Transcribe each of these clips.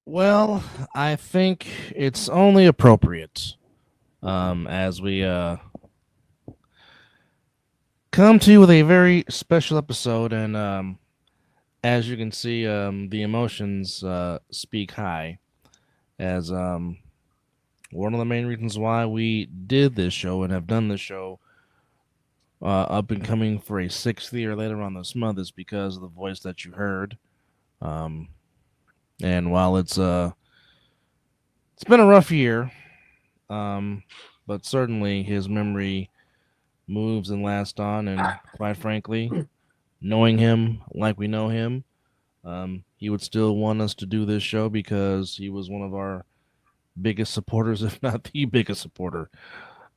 Well, I think it's only appropriate as we come to you with a very special episode. And as you can see, the emotions speak high as one of the main reasons why we did this show and have done this show up and coming for a sixth year later on this month is because of the voice that you heard. Um, and while it's been a rough year, but certainly his memory moves and lasts on. And quite frankly, knowing him like we know him, he would still want us to do this show because he was one of our biggest supporters, if not the biggest supporter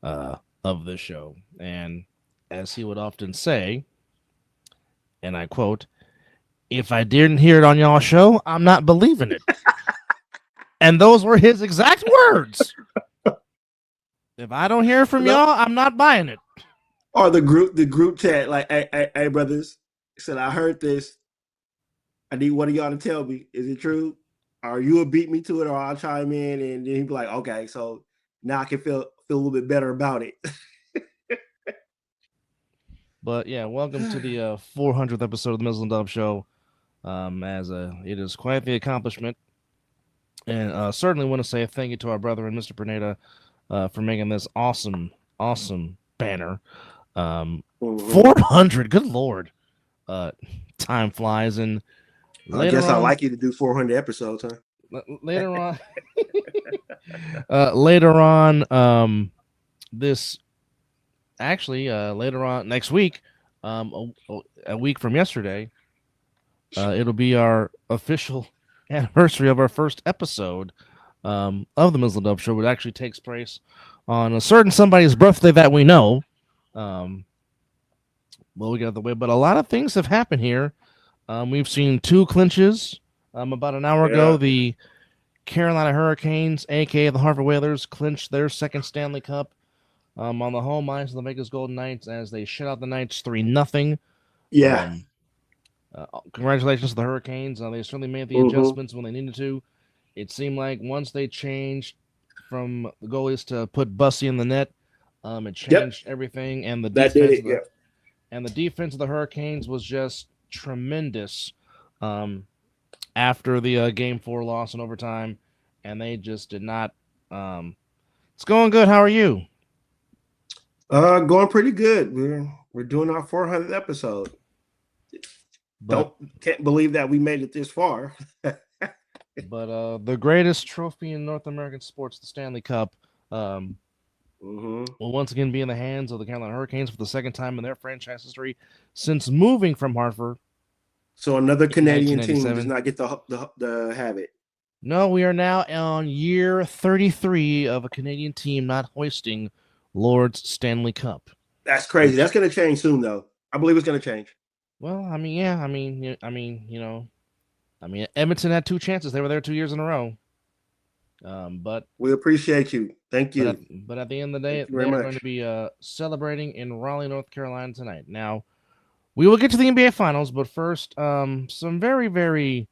of this show. And as he would often say, and I quote, "If I didn't hear it on y'all show, I'm not believing it." And those were his exact words. If I don't hear from y'all, I'm not buying it. Or the group chat, like, hey, brothers, said I heard this. I need one of y'all to tell me, is it true? Or you will beat me to it, or I'll chime in, and then he'd be like, okay, so now I can feel a little bit better about it. But yeah, welcome to the 400th episode of the Mizzle Dub Show. It is quite the accomplishment, and certainly want to say thank you to our brother and Mr. Perneda for making this awesome banner. 400, good lord! Time flies, and I guess I'd like you to do 400 episodes, huh? Later on, later on next week, a week from yesterday, it'll be our official anniversary of our first episode of the Mizzle Dub Show, which actually takes place on a certain somebody's birthday that we know. Well, we got the way, but a lot of things have happened here. We've seen two clinches. About an hour ago, the Carolina Hurricanes, aka the Harvard Whalers, clinched their second Stanley Cup on the home ice of the Vegas Golden Knights as they shut out the Knights 3-0. Yeah. Congratulations to the Hurricanes. They certainly made the adjustments when they needed to. It seemed like once they changed from the goalies to put Bussy in the net, it changed everything, and the defense of the Hurricanes was just tremendous after the Game 4 loss in overtime, and they just did not. It's going good. How are you? Going pretty good. We're doing our 400th episode. Can't believe that we made it this far. But the greatest trophy in North American sports, the Stanley Cup, will once again be in the hands of the Carolina Hurricanes for the second time in their franchise history since moving from Hartford. So another Canadian team does not get to have it. No, we are now on year 33 of a Canadian team not hoisting Lord's Stanley Cup. That's crazy. That's going to change soon, though. I believe it's going to change. Well, Edmonton had two chances. They were there 2 years in a row. But we appreciate you. Thank you. But at the end of the day, they're going to be celebrating in Raleigh, North Carolina tonight. Now, we will get to the NBA Finals, but first, some very, very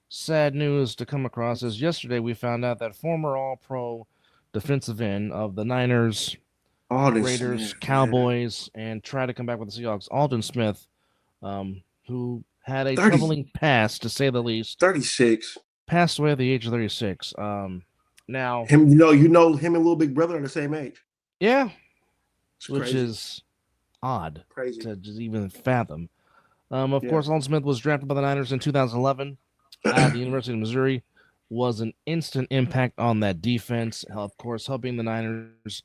sad news to come across is yesterday we found out that former All-Pro defensive end of the Niners, Raiders, Cowboys, and tried to come back with the Seahawks, Aldon Smith, who had a troubling past, to say the least. 36. Passed away at the age of 36. Now, him, him and Little Big Brother are the same age. Yeah, which is odd, crazy to just even fathom. Of course, Aldon Smith was drafted by the Niners in 2011 at the University of Missouri. Was an instant impact on that defense. Of course, helping the Niners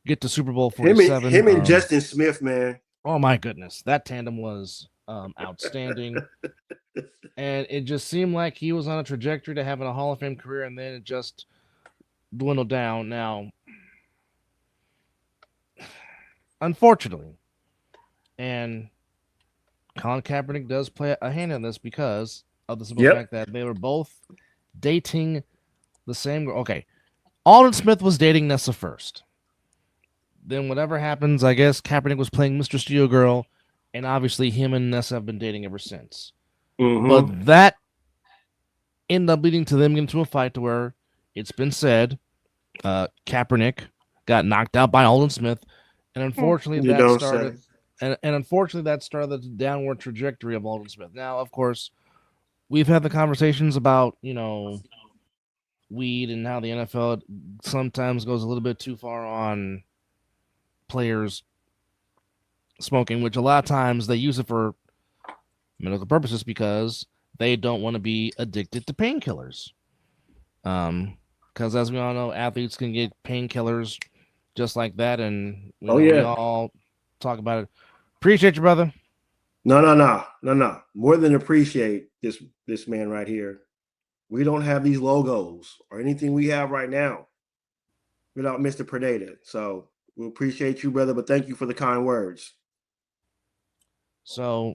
get to Super Bowl 47. Him and Justin Smith, man. Oh my goodness, that tandem was outstanding. And it just seemed like he was on a trajectory to having a Hall of Fame career, and then it just dwindled down. Now, unfortunately, and Colin Kaepernick does play a hand in this because of the simple fact that they were both dating the same girl. Okay, Aldon Smith was dating Nessa first. Then whatever happens, I guess Kaepernick was playing Mr. Steel Girl, and obviously him and Nessa have been dating ever since. But that ended up leading to them getting into a fight to where it's been said Kaepernick got knocked out by Aldon Smith, and unfortunately You that don't started say. and unfortunately that started the downward trajectory of Aldon Smith. Now, of course, we've had the conversations about weed and how the NFL sometimes goes a little bit too far on players smoking, which a lot of times they use it for medical purposes because they don't want to be addicted to painkillers. Because as we all know, athletes can get painkillers just like that, and Oh we yeah. all talk about it. Appreciate you, brother. No. More than appreciate this man right here. We don't have these logos or anything we have right now without Mr. Predator. So we appreciate you, brother, but thank you for the kind words. So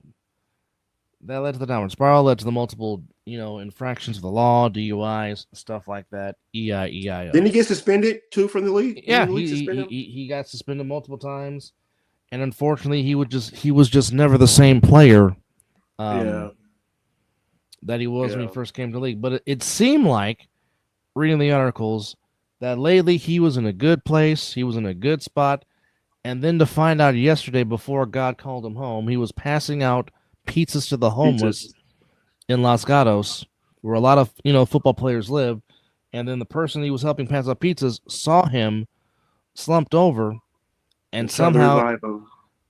that led to the downward spiral, led to the multiple, infractions of the law, DUIs, stuff like that. EIEIO. Didn't he get suspended too from the league? Yeah, Didn't the league suspend him? he got suspended multiple times, and unfortunately, he was just never the same player. Yeah. That he was when Yeah. he first came to the league. But it seemed like, reading the articles, that lately he was in a good place, he was in a good spot, and then to find out yesterday before God called him home, he was passing out pizzas to the homeless in Los Gatos, where a lot of football players live, and then the person he was helping pass out pizzas saw him slumped over, and somehow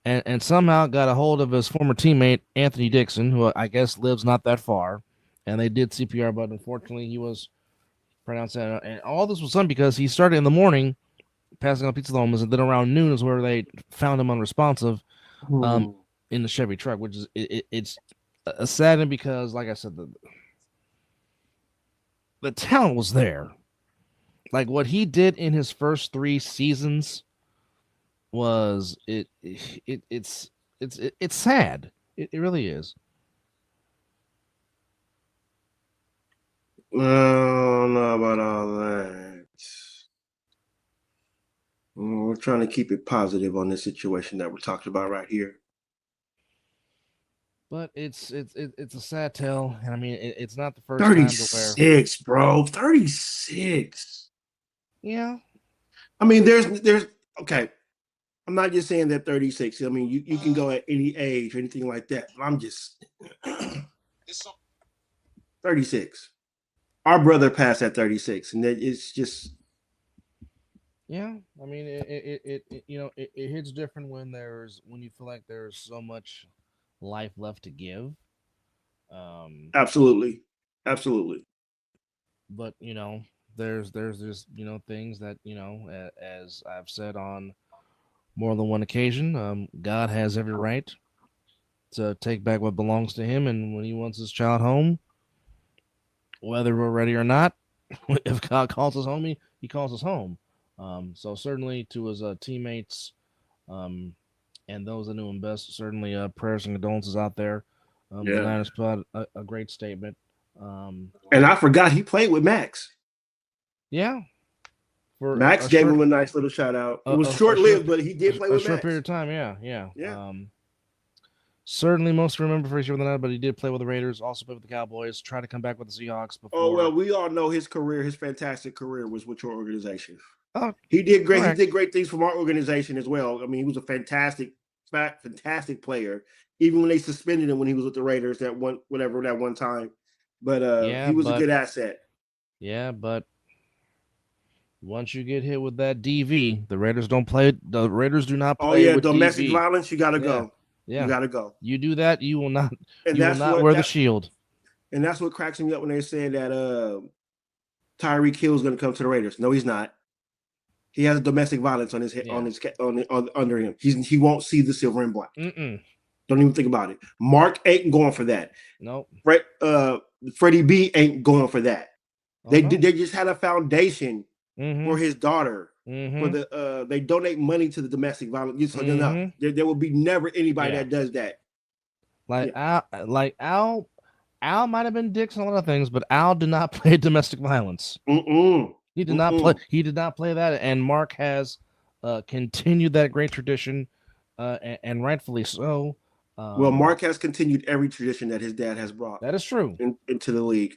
and somehow got a hold of his former teammate Anthony Dixon, who I guess lives not that far, and they did CPR, but unfortunately he was pronounced that. And all this was done because he started in the morning passing out pizza to the homeless, and then around noon is where they found him unresponsive in the Chevy truck, which is it's saddening because, like I said, the talent was there. Like what he did in his first 3 seasons was it's sad. It really is. I don't know about all that. We're trying to keep it positive on this situation that we're talking about right here. But it's a sad tale, and I mean it's not the first time to where 36, bro. 36. yeah. I mean, there's okay. I'm not just saying that 36. I mean, you can go at any age or anything like that. I'm just 36. Our brother passed at 36, and it's just Yeah, I mean it hits different when you feel like there's so much life left to give. absolutely. But there's just things that as I've said on more than one occasion, God has every right to take back what belongs to him, and when he wants his child home, whether we're ready or not, if God calls us home, he calls us home. So certainly to his teammates, and those that knew him best, certainly prayers and condolences out there. The Niners put out a great statement. And I forgot he played with Max. Yeah, Max gave him a nice little shout out. It was short lived, but he did play with Max. A short period of time. Yeah. Certainly most remember for sure than that, but he did play with the Raiders, also played with the Cowboys, tried to come back with the Seahawks before. Oh well, we all know his career, his fantastic career was with your organization. Oh, he did great. Correct. He did great things from our organization as well. I mean, he was a fantastic player. Even when they suspended him when he was with the Raiders that one time, but he was a good asset. Yeah, but once you get hit with that DV, the Raiders don't play. The Raiders do not play. Oh yeah, domestic DV. Violence. You gotta go. Yeah, you gotta go. You do that, you will not. And you will not wear the shield. And that's what cracks me up when they're saying that Tyreek Hill is going to come to the Raiders. No, he's not. He has domestic violence on his head, under him. He won't see the silver and black. Don't even think about it. Mark ain't going for that. Nope. Freddie B ain't going for that. They just had a foundation for his daughter. For the they donate money to the domestic violence. So there will be never anybody that does that. Al might have been dicks on a lot of things, but Al did not play domestic violence. He did not play. He did not play that, and Mark has continued that great tradition, and rightfully so. Well, Mark has continued every tradition that his dad has brought. That is true into the league.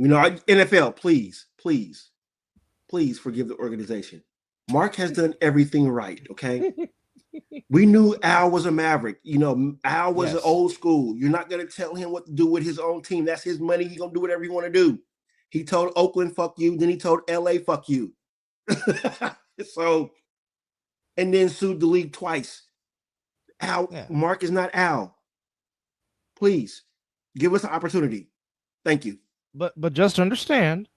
NFL, please forgive the organization. Mark has done everything right. Okay. We knew Al was a Maverick. Al was an old school. You're not going to tell him what to do with his own team. That's his money. He's going to do whatever you want to do. He told Oakland, fuck you. Then he told LA, fuck you. So, and then sued the league twice. Mark is not Al. Please give us an opportunity. Thank you. But just understand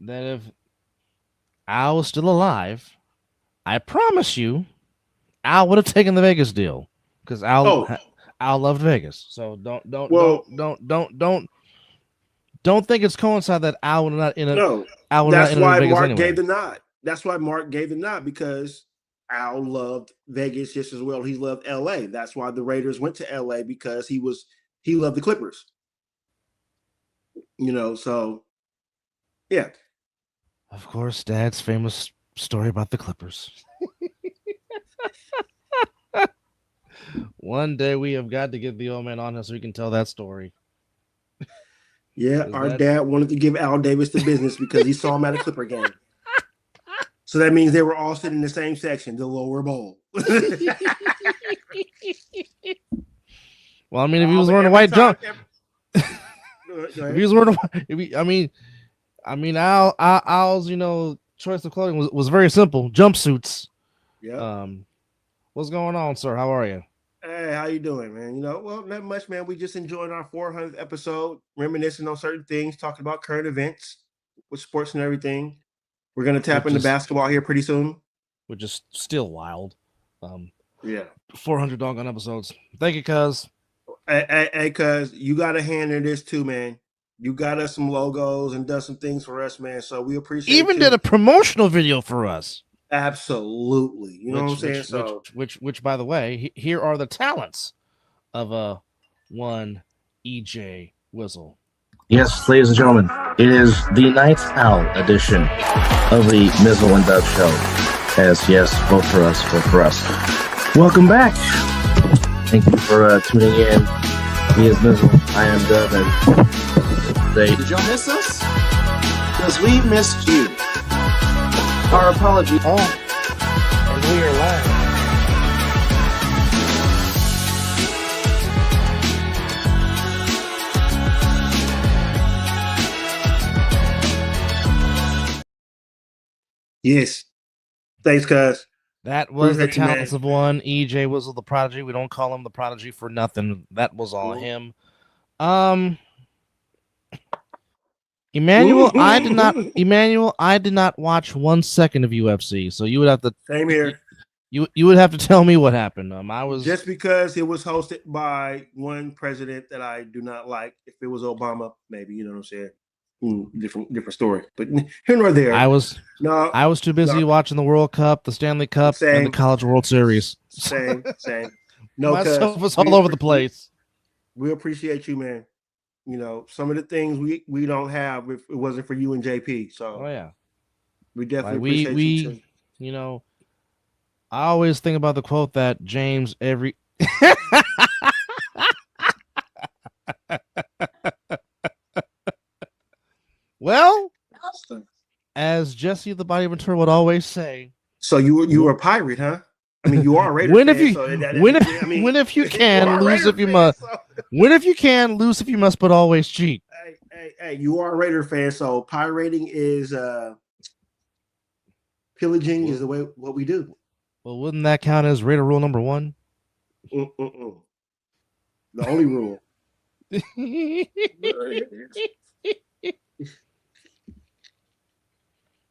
that if Al was still alive, I promise you, Al would have taken the Vegas deal because Al loved Vegas. So don't think it's coincide that Al would not in a no. Al would that's not why Vegas Mark anyway. gave the nod. That's why Mark gave the nod because Al loved Vegas just as well. He loved LA. That's why the Raiders went to LA because he loved the Clippers. So yeah. Of course, Dad's famous story about the Clippers. One day we have got to get the old man on here so we can tell that story. Yeah, our dad wanted to give Al Davis the business because he saw him at a Clipper game. So that means they were all sitting in the same section, the lower bowl. Well, I mean, if he was wearing a white jump, if he was wearing, I mean, Al's choice of clothing was very simple: jumpsuits. Yeah. What's going on, sir? How are you? Hey, how you doing, man? Well, not much, man. We just enjoyed our 400th episode, reminiscing on certain things, talking about current events with sports and everything. We're gonna tap into basketball here pretty soon, which is still wild. Yeah, 400 doggone episodes. Thank you, cuz. Hey, cuz you got a hand in this too, man. You got us some logos and done some things for us, man. So we appreciate. Even did a promotional video for us. Absolutely, you know what I'm saying. Which, by the way, here are the talents of one EJ Mizzle. Yes, ladies and gentlemen, it is the Night Owl edition of the Mizzle and Dub Show. Yes, vote for us. Welcome back. Thank you for tuning in. He is Mizzle. I am Dub, and did y'all miss us? Because we missed you. Our apology. Oh, and we are live. Yes. Thanks, cuz. That was the talents of one. EJ was the prodigy. We don't call him the prodigy for nothing. That was all him. Emmanuel, I did not watch 1 second of UFC, so you would have to. Same here. You would have to tell me what happened. I was just because it was hosted by one president that I do not like. If it was Obama, maybe, you know what I'm saying. Different story, but here nor there. I was too busy watching the World Cup, the Stanley Cup, and the College World Series. Same. No, myself was all over the place. We appreciate you, man. Some of the things we don't have if it wasn't for you and JP. So we definitely appreciate you too. I always think about the quote that James every well, as Jesse the Body Ventura would always say. So you were a pirate, huh? I mean, you are a Raider win fan, if you can, lose if you must. Win if you can, lose if you must, but always cheat. Hey, you are a Raider fan, so pirating is pillaging is the way what we do. Well, wouldn't that count as Raider rule number 1? The only rule.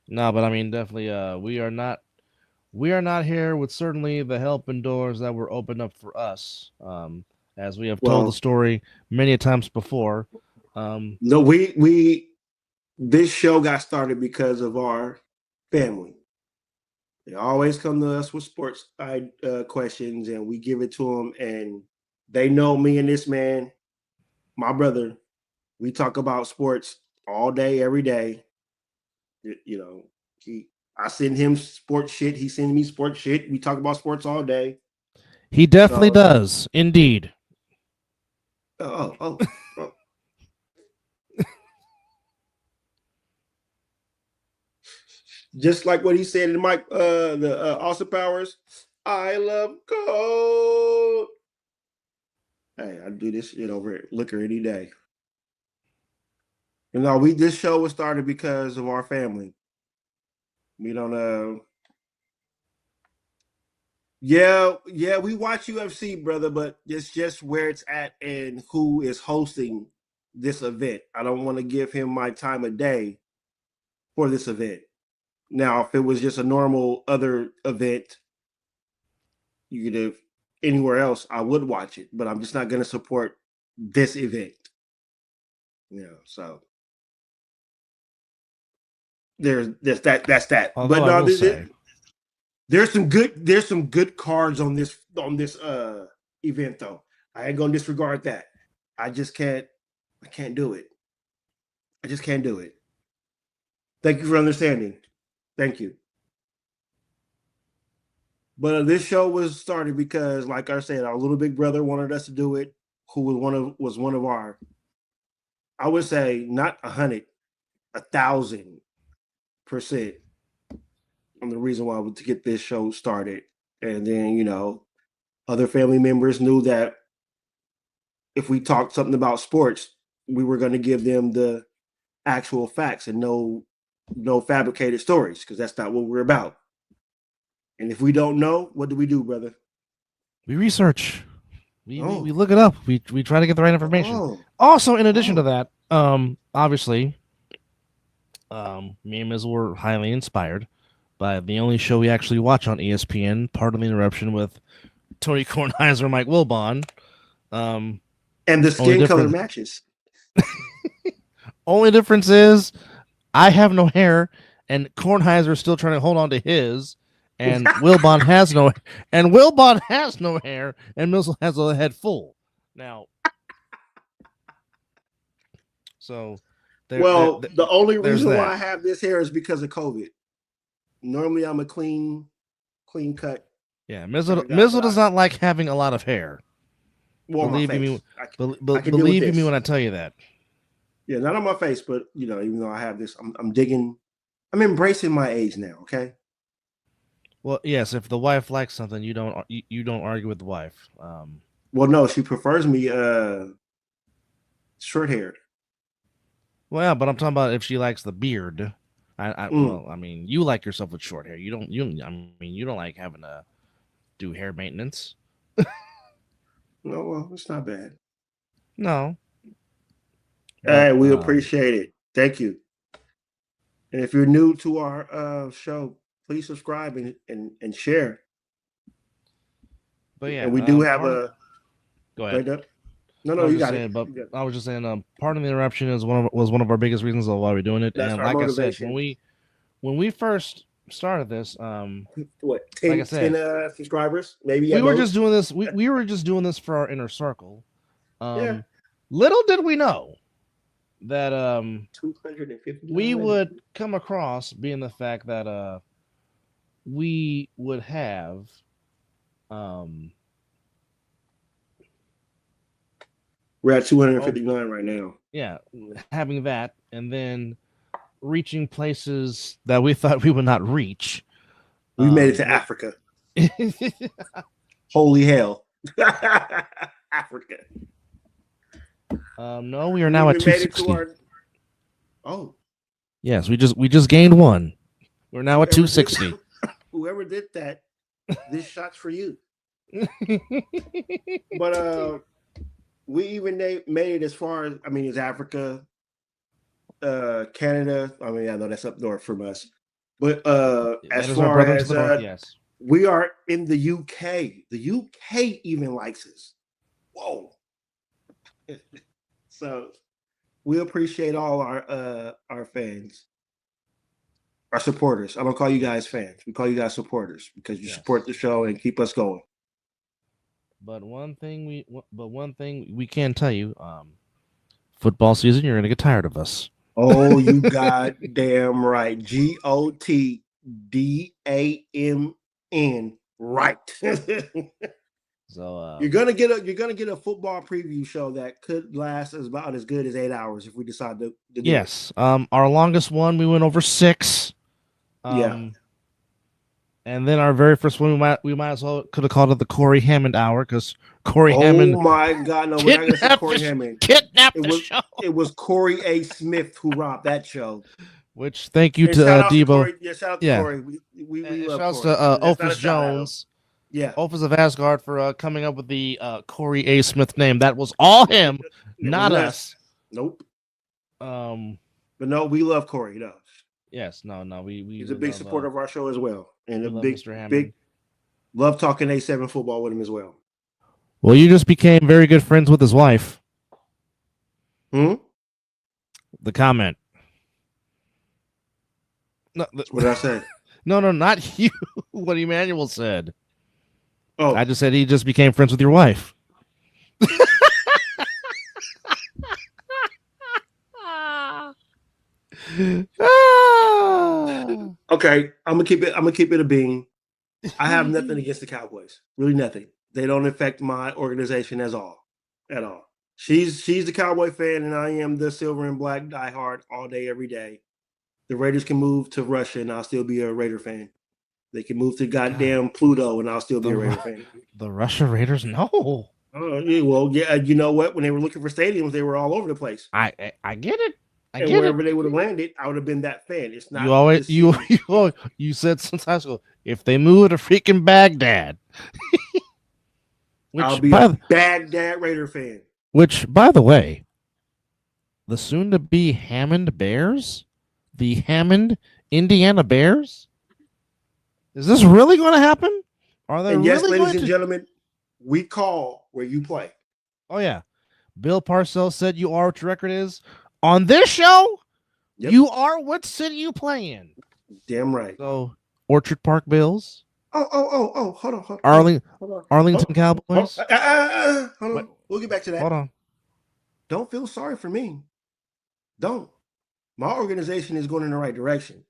No, but I mean, definitely, we are not here with certainly the help and doors that were opened up for us, as we have told the story many times before. No, this show got started because of our family. They always come to us with sports questions, and we give it to them, and they know me and this man, my brother. We talk about sports all day, every day. I send him sports shit. He sends me sports shit. We talk about sports all day. He definitely does, indeed. Oh. Just like what he said in Mike, the Austin Powers. I love gold. Hey, I do this shit over at Liquor any day. You know, this show was started because of our family. We don't Yeah, we watch UFC, brother, but it's just where it's at and who is hosting this event. I don't want to give him my time of day for this event. Now, if it was just a normal other event, you could have anywhere else, I would watch it, but I'm just not going to support this event. You know, so that's that. Although But I no, will say, there's some good cards on this event though. I ain't gonna disregard that. I can't do it. I just can't do it. Thank you for understanding. Thank you. But this show was started because, like I said, our little big brother wanted us to do it. Who was one of our, I would say, not 100, 1,000% on the reason why to get this show started. And then, you know, other family members knew that if we talked something about sports, we were going to give them the actual facts and no fabricated stories, because that's not what we're about. And if we don't know, what do we do, brother? we research. We look it up. We try to get the right information. Also, in addition to that, obviously, me and Mizzle were highly inspired by the only show we actually watch on ESPN, Part of the Interruption, with Tony Kornheiser and Mike Wilbon. And the skin color matches. Only difference is I have no hair, and Kornheiser is still trying to hold on to his, and Wilbon has no hair, and Mizzle has a head full. Now, so the only reason why I have this hair is because of COVID. Normally, I'm a clean cut. Yeah, Mizzle does not like having a lot of hair. Well, believe me when I tell you that. Yeah, not on my face, but you know, even though I have this, I'm digging. I'm embracing my age now. Okay. Well, yes. If the wife likes something, you don't argue with the wife. Well, no, she prefers me short haired. Well, yeah, but I'm talking about if she likes the beard. Well, I mean, you like yourself with short hair. You don't like having to do hair maintenance. No, well, it's not bad. No. Hey, we appreciate it. Thank you. And if you're new to our show, please subscribe and share. But yeah, and we do have a. Go ahead. No, you got it. But I was just saying, part of the interruption was one of our biggest reasons of why we're doing it. That's and our like motivation. I said, when we first started this, 10 subscribers, maybe. We were just doing this. We were just doing this for our inner circle. Little did we know that 250 we would come across being the fact that we would have we're at 259 right now. Yeah, having that, and then reaching places that we thought we would not reach. We made it to Africa. Holy hell. Africa. No, we are now at 260. Yes, we just gained one. We're now at 260. Whoever did that, this shot's for you. But we even made it as far as, as Africa, Canada. I know that's up north from us. But as far as yes. We are in the UK. The UK even likes us. Whoa. So we appreciate all our fans, our supporters. I don't call you guys fans. We call you guys supporters because you support the show and keep us going. But one thing we can tell you, football season, you're gonna get tired of us. Oh, you goddamn right. GOTDAMN, right. So you're gonna get a football preview show that could last about as good as 8 hours if we decide to do yes. Our longest one, we went over 6. Yeah. And then our very first one, we might as well could have called it the Corey Hammond Hour because Corey Oh Hammond my God! No, we're not gonna say Corey Hammond. kidnapped It the was show. it was Corey A. Smith who robbed that show. Which thank you And to shout out to Debo. Corey. Yeah, shout out to Yeah. Corey. We And love shouts Corey. to That's not a Ophis shout out. Jones, Yeah. Ophis of Asgard for coming up with the Corey A. Smith name. That was all him, It not wasn't us. Nope. Um. But no, we love Corey. No, Yes. No. We. he's a big supporter of our show as well, and a love big, Mr. Hammond. big love talking A7 football with him as well. Well, you just became very good friends with his wife. Hmm. The comment. No, What did I say? no, not you. What Emmanuel said. Oh, I just said he just became friends with your wife. okay. I'm gonna keep it a bean. I have nothing against the Cowboys. Really nothing. They don't affect my organization at all. She's the Cowboy fan, and I am the silver and black diehard all day, every day. The Raiders can move to Russia, and I'll still be a Raider fan. They can move to goddamn Pluto, and I'll still be a Raider fan. The Russia Raiders, no. Well, yeah, you know what? When they were looking for stadiums, they were all over the place. I get it. And wherever they would have landed, I would have been that fan. It's not. You always you said since high school, if they move to freaking Baghdad, I'll be a Baghdad Raider fan. Which, by the way, the soon-to-be Hammond Bears, the Hammond Indiana Bears, is this really going to happen? Are they? And yes, really ladies and gentlemen, we call where you play. Oh yeah, Bill Parcells said you are what your record is on this show. Yep. You are what city you play in. Damn right. So Orchard Park Bills. Oh! Hold on. Arlington Cowboys. Hold on. We'll get back to that. Hold on. Don't feel sorry for me. Don't. My organization is going in the right direction.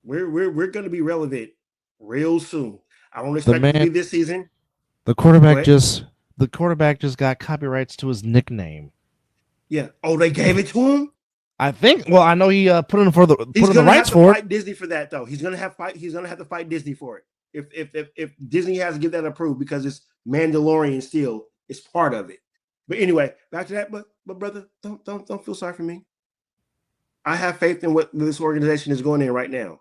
We're going to be relevant real soon. I don't expect it to be this season. The quarterback just got copyrights to his nickname. Yeah. Oh, they gave it to him? I think. Well, I know he put in the rights for it. He's going to have to fight Disney for that, though. He's going to have to fight Disney for it. If Disney has to get that approved, because it's Mandalorian still, it's part of it. But anyway, back to that. But brother, don't feel sorry for me. I have faith in what this organization is going in right now.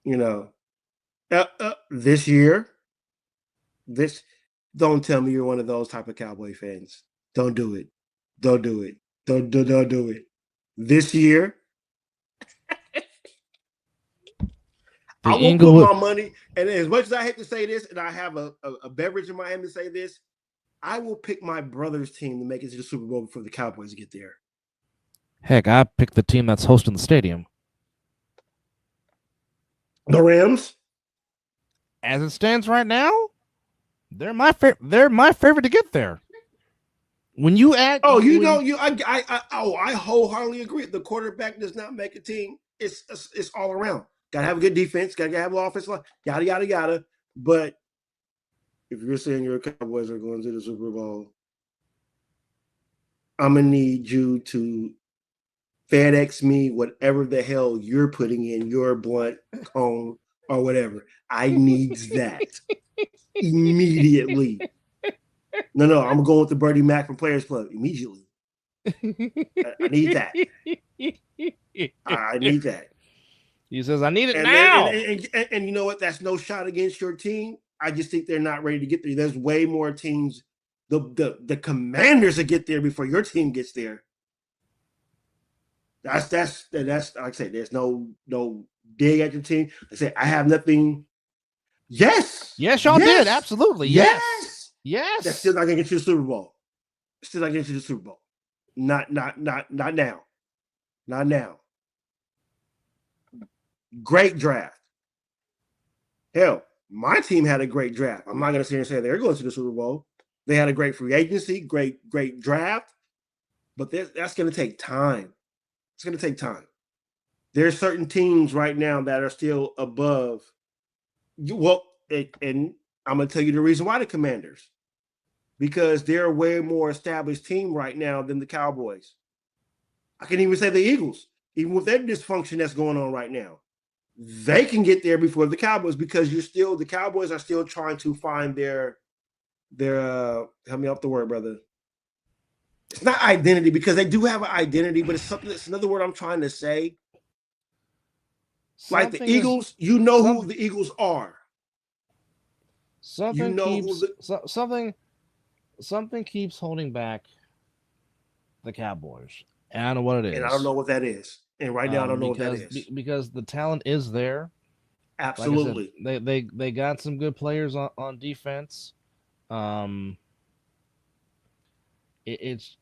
You know, this year, don't tell me you're one of those type of Cowboy fans. Don't do it. Don't do it. Don't do it. This year, I will put my money, and as much as I hate to say this, and I have a beverage in my hand to say this, I will pick my brother's team to make it to the Super Bowl before the Cowboys get there. Heck, I picked the team that's hosting the stadium. The Rams? As it stands right now, they're my favorite to get there. When you add, I wholeheartedly agree. The quarterback does not make a team. It's all around. Gotta have a good defense. Gotta have an offensive line. Yada. But if you're saying your Cowboys are going to the Super Bowl, I'm gonna need you to FedEx me whatever the hell you're putting in your blunt cone or whatever. I need that immediately. No, I'm going with the Bertie Mac from Players Club immediately. I need that. I need that. He says, I need it now. And you know what? That's no shot against your team. I just think they're not ready to get there. There's way more teams. The Commanders will get there before your team gets there. That's like I say, there's no dig at your team. I say I have nothing. Yes, y'all did. Absolutely. Yes. That's still not gonna get you the Super Bowl. Still not gonna get you the Super Bowl. Not now. Not now. Great draft. Hell, my team had a great draft. I'm not gonna sit here and say they're going to the Super Bowl. They had a great free agency, great draft, but that's gonna take time. It's gonna take time. There's certain teams right now that are still above. Well, and I'm gonna tell you the reason why: the Commanders, because they're a way more established team right now than the Cowboys. I can even say the Eagles, even with their dysfunction that's going on right now. they can get there before the Cowboys because the Cowboys are still trying to find their help me out the word, brother. It's not identity because they do have an identity, but it's another word I'm trying to say. Like the Eagles, you know who the Eagles are. Something keeps holding back the Cowboys. And I don't know what it is. And I don't know what that is. And right now I don't know what that is. Because the talent is there. Absolutely. Like I said, they got some good players on defense. It's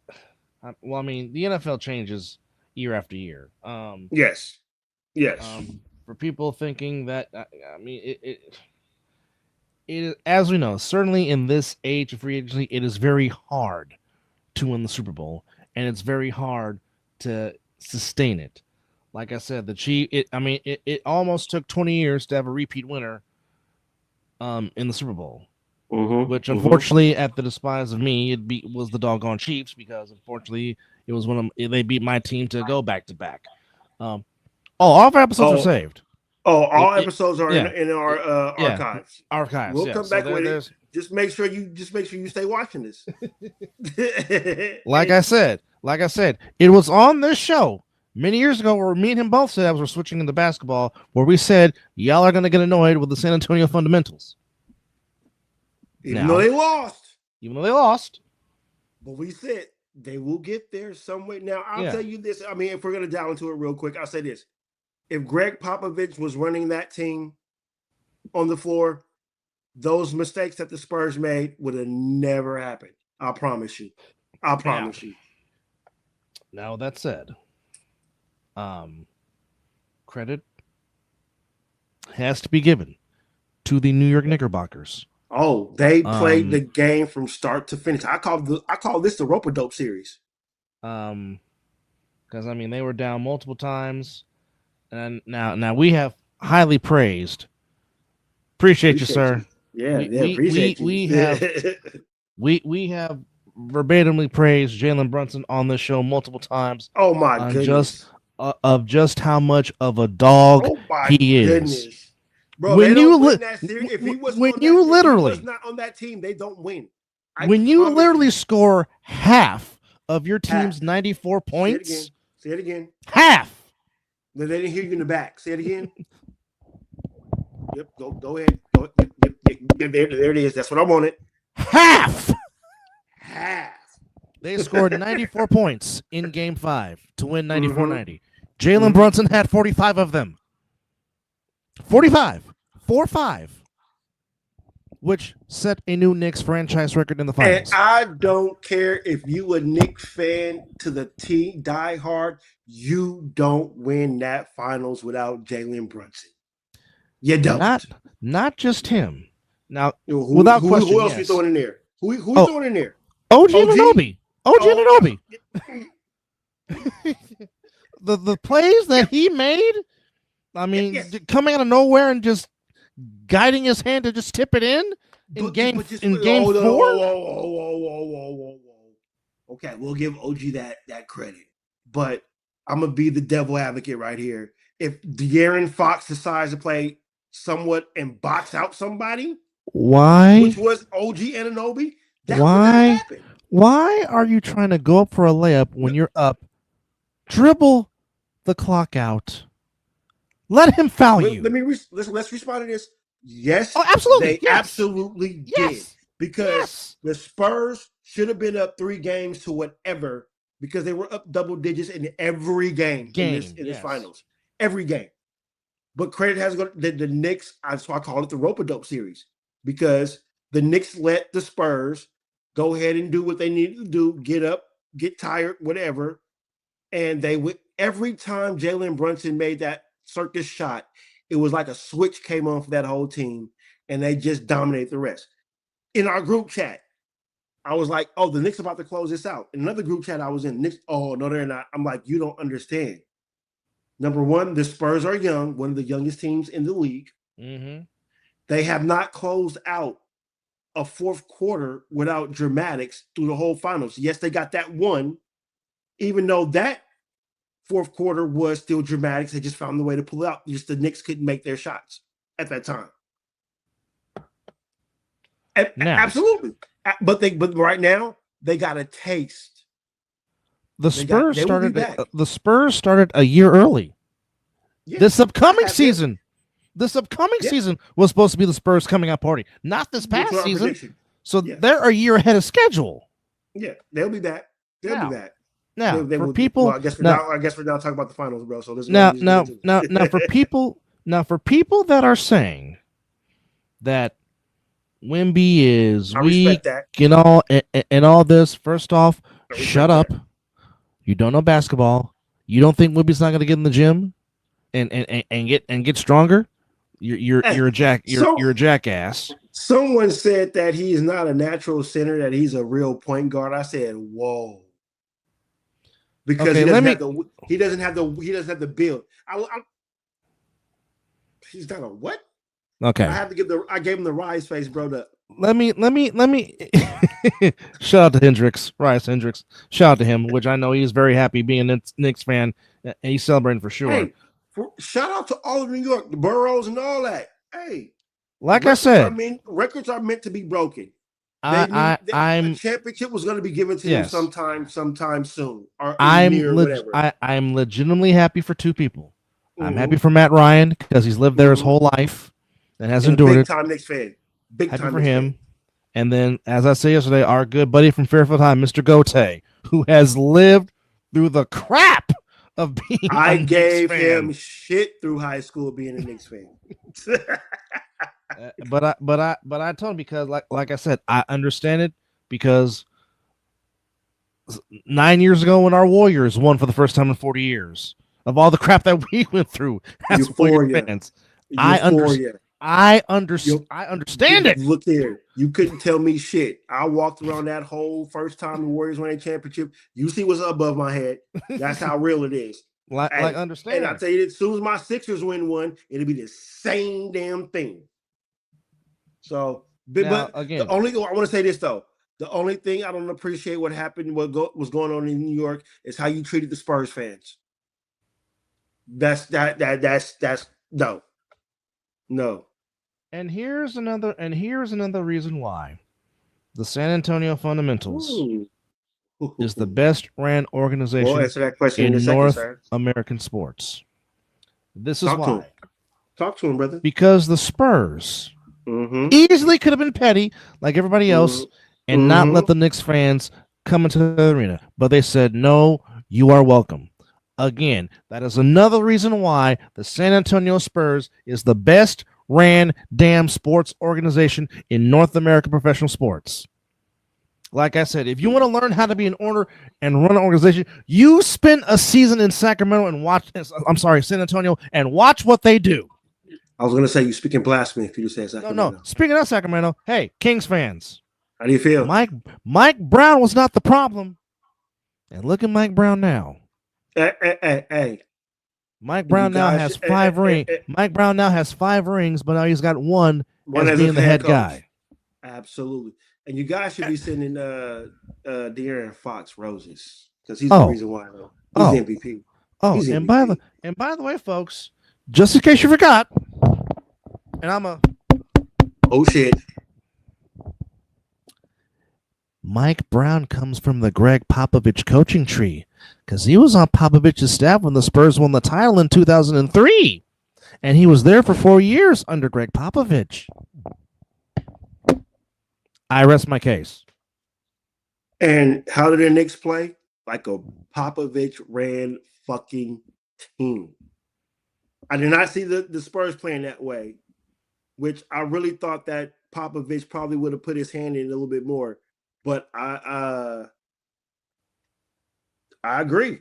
well, I mean, the NFL changes year after year. Yes. For people thinking that, I mean, it as we know, certainly in this age of free agency, it is very hard to win the Super Bowl, and it's very hard to sustain it. Like I said, the Chiefs. It almost took 20 years to have a repeat winner. In the Super Bowl. Which unfortunately, at the despise of me, was the doggone Chiefs because unfortunately it was they beat my team to go back to back. All of our episodes are saved. All episodes are in our archives. Archives. We'll come back with it. Just make sure you stay watching this. Like I said, it was on this show many years ago where me and him both said we're switching into basketball, where we said y'all are going to get annoyed with the San Antonio fundamentals. Even though they lost. But we said they will get there some way. Now, I'll tell you this. I mean, if we're going to dial into it real quick, I'll say this. If Greg Popovich was running that team on the floor, those mistakes that the Spurs made would have never happened. I promise you. You. Now, that said, credit has to be given to the New York Knickerbockers. Oh, they played the game from start to finish. I call this the rope-a-dope series. Because I mean they were down multiple times, and now we have highly praised. Appreciate you, sir. Yeah, appreciate you. We have verbatimly praised Jalen Brunson on this show multiple times. Oh my goodness! Just how much of a dog he is. Bro, when you if he was not on that team, they don't win. When you literally score half of your team's 94 points, say it again. Half. They didn't hear you in the back. Say it again. Yep. Go ahead. There it is. That's what I wanted. Half. They scored 94 points in Game 5 to win 94-90. Jalen Brunson had 45 of them. 45. 4-5. Which set a new Knicks franchise record in the finals. And I don't care if you a Knicks fan to the T, die hard, you don't win that finals without Jalen Brunson. You don't. Not just him. Now, without question, who else you throwing in there? Who you throwing in there? OG Anunoby. The plays that he made, I mean, coming out of nowhere and just guiding his hand to just tip it in game 4. Okay, we'll give OG that credit, but I'm gonna be the devil advocate right here. If De'Aaron Fox decides to play somewhat and box out somebody, which was OG Anunoby, why are you trying to go up for a layup when you're up? Dribble the clock out. Let him foul you. Let's respond to this. Yes, absolutely. They absolutely did. Because the Spurs should have been up 3 games to whatever, because they were up double digits in every game in this finals. Every game. But credit has gone to the Knicks. So I call it the rope-a-dope series, because the Knicks let the Spurs go ahead and do what they needed to do, get up, get tired, whatever. And they would, every time Jalen Brunson made that circus shot, it was like a switch came on for that whole team, and they just dominated the rest. In our group chat, I was like, oh, the Knicks are about to close this out. In another group chat I was in, Knicks, oh, no, they're not. I'm like, you don't understand. Number one, the Spurs are young, one of the youngest teams in the league. Mm-hmm. They have not closed out a fourth quarter without dramatics through the whole finals. Yes, they got that one, even though that fourth quarter was still dramatic. They just found the way to pull out. Just the Knicks couldn't make their shots at that time. Absolutely. But right now they got a taste. The Spurs started a year early. Yeah, this upcoming season was supposed to be the Spurs coming out party, not this past season. So they're a year ahead of schedule. Yeah, they'll be back. They'll be back. Now, for people, I guess we're now talking about the finals, bro. So now for people that are saying that Wemby is weak and all this, first off, shut up. You don't know basketball. You don't think Wemby's not going to get in the gym and get stronger? You're a jackass. Someone said that he is not a natural center, that he's a real point guard. I said, whoa. Because he doesn't have the build. He's not a what? Okay. I gave him the Rise face, bro. Let me shout out to Hendricks, Rice Hendricks. Shout out to him, which I know he's very happy being a Knicks fan. And he's celebrating for sure. Hey, shout out to all of New York, the boroughs and all that. Hey, like I said, records are meant to be broken. A championship was going to be given to them sometime soon. Or I'm legitimately happy for two people. Mm-hmm. I'm happy for Matt Ryan because he's lived there his whole life and has endured it. Big time Knicks fan. Happy for him. And then, as I said yesterday, our good buddy from Fairfield High, Mr. Gote, who has lived through the crap of being I gave him shit through high school being a Knicks fan. But I told him because like I said, I understand it because 9 years ago when our Warriors won for the first time in 40 years of all the crap that we went through as Warrior fans, I understand it. Look here, you couldn't tell me shit. I walked around that whole first time the Warriors won a championship. You see what's above my head. That's how real it is. Understand. And I tell you, as soon as my Sixers win one, it'll be the same damn thing. So, but again, I want to say this though. The only thing I don't appreciate what happened, what was going on in New York, is how you treated the Spurs fans. That's no. And here's another reason why the San Antonio Fundamentals is the best ran organization in North American sports. This is why. Talk to him, brother. Because the Spurs easily could have been petty like everybody else and not let the Knicks fans come into the arena. But they said, no, you are welcome. Again, that is another reason why the San Antonio Spurs is the best ran damn sports organization in North American professional sports. Like I said, if you want to learn how to be an owner and run an organization, you spend a season in San Antonio, and watch what they do. I was going to say, you speaking blasphemy if you say Sacramento. No. Speaking of Sacramento, hey, Kings fans. How do you feel? Mike Brown was not the problem. And look at Mike Brown now. Hey. Mike Brown now has 5 rings. Mike Brown now has 5 rings, but now he's got one as being the head guy. Absolutely. And you guys should be sending De'Aaron Fox roses because he's the reason why. Though. He's the MVP. He's the MVP. And by the way, folks, just in case you forgot, and oh shit. Mike Brown comes from the Greg Popovich coaching tree because he was on Popovich's staff when the Spurs won the title in 2003, and he was there for 4 years under Greg Popovich. I rest my case. And how did the Knicks play? Like a Popovich ran fucking team. I did not see the Spurs playing that way, which I really thought that Popovich probably would have put his hand in a little bit more. But I agree.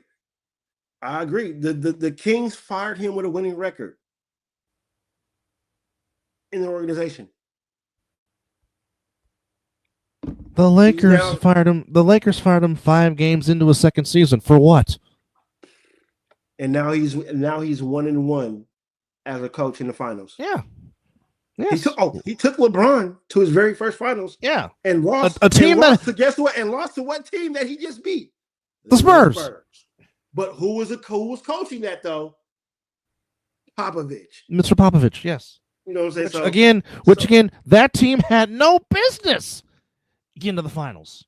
The Kings fired him with a winning record in the organization. The Lakers fired him. The Lakers fired him 5 games into a second season for what? And now he's 1-1 as a coach in the finals. Yeah. Yes. He took LeBron to his very first finals. Yeah. And lost a team lost to what team that he just beat? The Spurs. But who was coaching that though? Popovich. Mr. Popovich, yes. You know what I'm saying? Again, that team had no business getting to the finals.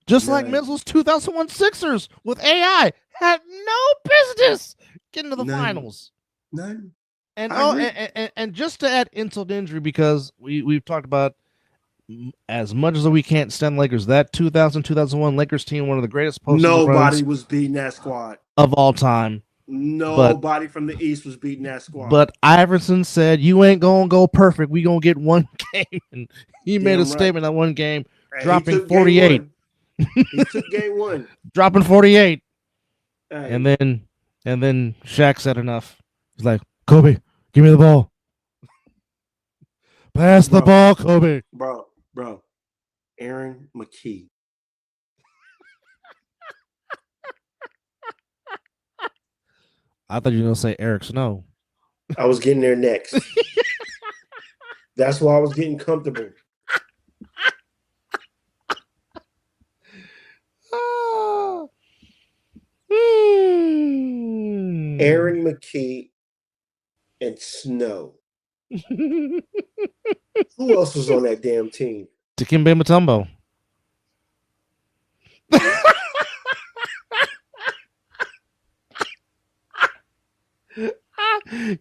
Just like Mizzle's 2001 Sixers with AI had no business getting to the finals. None. And just to add insult to injury, because we've talked about as much as we can't stand Lakers, that 2000-2001 Lakers team, one of the greatest postseason nobody was beating that squad of all time. Nobody from the East was beating that squad. But Iverson said, "You ain't gonna go perfect. We gonna get one game." And he made a statement that one game, dropping 48. He took game one, dropping 48. And then Shaq said enough. He's like, "Kobe, give me the ball. Pass the ball, Kobe." Bro. Aaron McKee. I thought you were going to say Eric Snow. I was getting there next. That's why I was getting comfortable. Aaron McKee and Snow. Who else was on that damn team? Dikembe Mutombo.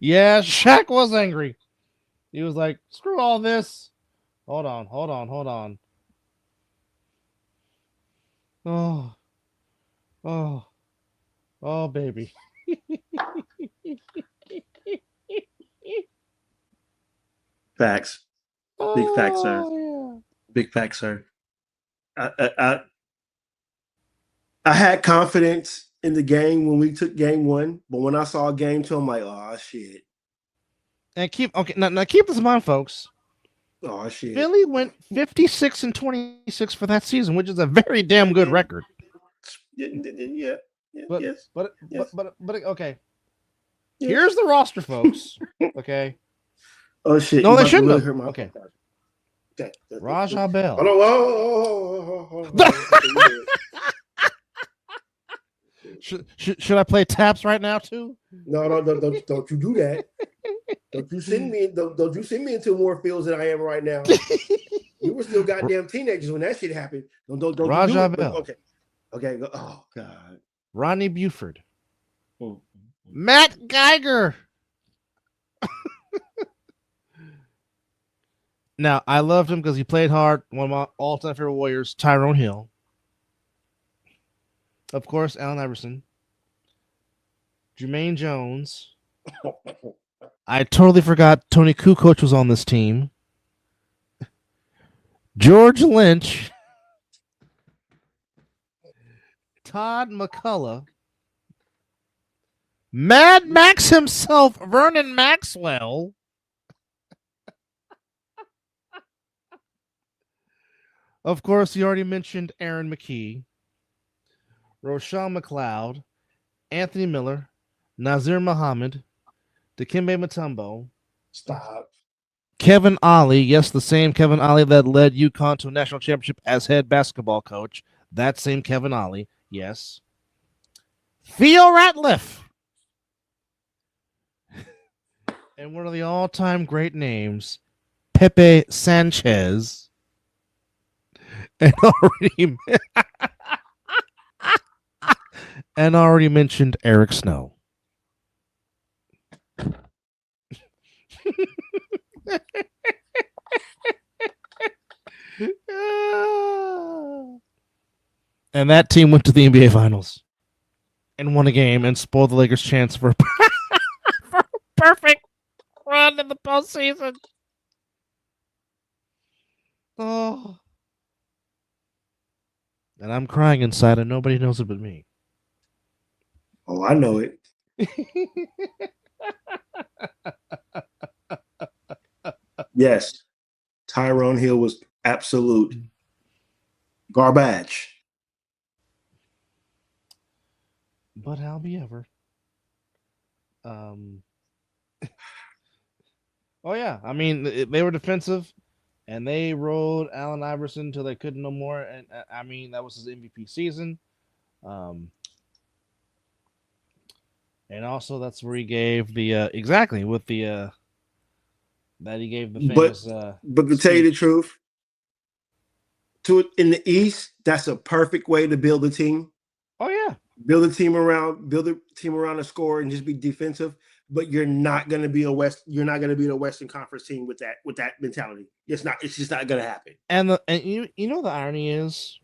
Yeah, Shaq was angry. He was like, "Screw all this." Hold on. Oh, baby. Facts. Big facts, sir. Yeah. Big facts, sir. I had confidence in the game when we took game one, but when I saw game two, I'm like, oh shit. And keep this in mind, folks. Oh shit. Philly went 56-26 for that season, which is a very damn good record. Yeah. But okay. Yeah. Here's the roster, folks. Okay. Oh shit. No, they shouldn't have. Okay. Raja Bell. Oh, Should I play taps right now too? No, don't you do that. Don't you send me into more fields than I am right now. We were still goddamn teenagers when that shit happened. Don't Raja do it. Bell. Okay. Oh God. Rodney Buford. Matt Geiger. Now, I loved him because he played hard. One of my all-time favorite Warriors, Tyrone Hill. Of course, Allen Iverson. Jermaine Jones. I totally forgot Tony Kukoc was on this team. George Lynch. Todd McCullough. Mad Max himself, Vernon Maxwell. Of course, you already mentioned Aaron McKee, Roshan McLeod, Anthony Miller, Nazir Muhammad, Dikembe Mutombo. Stop. Kevin Ollie, yes, the same Kevin Ollie that led UConn to a national championship as head basketball coach. That same Kevin Ollie, yes. Theo Ratliff. And one of the all-time great names, Pepe Sanchez. And already mentioned Eric Snow. And that team went to the NBA Finals and won a game and spoiled the Lakers' chance for a perfect run in the postseason. Oh. And I'm crying inside, and nobody knows it but me. Oh, I know it. Yes. Tyrone Hill was absolute garbage. But how be ever. Oh, yeah. I mean, they were defensive. And they rode Allen Iverson until they couldn't no more. And I mean, that was his MVP season. And also, that's where he gave the exactly with the that he gave the But famous. to tell you the truth, in the East, that's a perfect way to build a team. Oh yeah, Build a team around a score and just be defensive. But you're not going to be a Western Conference team with that mentality. It's not. It's just not going to happen. and you know the irony is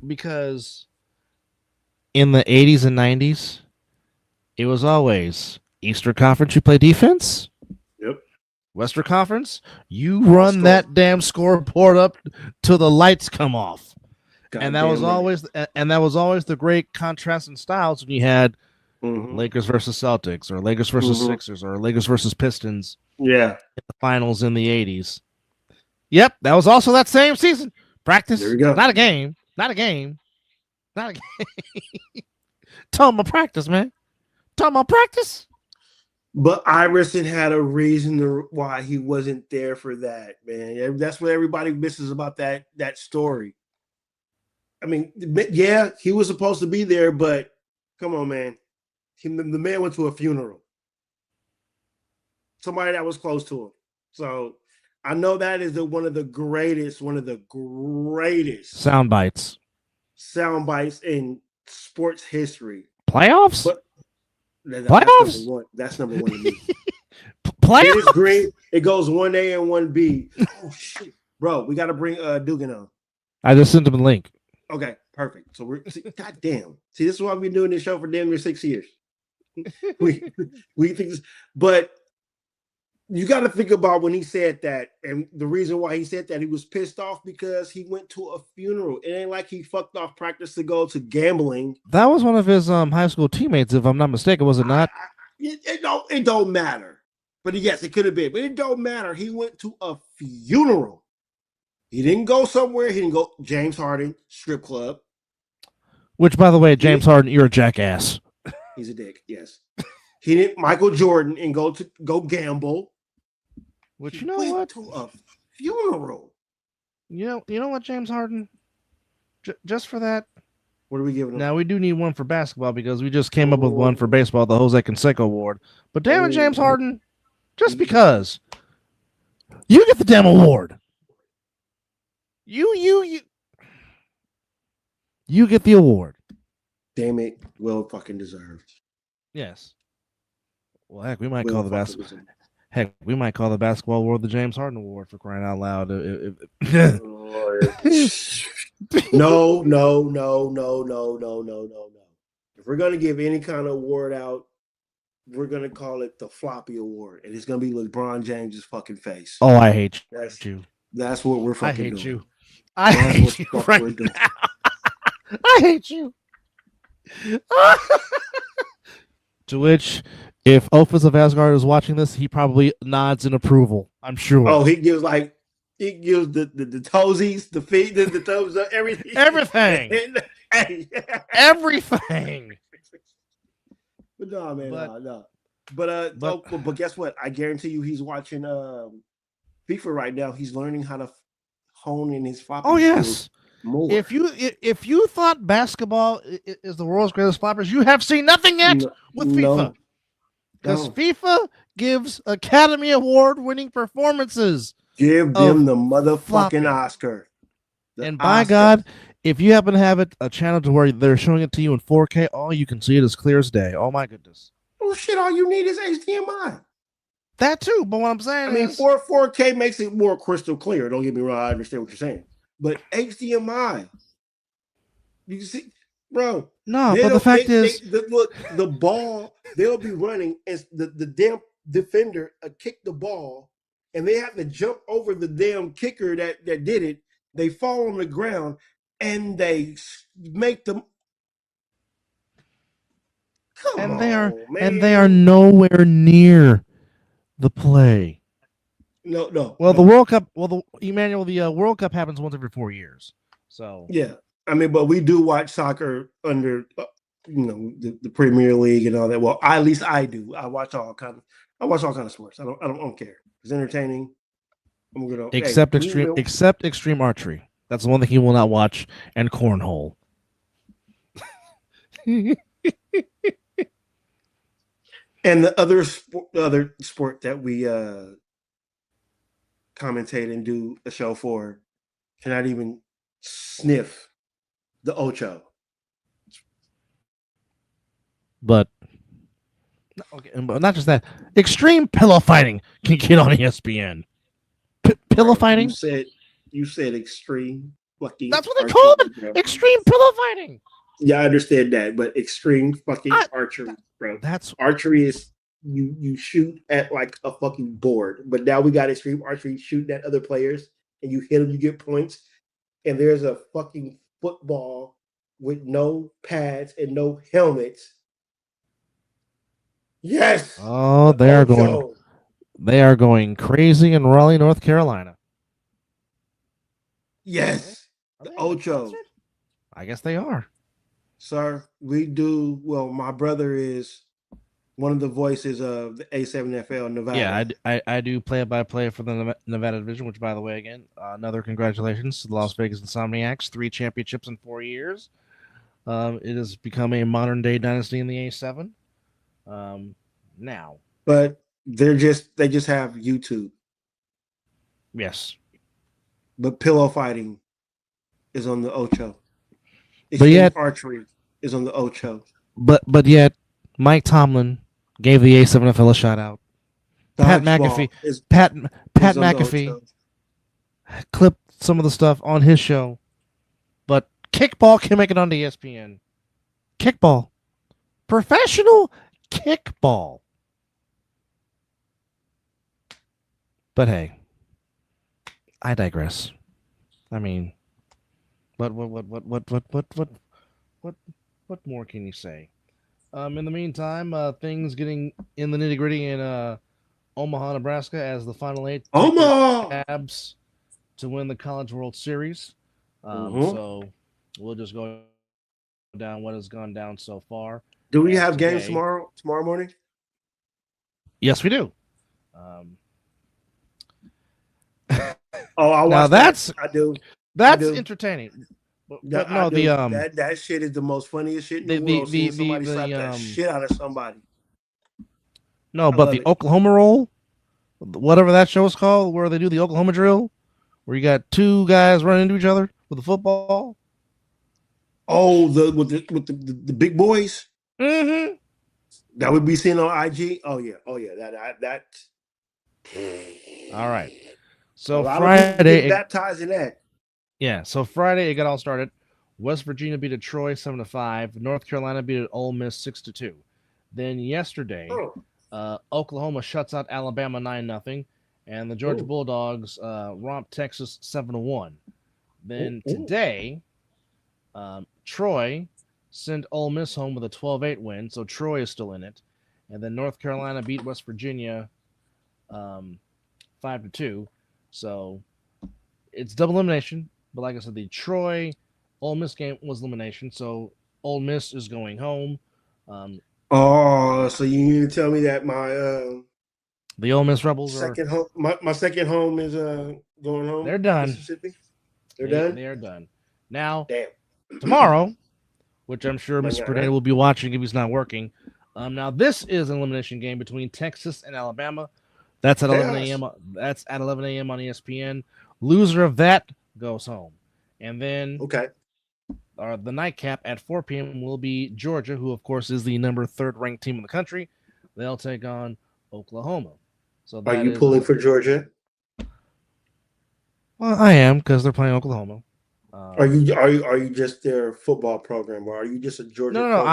because in the 80s and 90s, it was always Eastern Conference. You play defense. Yep. Western Conference, you run that damn scoreboard up till the lights come off. And that was always the great contrast in styles when you had Lakers versus Celtics or Lakers versus Sixers or Lakers versus Pistons. Yeah. In the finals in the 80s. Yep, that was also that same season. Practice. There we go. Not a game. Not a game. Not a game. Talking about practice, man. Talking about practice. But Iverson had a reason why he wasn't there for that, man. That's what everybody misses about that story. I mean, yeah, he was supposed to be there, but come on, man. The man went to a funeral. Somebody that was close to him. So I know that is one of the greatest sound bites in sports history. Playoffs? But playoffs? That's number one to me. Playoffs? It's green. It goes 1A and 1B. Oh shit, bro! We got to bring Dugan on. I just sent him a link. Okay, perfect. So goddamn. See, this is why we've been doing this show for damn near 6 years. we think this, but you got to think about when he said that, and the reason why he said that, he was pissed off because he went to a funeral. It ain't like he fucked off practice to go to gambling. That was one of his high school teammates, if I'm not mistaken, was it not? It don't matter. But yes, it could have been, but it don't matter. He went to a funeral. He didn't go somewhere. He didn't go James Harden strip club. Which, by the way, James Harden, you're a jackass. He's a dick. Yes. He didn't Michael Jordan and go gamble. Which, you know what? To a funeral. You know what, James Harden? Just for that. What are we giving him? Now, we do need one for basketball because we just came up with one for baseball, the Jose Canseco Award. But damn it, James Harden, just because you get the damn award. You get the award. Damn it, well fucking deserved. Yes. Well, heck, we might call the basketball. Heck, we might call the basketball award the James Harden Award, for crying out loud. No. If we're gonna give any kind of award out, we're gonna call it the Floppy Award, and it's gonna be LeBron James's fucking face. Oh, I hate you. That's what we're fucking doing. I hate you. I hate you right now. I hate you. To which, if Ophis of Asgard is watching this, he probably nods in approval. I'm sure. Oh, he gives the toesies, the feet, the thumbs up, everything. Everything. Everything. But no, man, no. But guess what? I guarantee you, he's watching FIFA right now. He's learning how to hone in his floppy. Oh yes. More. If you thought basketball is the world's greatest floppers, you have seen nothing yet with FIFA. Because FIFA gives Academy Award winning performances. Give them the motherfucking Oscar. And by God, if you happen to have a channel to where they're showing it to you in 4K, all you can see it as clear as day. Oh my goodness. Well, shit, all you need is HDMI. That too, but what I'm saying is 4K makes it more crystal clear. Don't get me wrong, I understand what you're saying. But HDMI, you see, bro. No, but the fact is, the ball, they'll be running, and the damn defender kick the ball, and they have to jump over the damn kicker that did it. They fall on the ground, and they make them. They are nowhere near the play. No. Well, the World Cup. Well, the World Cup happens once every 4 years. So yeah, I mean, but we do watch soccer under, the Premier League and all that. Well, at least I do. I watch all kind of sports. I don't care. It's entertaining. I'm gonna except extreme archery. That's the one thing he will not watch, and cornhole. And the other sport that we commentate and do a show for cannot even sniff the Ocho. But okay, but not just that. Extreme pillow fighting can get on ESPN. Pillow fighting? You said extreme fucking. That's what they call it. Bro. Extreme pillow fighting. Yeah, I understand that, but extreme fucking archery, bro. That's archery is you shoot at like a fucking board, but now we got extreme archery shooting at other players, and you hit them, you get points. And there's a fucking football with no pads and no helmets. Yes. oh, they are going crazy in Raleigh, North Carolina. Yes, the Ocho. I guess they are. Sir, we do. Well, my brother is one of the voices of the A7FL Nevada. Yeah, I do play-by-play for the Nevada division, which, by the way, again, another congratulations to the Las Vegas Insomniacs. 3 championships in 4 years. It has become a modern-day dynasty in the A7 now. But they just have YouTube. Yes. But pillow fighting is on the Ocho. But yet archery is on the Ocho. But yet, Mike Tomlin gave the A7FL a shout out. Pat McAfee clipped some of the stuff on his show, but kickball can make it onto ESPN. Kickball, professional kickball. But hey, I digress. I mean, what more can you say? In the meantime, things getting in the nitty gritty in Omaha, Nebraska, as the Final 8 Abs to win the College World Series. So we'll just go down what has gone down so far. Do we have games tomorrow morning? Yes, we do. I'll watch that. I do. That's entertaining. But no, that shit is the most funniest shit in the world. Somebody slap that shit out of somebody. No, but the Oklahoma roll, whatever that show is called, where they do the Oklahoma drill, where you got 2 guys running into each other with a football. Oh, with the big boys. Mm-hmm. That would be seen on IG. Oh yeah. That. All right. So Friday, baptized in that. Yeah. So Friday it got all started. West Virginia beat Troy 7-5. North Carolina beat Ole Miss 6-2. Then yesterday, Oklahoma shuts out Alabama 9-0, and the Georgia Bulldogs romp Texas 7-1. Then today, Troy sent Ole Miss home with a 12-8 win, so Troy is still in it. And then North Carolina beat West Virginia 5-2. So it's double elimination. But like I said, the Troy Ole Miss game was elimination, so Ole Miss is going home. So you need to tell me that the Ole Miss Rebels my second home is going home. They're done. Mississippi. They're done. They are done. Now, damn. Tomorrow, which I'm sure Mr. Perdetta will be watching if he's not working. Now this is an elimination game between Texas and Alabama. That's at 11 a.m. That's at 11 a.m. on ESPN. Loser of that goes home, and then the nightcap at 4 p.m. will be Georgia, who of course is the number 3rd ranked team in the country. They'll take on Oklahoma. So are you pulling for Georgia? Well, I am because they're playing Oklahoma. Are you just their football program, or are you just a Georgia? No.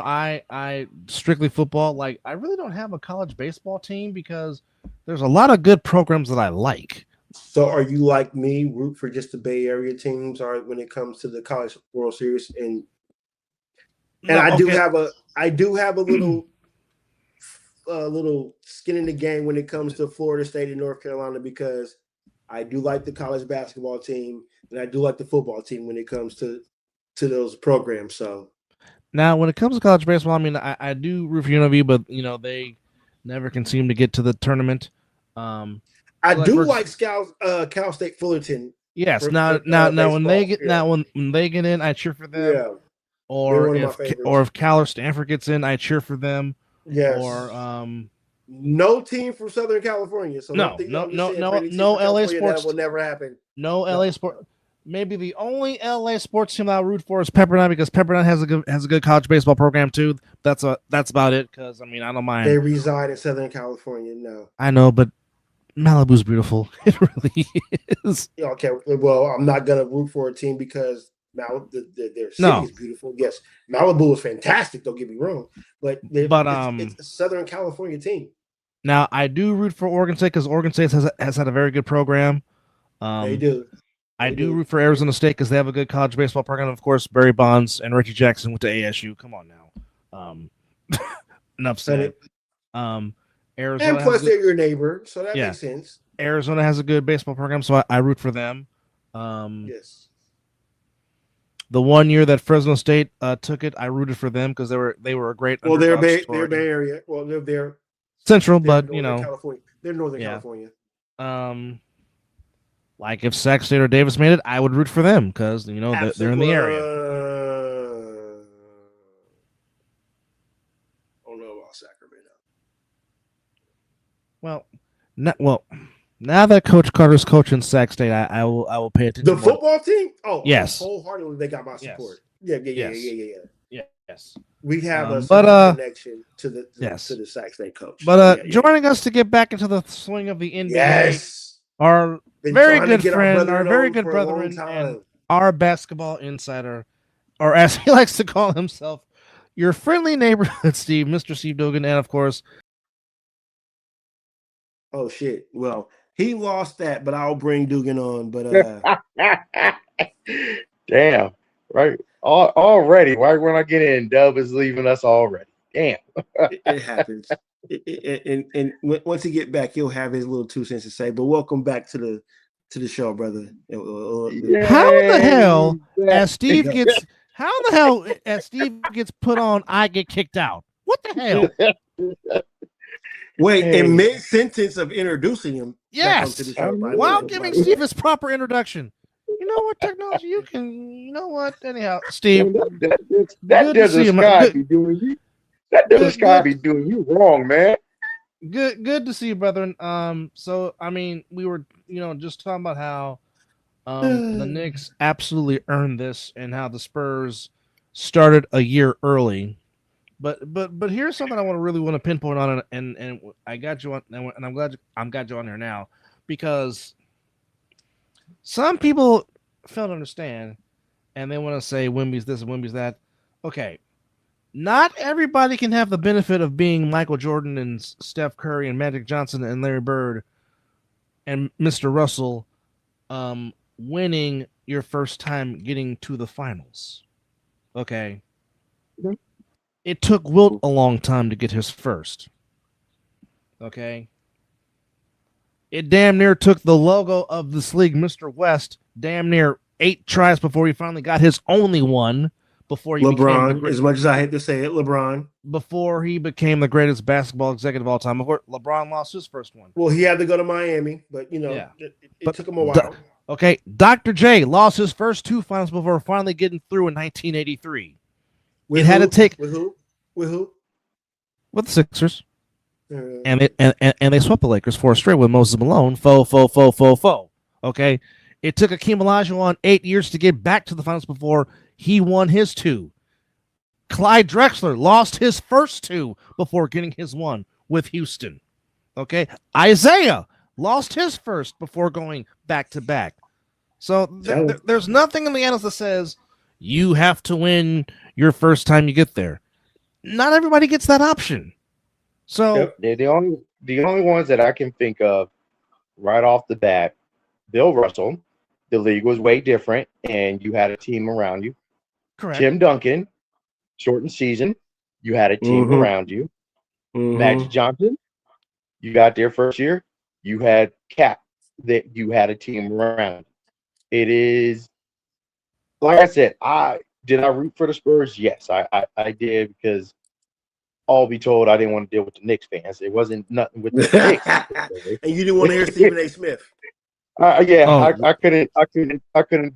I strictly football. Like, I really don't have a college baseball team because there's a lot of good programs that I like. So, are you like me, root for just the Bay Area teams, or when it comes to the College World Series? I do have a little skin in the game when it comes to Florida State and North Carolina, because I do like the college basketball team and I do like the football team when it comes to those programs. So now, when it comes to college baseball, I mean, I do root for UNLV, but they never can seem to get to the tournament. I do like Cal State Fullerton. Yes. Now when they get when they get in, I cheer for them. Yeah. Or if Cal or Stanford gets in, I cheer for them. Yes. or no team from Southern California. So no LA sports. That will never happen. No LA sport. Maybe the only LA sports team I'll root for is Pepperdine, because Pepperdine has a good college baseball program too. That's about it. Because I mean, I don't mind. They reside in Southern California. No, I know, but Malibu's beautiful. It really is. Okay, well, I'm not gonna root for a team because their city is beautiful. Yes, Malibu is fantastic. Don't get me wrong, but it's a Southern California team. Now I do root for Oregon State because Oregon State has had a very good program. They do. I do root for Arizona State because they have a good college baseball program. Of course, Barry Bonds and Reggie Jackson went to ASU. Come on now. Enough said. Arizona, and plus they're your neighbor, so that makes sense. Arizona has a good baseball program, so I root for them. Yes. The 1 year that Fresno State took it, I rooted for them because they were a great. Well, they're Bay Area. Well, they're Central, they're but you know, California. They're Northern California. Like if Sac State or Davis made it, I would root for them because you know they're in the area. I don't know about Sacramento. Now that Coach Carter's coaching Sac State, I will pay attention. The football team? Oh, yes, wholeheartedly they got my support. Yeah. Yes. We have a connection to the Sac State coach. But joining us to get back into the swing of the NBA, our very good friend, our very good brethren, and our basketball insider, or as he likes to call himself, your friendly neighborhood Steve, Mr. Steve Dugan, and of course. Oh shit! Well, he lost that, but I'll bring Dugan on. But damn, right? Already, right when I get in, Dub is leaving us already. Damn, it happens. And once he get back, he'll have his little 2 cents to say. But welcome back to the show, brother. How the hell as Steve gets put on, I get kicked out? What the hell? Wait, in mid-sentence of introducing him. Yes. While giving Steve his proper introduction. You know what, technology, you know what? Anyhow, Steve. That doesn't Sky be doing you. That doesn't Sky be doing you wrong, man. Good to see you, brethren. So I mean, we were, just talking about how the Knicks absolutely earned this and how the Spurs started a year early. But here's something I really want to pinpoint on, and I got you on, and I'm glad you on here now, because some people fail to understand, and they want to say Wemby's this and Wemby's that. Okay, not everybody can have the benefit of being Michael Jordan and Steph Curry and Magic Johnson and Larry Bird and Mr. Russell, winning your first time getting to the finals. Okay. Mm-hmm. It took Wilt a long time to get his first. Okay. It damn near took the logo of this league, Mr. West, damn near 8 tries before he finally got his only one. Before he LeBron, as much as I hate to say it, LeBron. Before he became the greatest basketball executive of all time. Before LeBron lost his first one. Well, he had to go to Miami, but it took him a while. Okay, Dr. J lost his first 2 finals before finally getting through in 1983. With who? With the Sixers. And they swept the Lakers 4 straight with Moses Malone. Faux. Okay. It took Akeem Olajuwon 8 years to get back to the finals before he won his 2. Clyde Drexler lost his first 2 before getting his 1 with Houston. Okay. Isaiah lost his first before going back to back. So there's nothing in the annals that says you have to win your first time you get there. Not everybody gets that option. So they're the only ones that I can think of right off the bat. Bill Russell, the league was way different, and you had a team around you. Correct. Tim Duncan, shortened season, you had a team around you. Magic Johnson, you got there first year, you had Cap, that you had a team around. It is, like I said, did I root for the Spurs? Yes, I did, because all be told, I didn't want to deal with the Knicks fans. It wasn't nothing with the Knicks. And you didn't want to hear Stephen A. Smith. I couldn't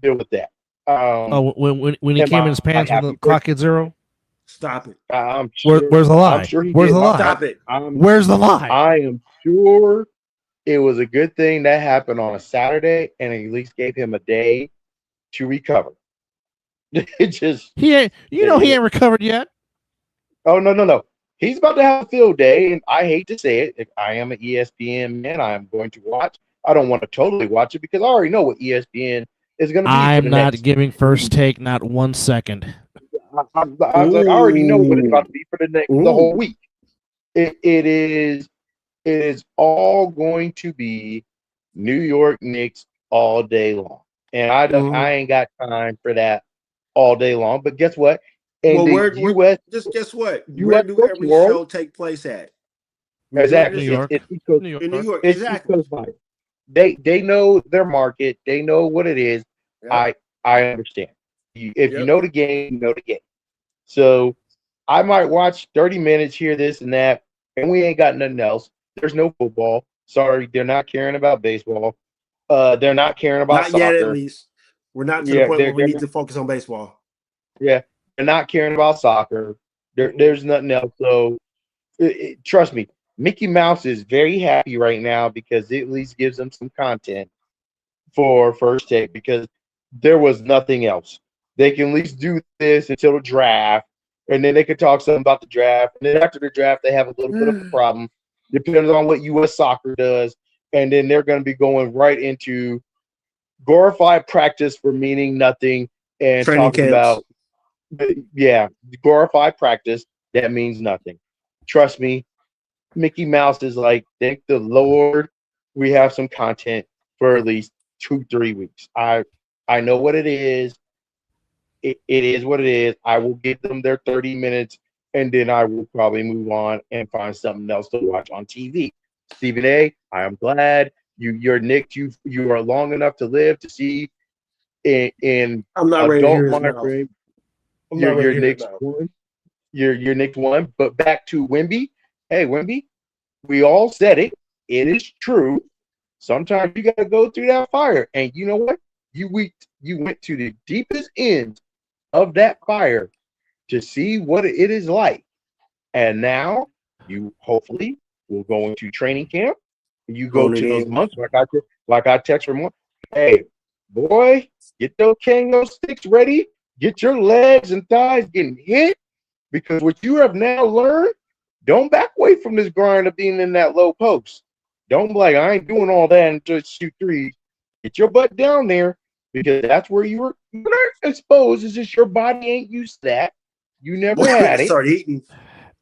deal with that. When he came in his pants when the clock hit 0. Stop it. I'm sure. Where's the lie? I'm sure he Where's did. the lie? Stop it. Where's the I lie? I am sure it was a good thing that happened on a Saturday, and at least gave him a day to recover. It just, He ain't. You know he ain't recovered yet. oh no. He's about to have a field day, and I hate to say it. If I am an ESPN man, I am going to watch. I don't want to totally watch it because I already know what ESPN is going to be for I'm the not next. giving first take not 1 second. I was like, I already know what it's about to be for the whole Ooh. week. It is all going to be New York Knicks all day long, and I ain't got time for that all day long. But guess what? In Well, the U.S. just guess what? Where U.S. do sports every world, show take place at? exactly, New York. it's East Coast, New York. In New York, it's East exactly. Coast bias. They know their market. They know what it is. Yep. I understand. If you Yep. know the game, you know the game. So I might watch 30 minutes here, this and that, and we ain't got nothing else. There's no football. Sorry, they're not caring about baseball. They're not caring about Not yet, at soccer. least. We're not to the Yeah, point where we need they're to focus on baseball. yeah, they're not caring about soccer. There's nothing else. So trust me, Mickey Mouse is very happy right now because it at least gives them some content for first take because there was nothing else. They can at least do this until the draft, and then they can talk something about the draft. And then after the draft, they have a little bit of a problem, depending on what U.S. soccer does. And then they're going to be going right into glorified practice for meaning nothing and Training talking camps. about, yeah, glorified practice that means nothing. Trust me, Mickey Mouse is like, thank the Lord we have some content for at least 2-3 weeks. I know what it is. It is what it is. I will give them their 30 minutes and then I will probably move on and find something else to watch on TV. Stephen A, I am glad you're Nick. You are long enough to live to see in I'm not ready to adult hear his mind mouth. frame. I'm not ready You're to hear his Nick's mouth. one. You're Nick's one. But back to Wemby. Hey, Wemby, we all said it. It is true. Sometimes you got to go through that fire. And you know what? You went to the deepest end of that fire to see what it is like. And now you hopefully will go into training camp. You go Hone to it those in. months like I text from one. Hey, boy, get those Kango sticks ready. Get your legs and thighs getting hit because what you have now learned, don't back away from this grind of being in that low post. Don't be like, I ain't doing all that and just shoot threes. Get your butt down there because that's where you're not exposed. It's just your body ain't used to that. You never had it. Start eating.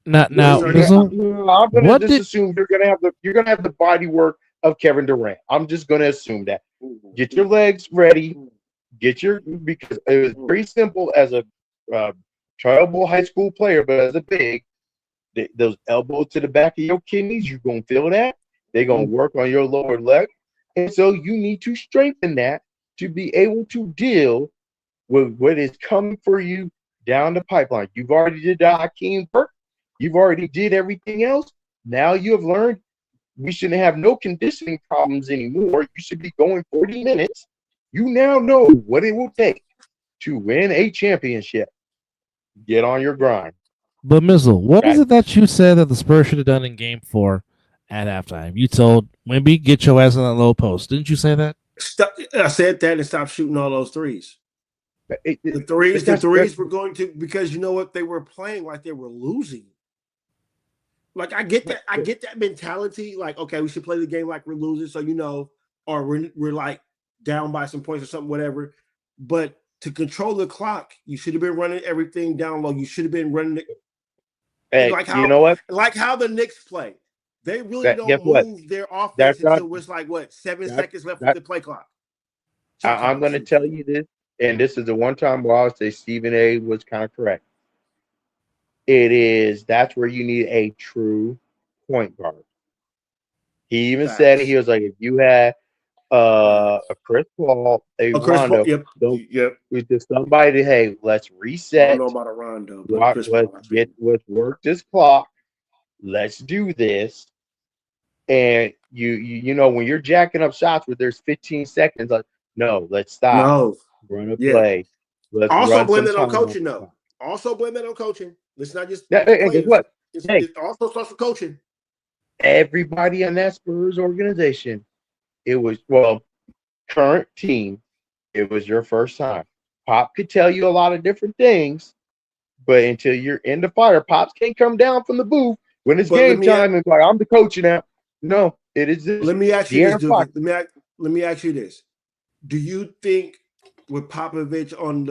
Now, Sorry. Mizzle, I'm gonna what just did assume you're gonna have the body work of Kevin Durant. I'm just gonna assume that. Get your legs ready. Because it was very simple as a tribal high school player, but as a big, those elbows to the back of your kidneys, you're gonna feel that. They're gonna work on your lower leg, and so you need to strengthen that to be able to deal with what is coming for you down the pipeline. You've already did the Hakeem work. You've already did everything else. Now you have learned we shouldn't have no conditioning problems anymore. You should be going 40 minutes. You now know what it will take to win a championship. Get on your grind. But Mizzle, what is it that you said that the Spurs should have done in Game 4 at halftime? You told Wemby, get your ass on that low post. Didn't you say that? I said that and stop shooting all those threes. The threes were going to, because you know what, they were playing like they were losing. Like I get that mentality. Like, okay, we should play the game like we're losing, so or we're like down by some points or something, whatever. But to control the clock, you should have been running everything down low. You should have been running it. Hey, you know what? Like how the Knicks play. They really don't move their offense until it's like 7 seconds left of the play clock. I'm going to tell you this, and this is the one time where I would say Stephen A was kind of correct. That's where you need a true point guard. He even said it. He was like, if you had a Chris Paul, a Rondo, with somebody, hey, let's reset. I don't know about a Rondo, but let's work this clock. Let's do this. And you know when you're jacking up shots where there's 15 seconds, like no, let's stop. No, Run a play. Let's also run blame some that on time. coaching, though. Also blame that on coaching. Let's not just And guess what? Hey, it also starts with coaching. everybody in that Spurs organization, it was current team. It was your first time. Pop could tell you a lot of different things, but until you're in the fire, Pops can't come down from the booth when it's game time and like, I'm the coach now. No, it is this. Let me ask you this, Fox. Let me ask you this. Do you think with Popovich on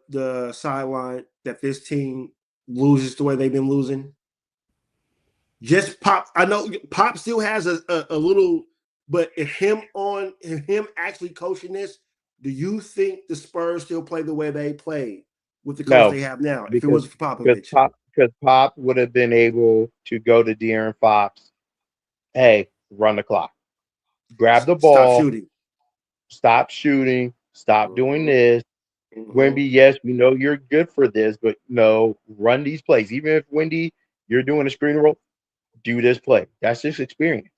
the sideline that this team loses the way they've been losing? Just Pop. I know Pop still has a little, but if him actually coaching this, do you think the Spurs still play the way they played with the coach they have now? If it wasn't for Popovich, because Pop would have been able to go to De'Aaron Fox. Hey, run the clock, grab the ball, stop shooting, stop doing this. Wemby, yes, we know you're good for this, but no, run these plays. Even if Wendy, you're doing a screen roll, do this play. That's just experience.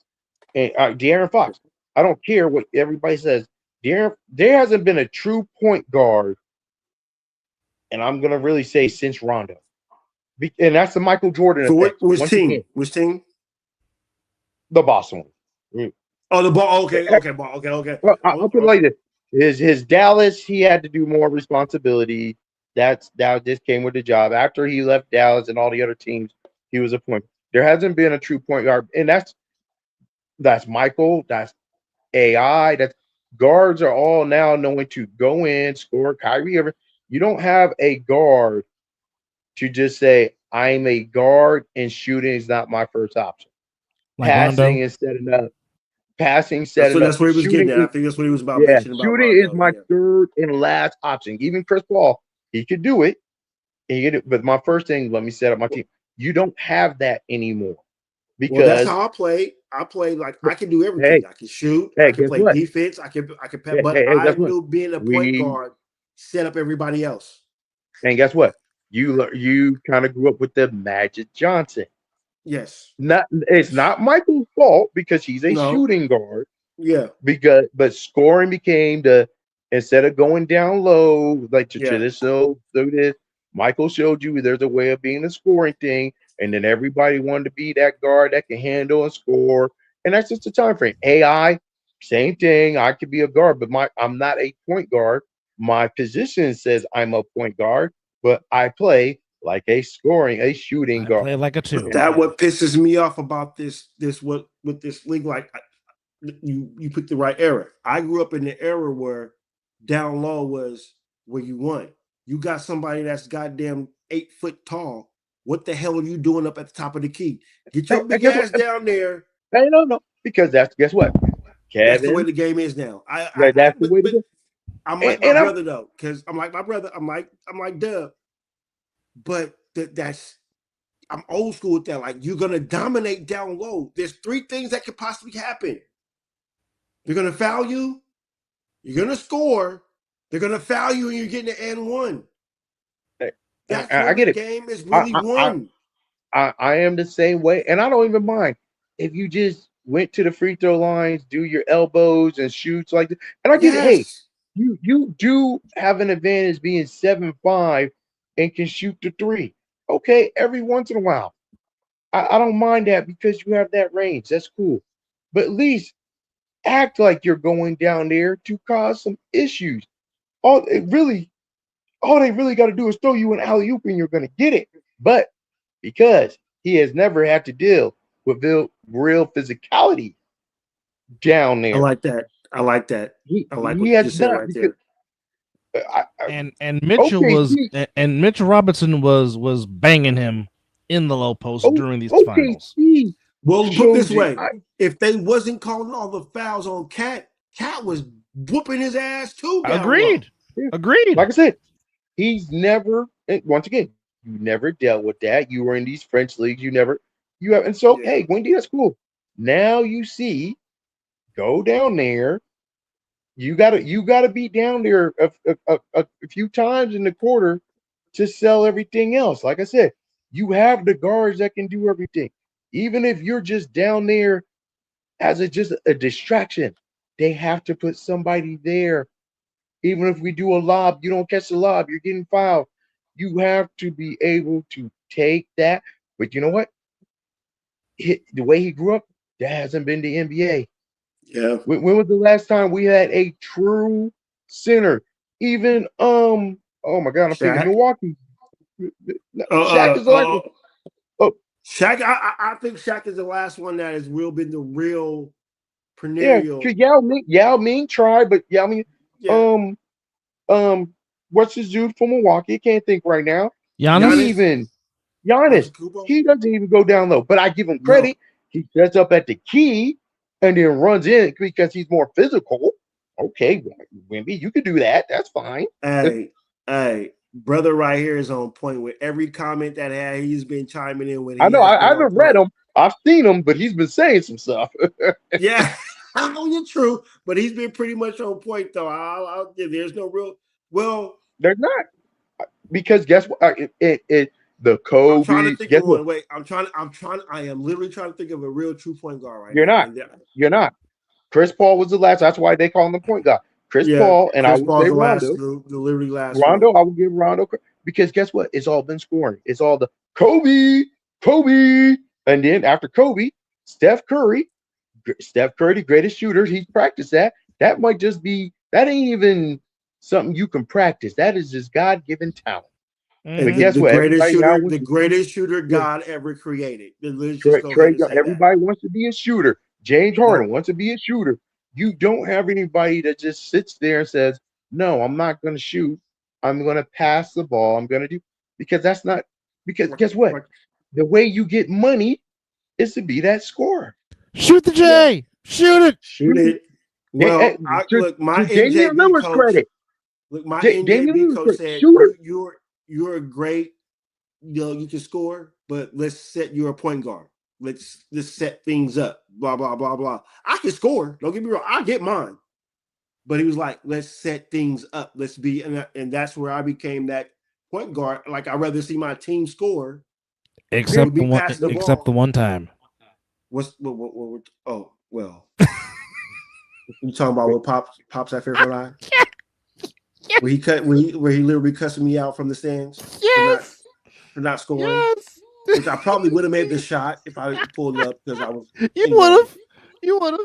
And De'Aaron Fox, I don't care what everybody says. There hasn't been a true point guard, and I'm gonna really say since Rondo, and that's the Michael Jordan effect. Which team? The Boston one. Oh, the ball. Okay. Well, I'll put it like this: his Dallas, he had to do more responsibility. That just came with the job. After he left Dallas and all the other teams, he was a point. There hasn't been a true point guard, and that's Michael. That's AI. That's guards are all now knowing to go in, score. Kyrie, you don't have a guard to just say, I'm a guard and shooting is not my first option. Like passing and setting up. Passing, setting up. That's what he was getting at. I think that's what he was about mentioning. Shooting is my third and last option. Even Chris Paul, he could do it. But my first thing, let me set up my team. You don't have that anymore. Because that's how I play. I play like I can do everything. I can shoot. I can play defense. I can. But I knew being a point guard set up everybody else. And guess what? You kind of grew up with the Magic Johnson. Yes. It's not Michael's fault because he's a shooting guard. Yeah. But scoring became instead of going down low like the traditional this. Michael showed you there's a way of being a scoring thing, and then everybody wanted to be that guard that can handle and score, and that's just the time frame. AI, same thing. I could be a guard, but I'm not a point guard. My position says I'm a point guard, but I play like a shooting guard. Play like a two. That what pisses me off about this with this league. Like you picked the right era. I grew up in the era where down low was where you won. You got somebody that's goddamn 8 foot tall. What the hell are you doing up at the top of the key? Get your big ass down there. I don't know because guess what? Kevin, that's the way the game is now. That's the way to go. I'm like my brother though, because I'm like my brother. I'm like Dub. But I'm old school with that. Like you're gonna dominate down low. There's 3 things that could possibly happen. They're gonna foul you. You're gonna score. They're gonna foul you, and you're getting an and one. That's I get the it. Game is really won. I am the same way, and I don't even mind if you just went to the free throw lines, do your elbows and shoots like that. And I get it. Hey, you do have an advantage being 7'5" and can shoot the 3. Okay, every once in a while. I don't mind that because you have that range. That's cool. But at least act like you're going down there to cause some issues. All they really got to do is throw you an alley-oop and you're going to get it. But because he has never had to deal with real physicality down there. I like that. I like what you just said right there. And Mitchell Robinson was banging him in the low post during these finals. Well, put this way: if they wasn't calling all the fouls on Cat was whooping his ass too. Agreed. Like I said, he's never. Once again, you never dealt with that. You were in these French leagues. And so hey, Wendy, that's cool. Now you see, go down there. You gotta be down there a few times in the quarter to sell everything else. Like I said, you have the guards that can do everything. Even if you're just down there as just a distraction, they have to put somebody there. Even if we do a lob, you don't catch the lob, you're getting fouled. You have to be able to take that. But you know what? The way he grew up, that hasn't been the NBA. Yeah. When was the last time we had a true center? Even oh my God, I'm thinking Shaq. Milwaukee. Shaq is like Shaq. I think Shaq is the last one that has been the real yeah. perennial. Cause Yao Ming tried, but Yao Ming what's his dude from Milwaukee? I can't think right now. Giannis? Giannis. He doesn't even go down low, but I give him credit. No. He sets up at the key and then runs in because he's more physical. Okay, Wimby, you could do that. That's fine. Hey, brother, right here is on point with every comment that he's been chiming in with. I know. I haven't read him. I've seen him, but he's been saying some stuff. Yeah, I know you're true, but he's been pretty much on point though. There's no real. Well, there's not because guess what? The Kobe. I'm trying to think of one. Wait, I am literally trying to think of a real true point guard right now. You're not. Chris Paul was the last. That's why they call him the point guard. Chris Paul, and Chris I would say Rondo. The literally last. Rondo, I would give Rondo because guess what? It's all been scoring. It's all the Kobe, and then after Kobe, Steph Curry, the greatest shooter. He's practiced that. That might just be. That ain't even something you can practice. That is just God-given talent. Mm-hmm. But guess what? The greatest shooter God ever created. Everybody wants to be a shooter. James Harden wants to be a shooter. You don't have anybody that just sits there and says, "No, I'm not going to shoot. I'm going to pass the ball. I'm going to do," because that's not. Because guess what? The way you get money is to be that scorer. Shoot the J. Yeah. Shoot it. Well, look, my NJB coach. Credit. Look, my NJB coach said, "You're a great. You can score, but you're a point guard. Let's set things up. Blah blah blah blah. I can score. Don't get me wrong. I get mine." But he was like, "Let's set things up. Let's be," and that's where I became that point guard. Like I'd rather see my team score, except the one time. What? Oh well. You talking about what pops at Fairfield High? Where he literally cussing me out from the stands for not scoring. Yes. Which I probably would have made the shot if I pulled it up because I was. You would have.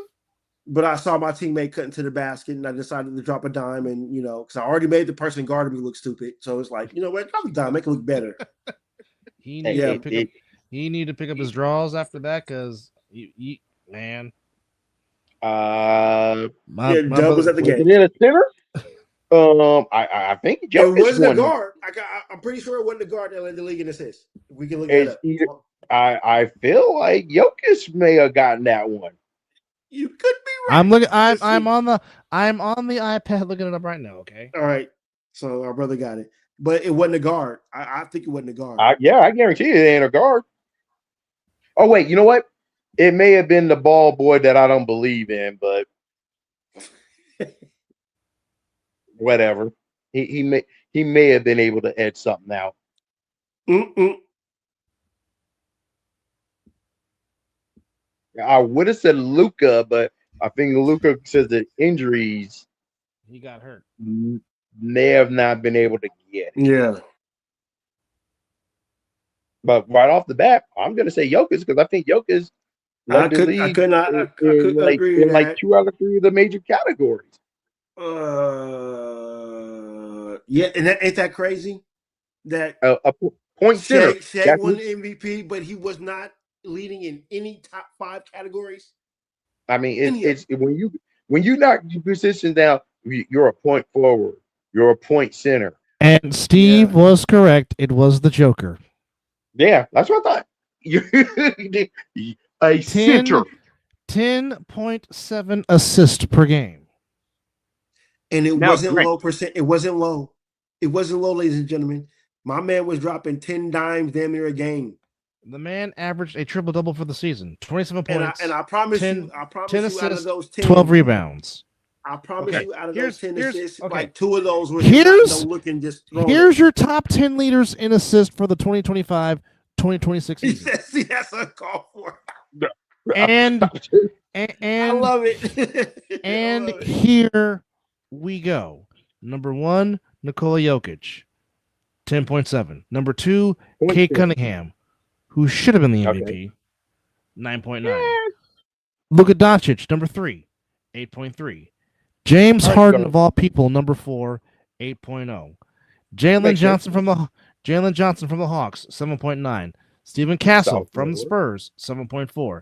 But I saw my teammate cutting to the basket, and I decided to drop a dime, and because I already made the person guarding me look stupid. So it's like, you know what, drop a dime, make it look better. He needed to pick up his draws after that because man. Dub was at the game. In a center? I think it wasn't a guard. I'm pretty sure it wasn't a guard that led the league in assists. We can look at it up. I feel like Jokic may have gotten that one. You could be right. I'm on the iPad looking it up right now. Okay. All right. So our brother got it, but it wasn't a guard. I think it wasn't a guard. I guarantee you it ain't a guard. Oh wait, you know what? It may have been the ball boy that I don't believe in, but whatever. He may have been able to edge something out. I would have said Luka, but I think Luka says that injuries he got hurt. May have not been able to get. Yeah. But right off the bat, I'm gonna say Jokic because I think Jokic I could not agree in like 2 out of 3 of the major categories. Yeah, and ain't that crazy? That a point center. Shea won the MVP, but he was not leading in any top 5 categories. I mean, it's when you knock your position down, you're a point forward, you're a point center. And Steve was correct. It was the Joker. Yeah, that's what I thought. A center. 10.7 assists per game. And it wasn't low percent. It wasn't low. It wasn't low, ladies and gentlemen. My man was dropping 10 dimes damn near a game. The man averaged a triple-double for the season. 27 points. And I promise you, assists, out of those 10, 12 rebounds. I promise you, out of those 10 assists, like 2 of those were looking just throwing. Here's your top 10 leaders in assists for the 2025-2026 season. See, that's a call for. And I love it. Here we go. Number 1, Nikola Jokic. 10.7. Number 2, Point Kate six. Cunningham, who should have been the MVP, Okay. 9.9. Luka Doncic, number 3, 8.3. James All right, Harden, go. of all people, number 4, 8.0. Jalen Makes Johnson from the Hawks, 7.9. Stephen Castle Solid from the forward. Spurs, 7.4.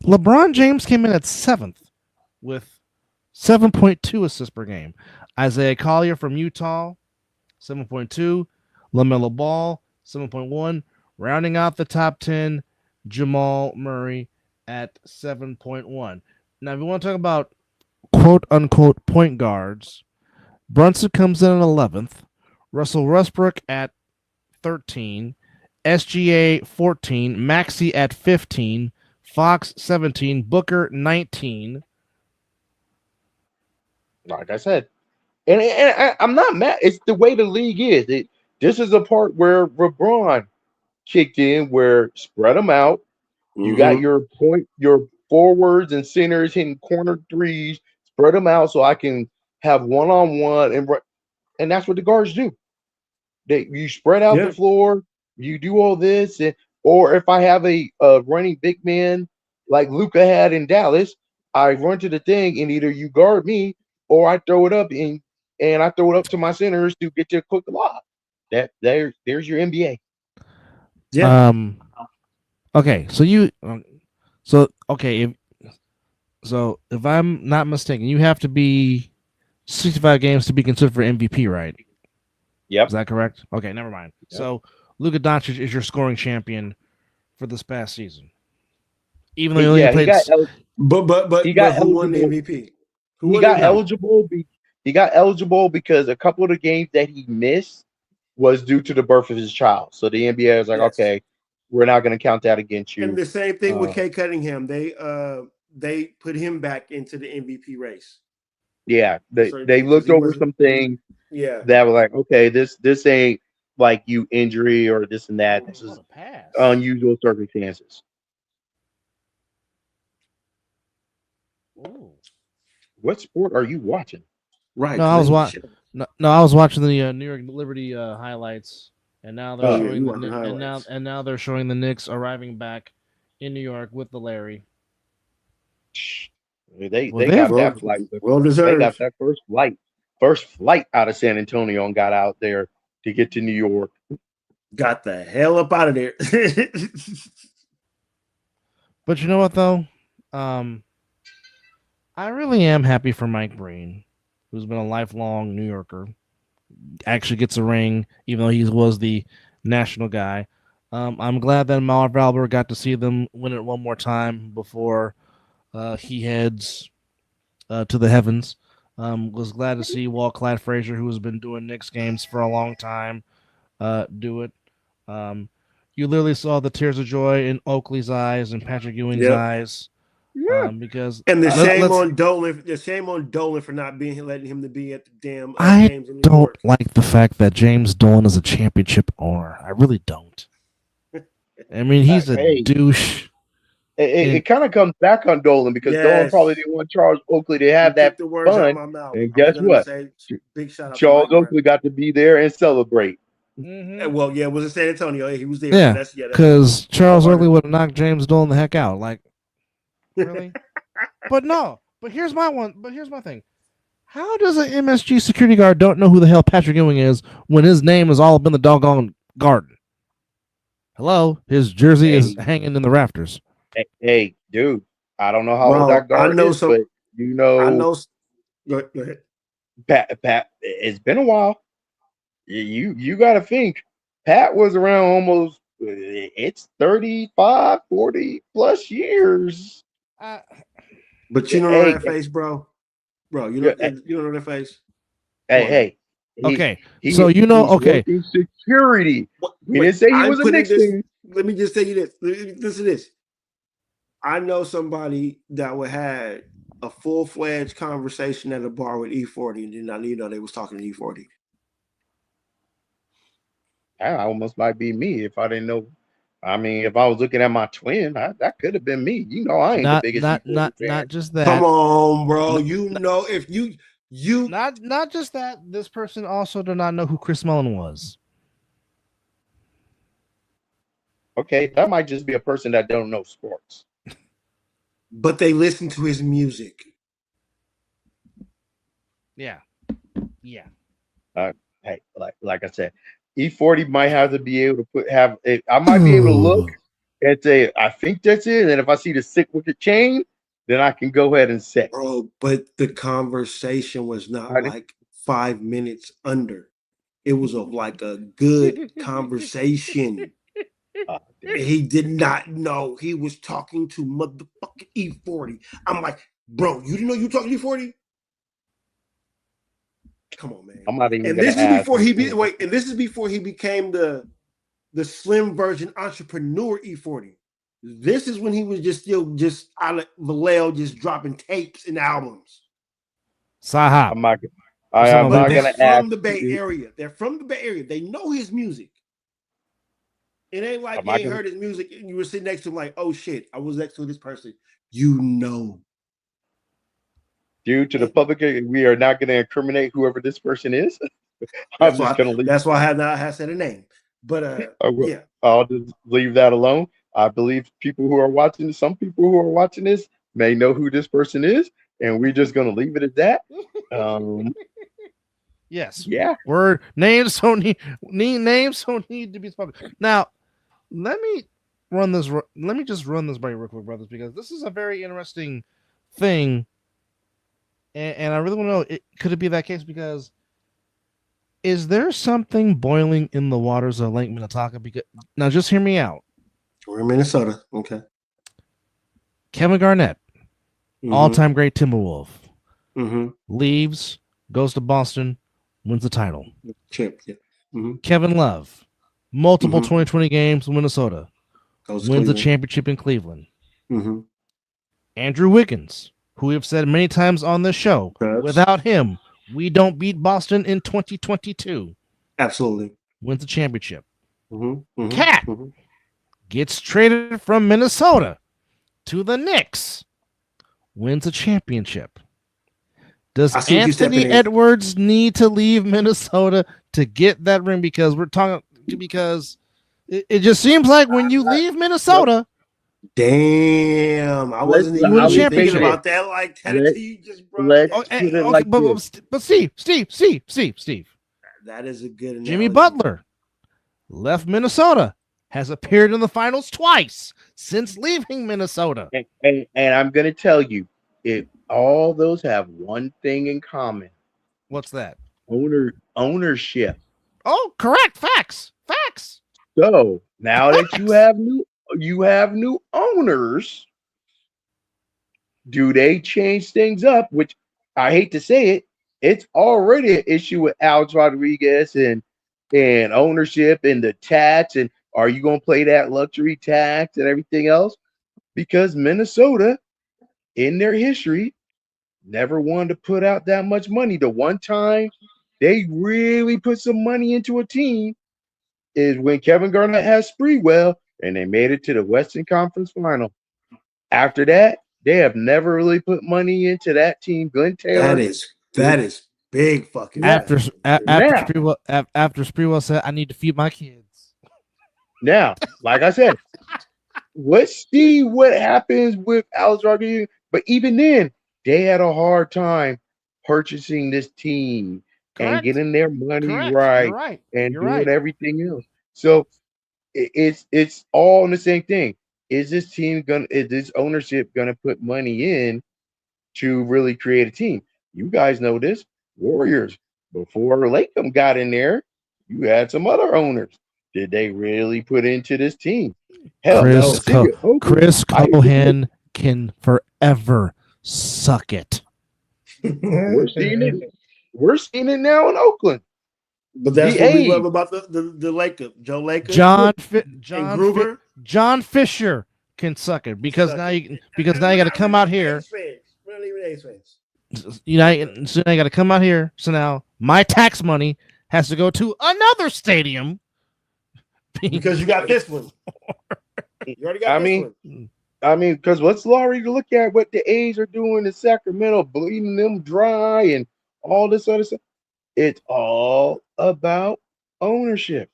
LeBron James came in at 7th with 7.2 assists per game. Isaiah Collier from Utah, 7.2. LaMelo Ball, 7.1. Rounding out the top 10, Jamal Murray at 7.1. Now, if you want to talk about quote-unquote point guards, Brunson comes in at 11th. Russell Westbrook at 13. SGA 14. Maxey at 15. Fox 17. Booker 19. Like I said, and I'm not mad. It's the way the league is. This is a part where LeBron kicked in, where spread them out. You got your forwards and centers hitting corner threes. Spread them out so I can have one-on-one, and that's what the guards do. You spread out the floor. You do all this, or if I have a running big man like Luka had in Dallas, I run to the thing, and either you guard me or I throw it up and I throw it up to my centers to get you a quick lob. There's your NBA. Yeah. Okay, so if I'm not mistaken, you have to be 65 games to be considered for MVP, right? Yep. Is that correct? Okay, never mind. Yep. So Luka Doncic is your scoring champion for this past season. Even though he only played, but he got who won the eligible. MVP? He got eligible. He got eligible because a couple of the games that he missed was due to the birth of his child. So the NBA was like, okay, we're not going to count that against you. And the same thing with Kate Cunningham. They put him back into the MVP race. Yeah, they looked over some things. Yeah, that were like, okay, this ain't like you injury or this and that. This is unusual circumstances. Ooh. What sport are you watching? Right. No, I was watching. No, I was watching the New York Liberty highlights, and now they're showing and now they're showing the Knicks arriving back in New York with the Larry. They got that flight. Well deserved. They got that first flight out of San Antonio and got out there to get to New York. Got the hell up out of there. But you know what though? I really am happy for Mike Breen, who's been a lifelong New Yorker. Actually gets a ring, even though he was the national guy. I'm glad that Marv Albert got to see them win it one more time before he heads to the heavens. Was glad to see Walt Clyde Frazier, who has been doing Knicks games for a long time, do it. You literally saw the tears of joy in Oakley's eyes and Patrick Ewing's eyes. Yeah. Because shame on Dolan. The shame on Dolan for not letting him to be at the damn games in New don't York. like the fact that James Dolan is a championship owner. I really don't. I mean, he's a douche. It kind of comes back on Dolan because Dolan probably didn't want Charles Oakley to have that fun. And guess what? Big shout out Charles Oakley got to be there and celebrate. Mm-hmm. Well, yeah, it was in San Antonio. He was there. Yeah, because Charles Oakley would have knocked James Dolan the heck out. Like, really? But here's my thing. How does an MSG security guard don't know who the hell Patrick Ewing is when his name is all up in the doggone garden? Hello, his jersey is hanging in the rafters. Hey, dude, I don't know how old that guard is, but you know, I know. Go ahead. Pat, it's been a while. You got to think. Pat was around almost. It's 35, 40 plus years. But you don't know that face, bro. Bro, you don't know that face. Hey. Okay, so you know, okay. Security. We didn't say he was a Knicks fan. Let me just tell you this. Listen to this. I know somebody that would have a full-fledged conversation at a bar with E40 and did not know they was talking to E40. That almost might be me if I didn't know. I mean, if I was looking at my twin, that could have been me. You know, I ain't the biggest. Not just that. Come on, bro. You know, if you not just that. This person also did not know who Chris Mullin was. Okay, that might just be a person that don't know sports. But they listen to his music. Yeah. Yeah. Hey, like I said, E40 might have to be able to I might be able to look and say, I think that's it. And if I see the 6-wicket chain, then I can go ahead and say. Bro, but the conversation was not like 5 minutes under. It was like a good conversation. He did not know he was talking to motherfucking E40. I'm like, bro, you didn't know you were talking to E40? Come on, man. I'm not even And gonna this is ask. before and this is before he became the slim version entrepreneur E40. This is when he was still Vallejo just dropping tapes and albums. Sahab. I'm not gonna ask. From the Bay Area. They're from the Bay Area. They know his music. It ain't like you ain't heard his music and you were sitting next to him like, oh shit, I was next to this person. You know. Due to the public, we are not going to incriminate whoever this person is. That's why I have not said a name. But yeah, I'll just leave that alone. I believe some people who are watching this may know who this person is, and we're just going to leave it at that. Yes. Yeah. Word names don't need to be spoken. Now, let me just run this by you real quick, brothers, because this is a very interesting thing. And I really want to know, could it be that case? Because is there something boiling in the waters of Lake Minnetonka? Because now, just hear me out. We're in Minnesota. Okay. Kevin Garnett, all-time great Timberwolf, leaves, goes to Boston, wins the title. Chip. Yeah. Kevin Love, multiple 2020 games in Minnesota, wins the championship in Cleveland. Andrew Wiggins, who we have said many times on this show, without him, we don't beat Boston in 2022. Absolutely. Wins the championship. Cat gets traded from Minnesota to the Knicks. Wins a championship. Does Anthony Edwards need to leave Minnesota to get that ring? Because it just seems like when you leave Minnesota, damn, I wasn't even thinking about that like that. You just brought but Steve. That is a good analogy. Jimmy Butler left Minnesota, has appeared in the finals twice since leaving Minnesota. And I'm going to tell you, all those have one thing in common. What's that? Ownership. Oh, correct. Facts. So now that you have new owners, do they change things up? Which I hate to say it, it's already an issue with Alex Rodriguez and ownership and the tax. And are you going to play that luxury tax and everything else? Because Minnesota, in their history, never wanted to put out that much money. The one time they really put some money into a team is when Kevin Garnett had Spreewell and they made it to the Western Conference Final. After that, they have never really put money into that team. Glenn Taylor. That is big fucking. After Spreewell said, "I need to feed my kids." Now, like I said, let's see what happens with Alex Rodriguez. But even then, they had a hard time purchasing this team and getting their money right and doing everything else. So it's all in the same thing. Is this ownership gonna put money in to really create a team? You guys know this. Warriors, before Latham got in there, you had some other owners. Did they really put into this team? Hell, Chris Cohen can forever suck it. We're seeing it now in Oakland. But that's what we love about the Lakers. Joe Lakers, John Fisher can suck it because now you got to come out here. So now you got to come out here. So now my tax money has to go to another stadium because you got this one. You already got this one. I mean, because let's already look at what the A's are doing in Sacramento, bleeding them dry and all this other stuff. It's all about ownership.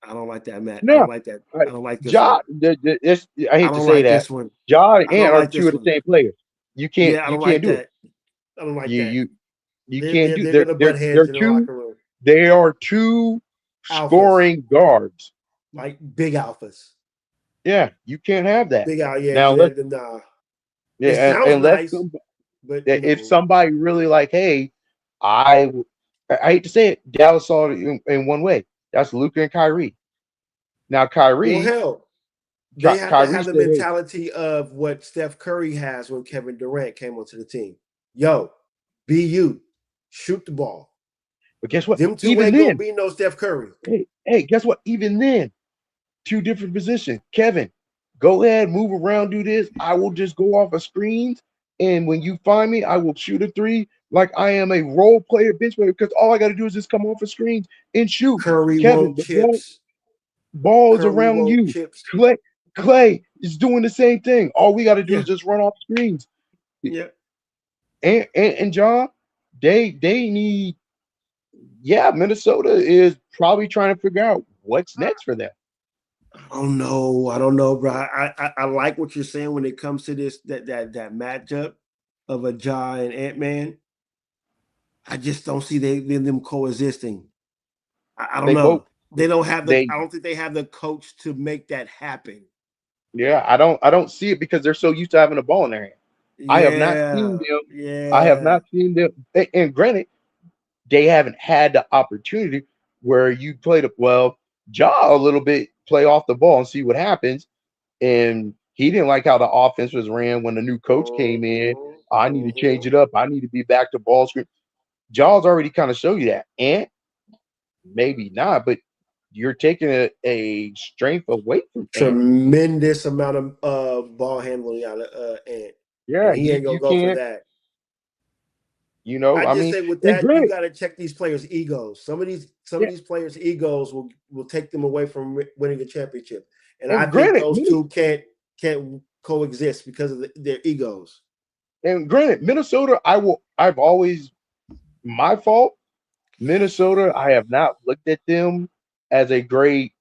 I don't like that, Matt. I No, don't like that. I don't like this Ja. one. I hate to don't say like that. this one. Ja and I don't Ant are like two this of the one. same players. You can't. Yeah, I You don't can't like do it. that. I don't like that. You They're, can't they're, do. they're gonna butt heads in the Two. locker room. They are two Alphas, scoring guards. like big alphas. Yeah, you can't have that. Big out, yeah. Now let's. Nah. Yeah, It sounds unless nice, but if somebody really like, hey, I hate to say it, Dallas saw it in one way. That's Luka and Kyrie. Now well, hell, they have to Kyrie have the said, hey, mentality of what Steph Curry has when Kevin Durant came onto the team. Yo, be you, shoot the ball. but guess what? Them two Even ain't then, gonna be no Steph Curry. hey, guess what? Even then, two different positions. Kevin, go ahead, move around, do this. I will just go off of screens, and when you find me, I will shoot a three like I am a role player, bench player, because all I got to do is just come off of screens and shoot. Curry Kevin, won't the chips. ball is Curry around won't you. chips. Clay is doing the same thing. All we got to do is just run off screens. Yeah. And John, they need. Yeah, Minnesota is probably trying to figure out what's next for them. I don't know, bro. I like what you're saying when it comes to this that matchup of a Ja and Ant-Man. I just don't see them coexisting. I don't know. They don't have I don't think they have the coach to make that happen. Yeah, I don't see it because they're so used to having a ball in their hand. Yeah, I have not seen them. Yeah. I have not seen them. And granted, they haven't had the opportunity where you played Ja a little bit, play off the ball and see what happens. And he didn't like how the offense was ran when the new coach came in. I need to change it up. I need to be back to ball screen. Jaws already kind of show you that. And maybe not, but you're taking a strength away from tremendous amount of ball handling out of Ant. Yeah, and he ain't gonna go for that. You know, I just say with that, you got to check these players' egos. Some of these players' egos will take them away from winning a championship, and I think those two can't coexist because of their egos. And granted, Minnesota, I've always my fault. Minnesota, I have not looked at them as a great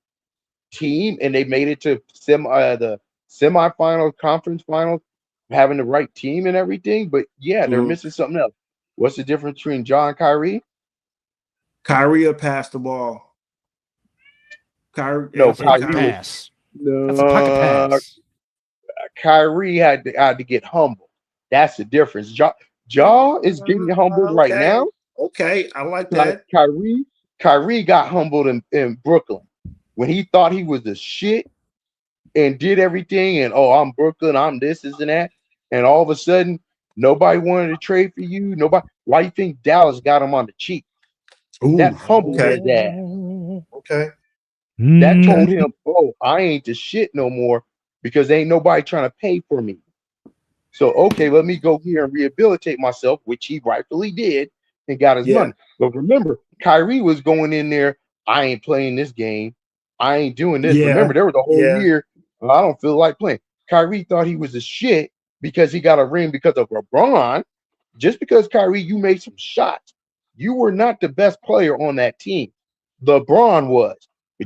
team, and they made it to the semifinal, conference finals, having the right team and everything. But yeah, they're missing something else. What's the difference between Ja and Kyrie? Kyrie will pass the ball. Kyrie pass. No, that's a pocket pass. Kyrie had to get humble. That's the difference. Ja is getting humbled right now. Okay, I like that. Kyrie got humbled in Brooklyn when he thought he was the shit and did everything. And I'm Brooklyn, I'm this and that. And all of a sudden, nobody wanted to trade for you. Nobody. Why do you think Dallas got him on the cheek? That humbled his ass. Okay. That told him, I ain't the shit no more because ain't nobody trying to pay for me. So, okay, let me go here and rehabilitate myself, which he rightfully did and got his money. But remember, Kyrie was going in there, I ain't playing this game. I ain't doing this. Remember, there was a whole year, I don't feel like playing. Kyrie thought he was the shit because he got a ring because of LeBron. Just because, Kyrie, you made some shots. You were not the best player on that team. LeBron was.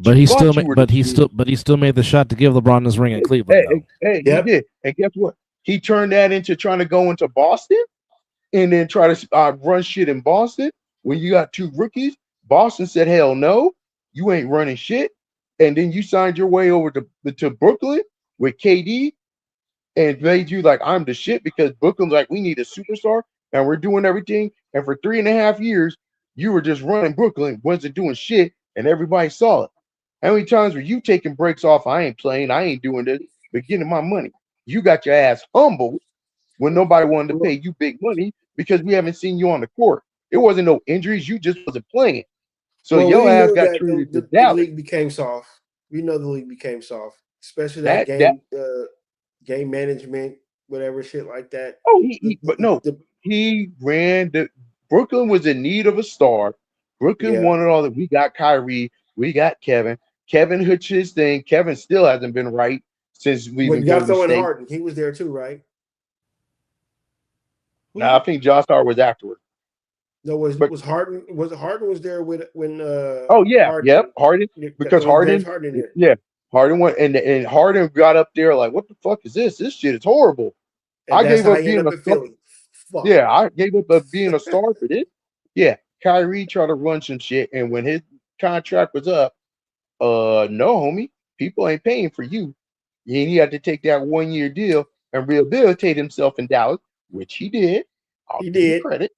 But he still made the shot to give LeBron his ring in Cleveland. He did. And guess what? He turned that into trying to go into Boston and then try to run shit in Boston. When you got two rookies, Boston said, hell no, you ain't running shit. And then you signed your way over to Brooklyn with KD and made you like, I'm the shit because Brooklyn's like, we need a superstar and we're doing everything. And for 3.5 years, you were just running Brooklyn, wasn't doing shit, and everybody saw it. How many times were you taking breaks off? I ain't playing, I ain't doing this, but getting my money. You got your ass humbled when nobody wanted to pay you big money because we haven't seen you on the court. It wasn't no injuries, you just wasn't playing. So your ass got traded to Dallas. The league became soft. We know the league became soft, especially that game management, whatever shit like that. He ran the Brooklyn was in need of a star. Brooklyn wanted all that. We got Kyrie, we got Kevin. Kevin hitched his thing. Kevin still hasn't been right since we've been going to State. Harden. He was there too, right? No, I think Josh Hart was afterward. No, was Harden was there when Oh yeah, Harden, yep, Harden, because was James Harden, Harden there. yeah, Harden went and Harden got up there like, what the fuck is this? This shit is horrible. And I that's gave how up he ended being up a in star. Philly. Fuck. Yeah, I gave up being a star for this. Yeah, Kyrie tried to run some shit, and when his contract was up, no, homie, people ain't paying for you. He had to take that 1-year deal and rehabilitate himself in Dallas, which he did. I'll He give him did. credit.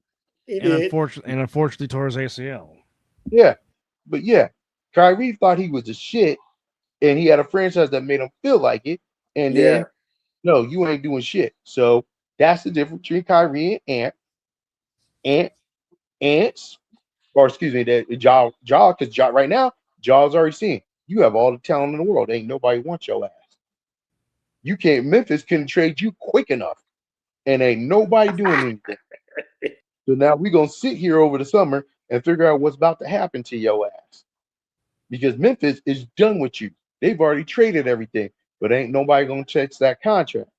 He And did. unfortunately tore his ACL. Yeah, but yeah, Kyrie thought he was a shit, and he had a franchise that made him feel like it. And then, no, you ain't doing shit. So that's the difference between Kyrie and Ants, or excuse me, that Jaw, because Jaw right now, Jaw's already seen you have all the talent in the world. Ain't nobody wants your ass. You can't. Memphis can trade you quick enough, and ain't nobody doing anything. So now we're gonna sit here over the summer and figure out what's about to happen to your ass. Because Memphis is done with you. They've already traded everything, but ain't nobody gonna check that contract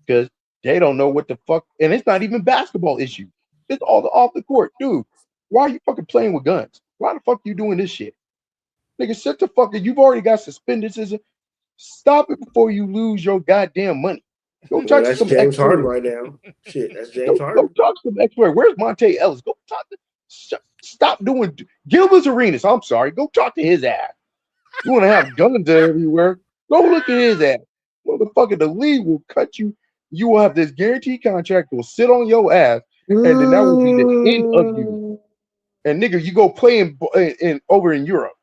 because they don't know what the fuck. And it's not even basketball issue. It's all the off the court, dude. Why are you fucking playing with guns? Why the fuck you doing this shit? Nigga, shut the fuck up. You've already got suspended. Stop it before you lose your goddamn money. Go talk Well, to that's some James expert. Harden right now. Shit, that's James Harden. Go talk to some expert. Where's Monte Ellis? Go talk to. Stop doing Gilbert Arenas. I'm sorry. Go talk to his ass. You want to have guns everywhere? Go look at his ass. Motherfucker, the league will cut you. You will have this guaranteed contract. Will sit on your ass, and then that will be the end of you. And nigga, you go play in over in Europe.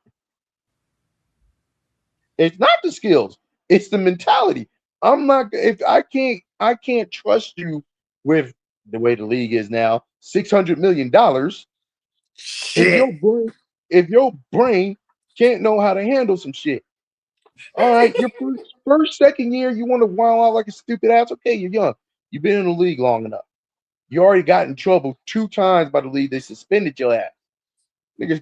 It's not the skills, it's the mentality. I'm not if I can't trust you with the way the league is now, $600 million. Shit. If your brain can't know how to handle some shit. All right, your second year, you want to wild out like a stupid ass. Okay, you're young. You've been in the league long enough. You already got in trouble 2 times by the league. They suspended your ass. Niggas,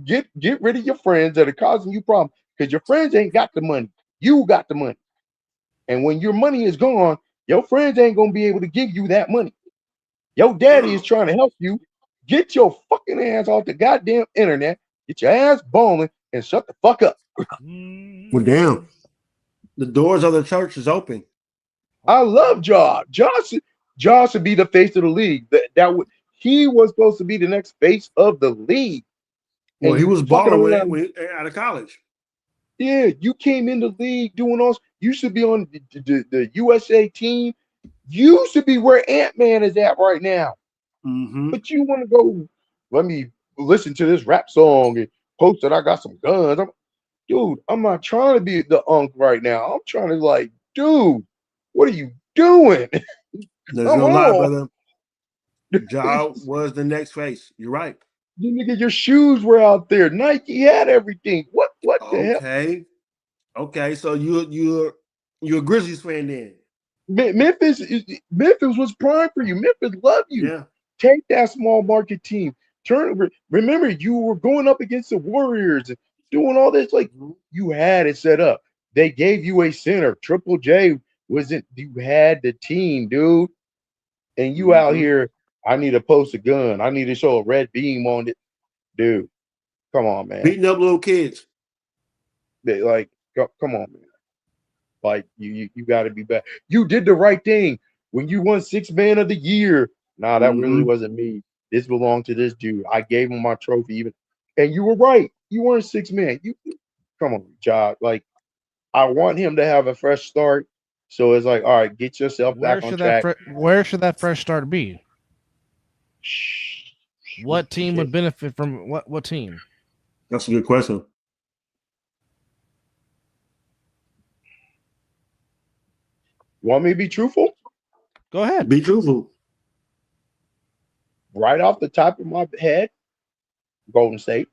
get rid of your friends that are causing you problems because your friends ain't got the money. You got the money. And when your money is gone, your friends ain't gonna be able to give you that money. Your daddy is trying to help you. Get your fucking ass off the goddamn internet. Get your ass balling and shut the fuck up. Well, damn. The doors of the church is open. I love Jaw. Jaw should be the face of the league. He was supposed to be the next face of the league. Well, and he was balling when out of college. Yeah, you came in the league doing all. You should be on the USA team. You should be where Ant-Man is at right now. Mm-hmm. But you want to go, let me listen to this rap song and post that I got some guns. Dude, I'm not trying to be the unk right now. I'm trying to like, dude, what are you doing? There's no lie, brother. Ja was the next face. You're right. You nigga, your shoes were out there. Nike had everything. What the hell? Okay. So you're a Grizzlies fan then. Memphis was prime for you. Memphis loved you. Yeah. Take that small market team. Remember, you were going up against the Warriors and doing all this. Like you had it set up. They gave you a center. Triple J wasn't. You had the team, dude. And you out here. I need to post a gun. I need to show a red beam on it, dude. Come on, man. Beating up little kids. Like, come on, man. Like you got to be back. You did the right thing when you won 6th Man of the Year. Nah, that really wasn't me. This belonged to this dude. I gave him my trophy, even, and you were right. You weren't 6th man. You come on, Ja. Like, I want him to have a fresh start. So it's like, all right, get yourself back on track. Where should that fresh start be? What team would benefit from what team? That's a good question. Want me to be truthful? Go ahead. Be truthful. Right off the top of my head, Golden State.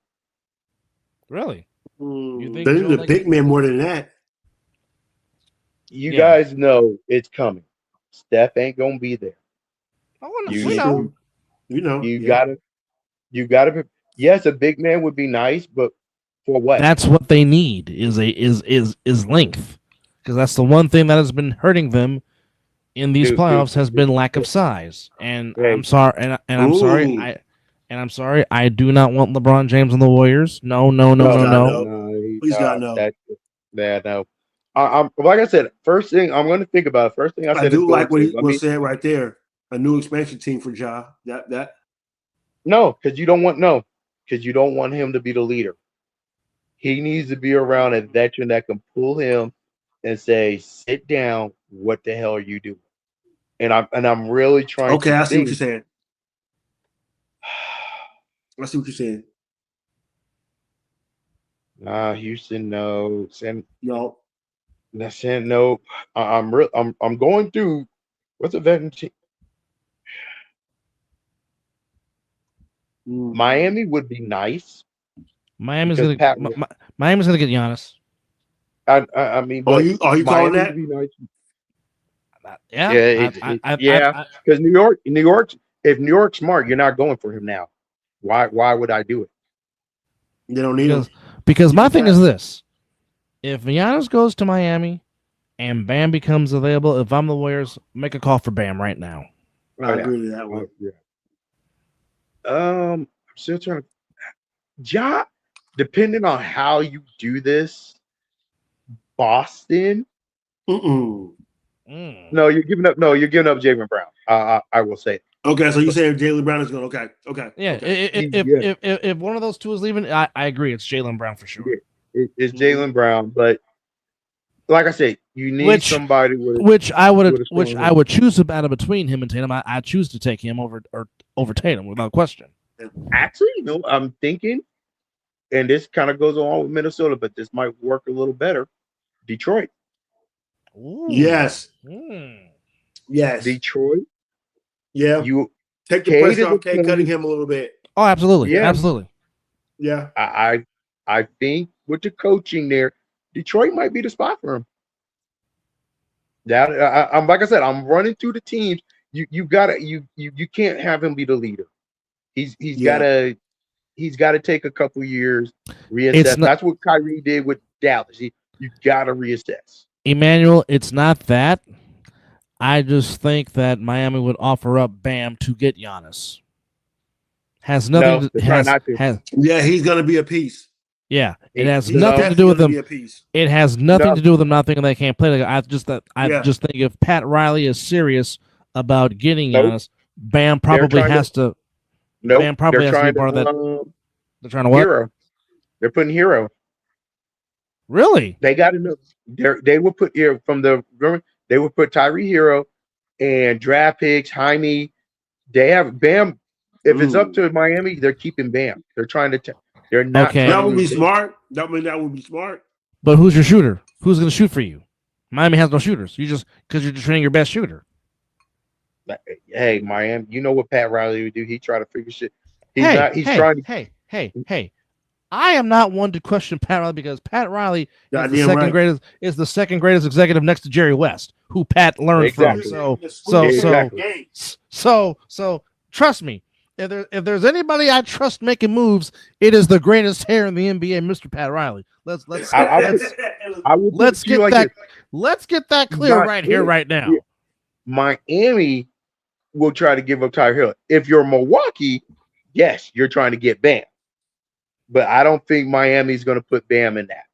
Really? You think they need a big man more than that? You guys know it's coming. Steph ain't gonna be there. We know. You know. You gotta. Yes, a big man would be nice, but for what? That's what they need is length, because that's the one thing that has been hurting them in these playoffs has been lack of size. And I'm sorry, and I'm sorry, I'm sorry. I do not want LeBron James on the Warriors. No. Please God, no. No. I'm like I said. First thing I'm going to think about. First thing I said. I do like what he was saying right there. A new expansion team for Ja. That. No, because you don't want him to be the leader. He needs to be around a veteran that can pull him and say, "Sit down. What the hell are you doing?" And I'm really trying. Okay, I see what you're saying. I see what you're saying. Houston, no. No. No. I'm going through. What's a veteran team? Miami would be nice. Miami's gonna get Giannis. I mean, are you calling that? Nice. Yeah, because New York. If New York's smart, you're not going for him now. Why would I do it? They don't need him. Because my thing is this: if Giannis goes to Miami and Bam becomes available, if I'm the Warriors, make a call for Bam right now. I agree with that one. I'm still trying to. Depending on how you do this, Boston. No, you're giving up. No, you're giving up Jaylen Brown. I will say. Okay, so you saying Jaylen Brown is going? Okay. Yeah, okay. If one of those two is leaving, I agree. It's Jaylen Brown for sure. It's Jaylen Brown, but like I said, you need somebody which I would choose out of between him and Tatum. I choose to take him over Tatum without question. Actually, no, I'm thinking, and this kind of goes along with Minnesota, but this might work a little better. Detroit. Ooh. Yes. Yes. Detroit. Yeah. You take the pressure off Cade Cunningham a little bit. Oh, absolutely. Yeah. Absolutely. Yeah. I think with the coaching there, Detroit might be the spot for him. I'm like I said, I'm running through the teams. You can't have him be the leader. He's gotta take a couple years, reassess. That's what Kyrie did with Dallas. You gotta reassess. Emmanuel, it's not that. I just think that Miami would offer up Bam to get Giannis. Has nothing yeah, he's gonna be a piece. Yeah, it has nothing to do with them. It has nothing to do with them not thinking they can't play. I just think if Pat Riley is serious about getting Giannis, Bam probably has to. Bam probably has to be part of that. They're trying to what? Hero. They're putting Hero. Really? They got to know. They will put They will put Tyree Hero and draft picks. Jaime. They have Bam. If it's up to Miami, they're keeping Bam. They're trying to. They're not. Okay. That would be smart. That would be smart. But who's your shooter? Who's going to shoot for you? Miami has no shooters. You just because you're training your best shooter. Hey, Miami, you know what Pat Riley would do? He try to figure shit. Hey. I am not one to question Pat Riley because Pat Riley is the second greatest executive next to Jerry West, who Pat learned from. So trust me. If there's anybody I trust making moves, it is the greatest hair in the NBA, Mr. Pat Riley. Let's get that clear right now. Miami will try to give up Tyler Hill. If you're Milwaukee, yes, you're trying to get Bam. But I don't think Miami's going to put Bam in that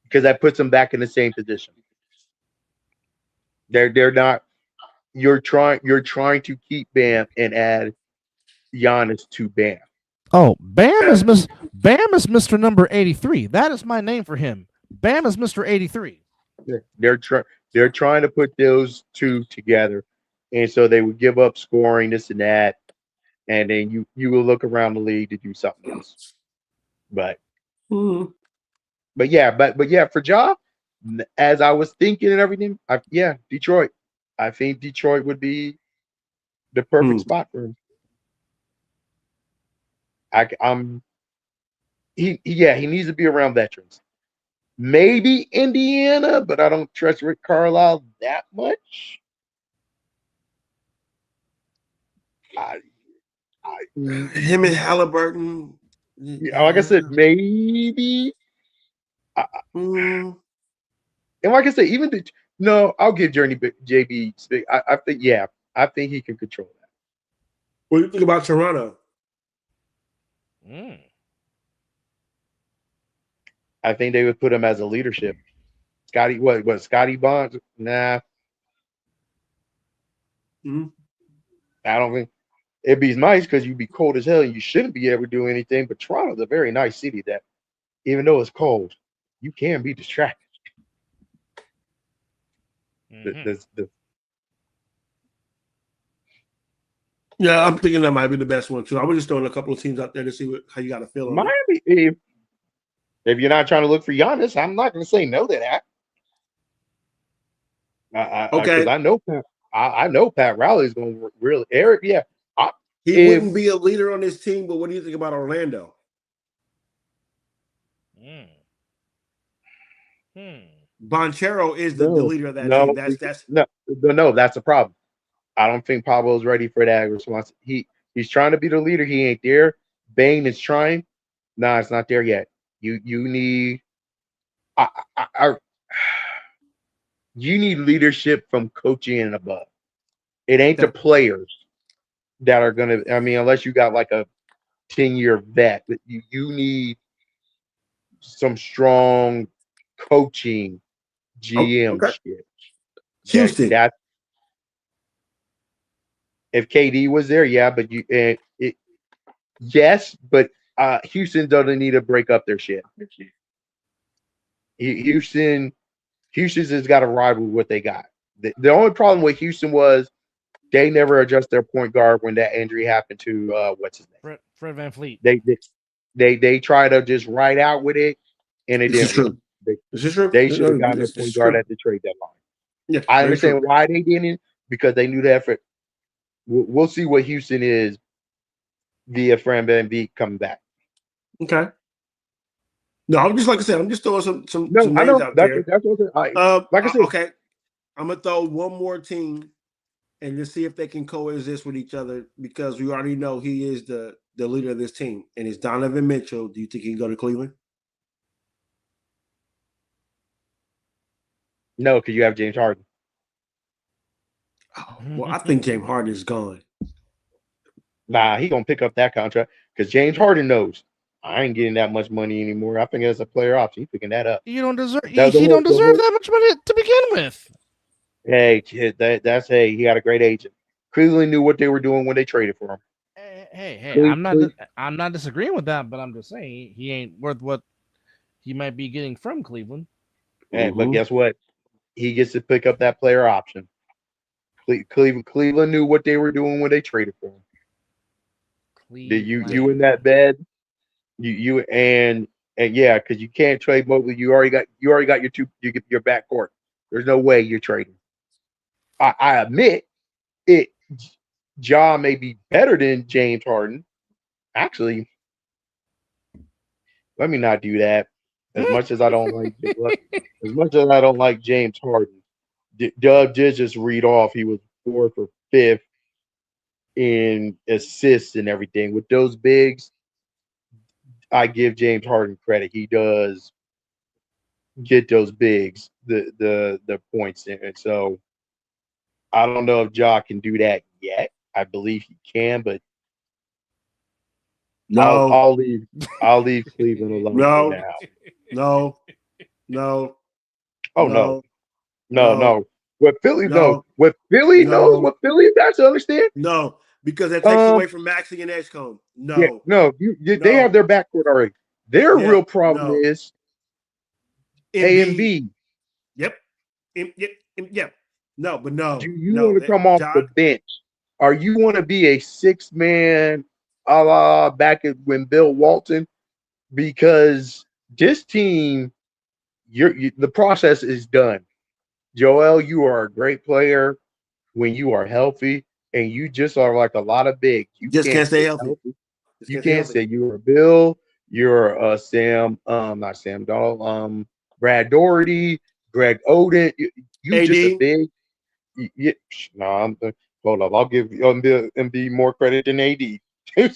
because that puts them back in the same position. They're not. You're trying to keep Bam and add Giannis to Bam. Oh, Bam is Mr. Number 83. That is my name for him. Bam is Mr. 83. They're trying to put those two together, and so they would give up scoring, this and that, and then you will look around the league to do something else. But yeah, for Ja, as I was thinking and everything, Detroit. I think Detroit would be the perfect spot for him. He needs to be around veterans. Maybe Indiana, but I don't trust Rick Carlisle that much. Him and Halliburton. Like I said, maybe. And like I said, even No, I'll give JB. I think I think he can control that. What do you think about Toronto? I think they would put him as a leadership. Scotty, what Scotty Bonds? Nah. Mm-hmm. I don't think it'd be nice because you'd be cold as hell and you shouldn't be able to do anything. But Toronto's a very nice city that, even though it's cold, you can be distracted. Yeah, I'm thinking that might be the best one too. I was just throwing a couple of teams out there to see how you got to feel on Miami. If you're not trying to look for Giannis, I'm not going to say no to that. Okay, because I know Pat Riley's going to really Eric. Yeah, he wouldn't be a leader on this team. But what do you think about Orlando? Bonchero is the leader of that team. That's a problem. I don't think Pablo's ready for that response. He's trying to be the leader. He ain't there. Bane is trying. Nah, it's not there yet. You need you need leadership from coaching and above. It ain't the players that are gonna. I mean, unless you got like a 10-year vet, but you need some strong coaching GM shit. Houston. If KD was there, yeah, but yes, but Houston doesn't need to break up their shit. Houston's has got to rival what they got. The only problem with Houston was they never adjust their point guard when that injury happened to what's his name? Fred VanVleet. They try to just ride out with it, and it didn't. This is true. They should have gotten a point guard at the trade deadline. Yeah, I understand why they didn't, because they knew that. We'll see what Houston is via Fred VanVleet coming back. Okay. No, I'm just like I said. I'm just throwing some names out there. That's what like I said. Okay, I'm gonna throw one more team and just see if they can coexist with each other, because we already know he is the leader of this team, and it's Donovan Mitchell. Do you think he can go to Cleveland? No, because you have James Harden. Oh, well, I think James Harden is gone. Nah, he gonna pick up that contract because James Harden knows I ain't getting that much money anymore. I think as a player option, he's picking that up. You don't deserve. He don't deserve that much money to begin with. Hey, kid, he got a great agent. Cleveland knew what they were doing when they traded for him. Hey, I'm not disagreeing with that, but I'm just saying he ain't worth what he might be getting from Cleveland. But guess what? He gets to pick up that player option. Cleveland knew what they were doing when they traded for him. Did you in that bed? You and yeah, because you can't trade Mobley. You already got your backcourt. There's no way you're trading. I admit it. Ja may be better than James Harden. Actually, let me not do that. As much as I don't like James Harden, Dub did just read off he was 4th or 5th in assists and everything. With those bigs, I give James Harden credit. He does get those bigs the points in. And so I don't know if Ja can do that yet. I believe he can, but no, I'll leave Cleveland alone for now. No. Oh no. What Philly knows, what Philly got to understand. No, because that takes away from Maxey and Edgecombe. No, they have their backcourt already. Their real problem is A and B. Yep. No, but no. Do you want to come off the bench? Or you want to be a 6-man a la back when Bill Walton? Because this team, the process is done. Joel, you are a great player when you are healthy, and you just are like a lot of bigs. You just can't stay healthy. You can't say you're a Bill, you're a Sam, not Sam Donald, Brad Doherty, Greg Oden. You just a big. Hold up. I'll give MB more credit than AD. I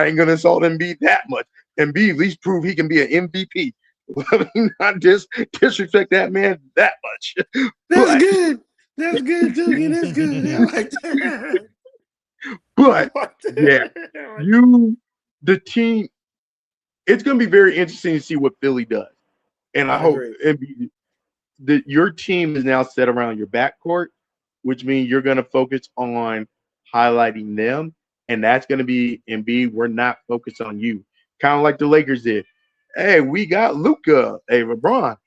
ain't gonna insult MB that much. MB at least prove he can be an MVP. Let me not disrespect that man that much. That's good. That's good, Doogie. That's good. I like that. But yeah, the team, it's going to be very interesting to see what Philly does. And I hope that your team is now set around your backcourt, which means you're going to focus on highlighting them. And that's going to be Embiid. We're not focused on you. Kind of like the Lakers did. Hey, we got Luka. Hey, LeBron.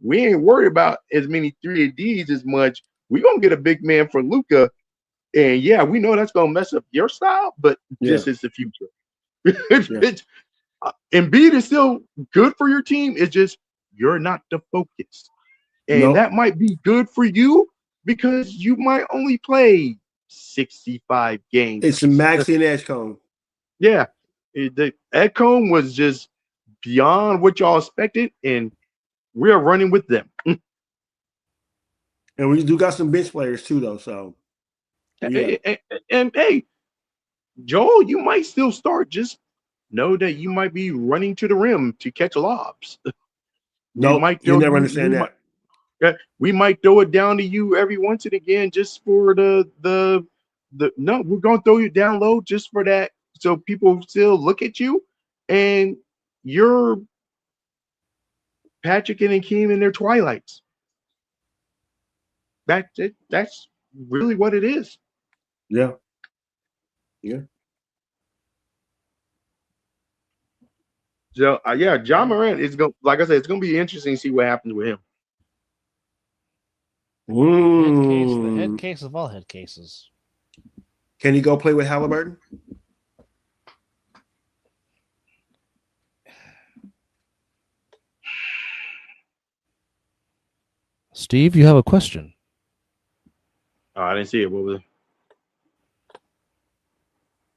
We ain't worried about as many 3-and-Ds as much. We're going to get a big man for Luka. And yeah, we know that's going to mess up your style, but this is the future. Embiid is still good for your team. It's just you're not the focus. And that might be good for you because you might only play 65 games. It's Maxey and Edgecombe. Yeah. The Edgecombe was just beyond what y'all expected, and we're running with them. And we do got some bench players too, though. So, and hey, Joel, you might still start. Just know that you might be running to the rim to catch lobs. You'll never understand that. We might throw it down to you every once and again just for the no, we're gonna throw you down low just for that, so people still look at you and you're Patrick and Akeem in their twilights. That's it. That's really what it is. Yeah. So John Morant is going. Like I said, it's going to be interesting to see what happens with him. The head case of all head cases. Can he go play with Halliburton? Steve, you have a question. Oh, I didn't see it. What was it?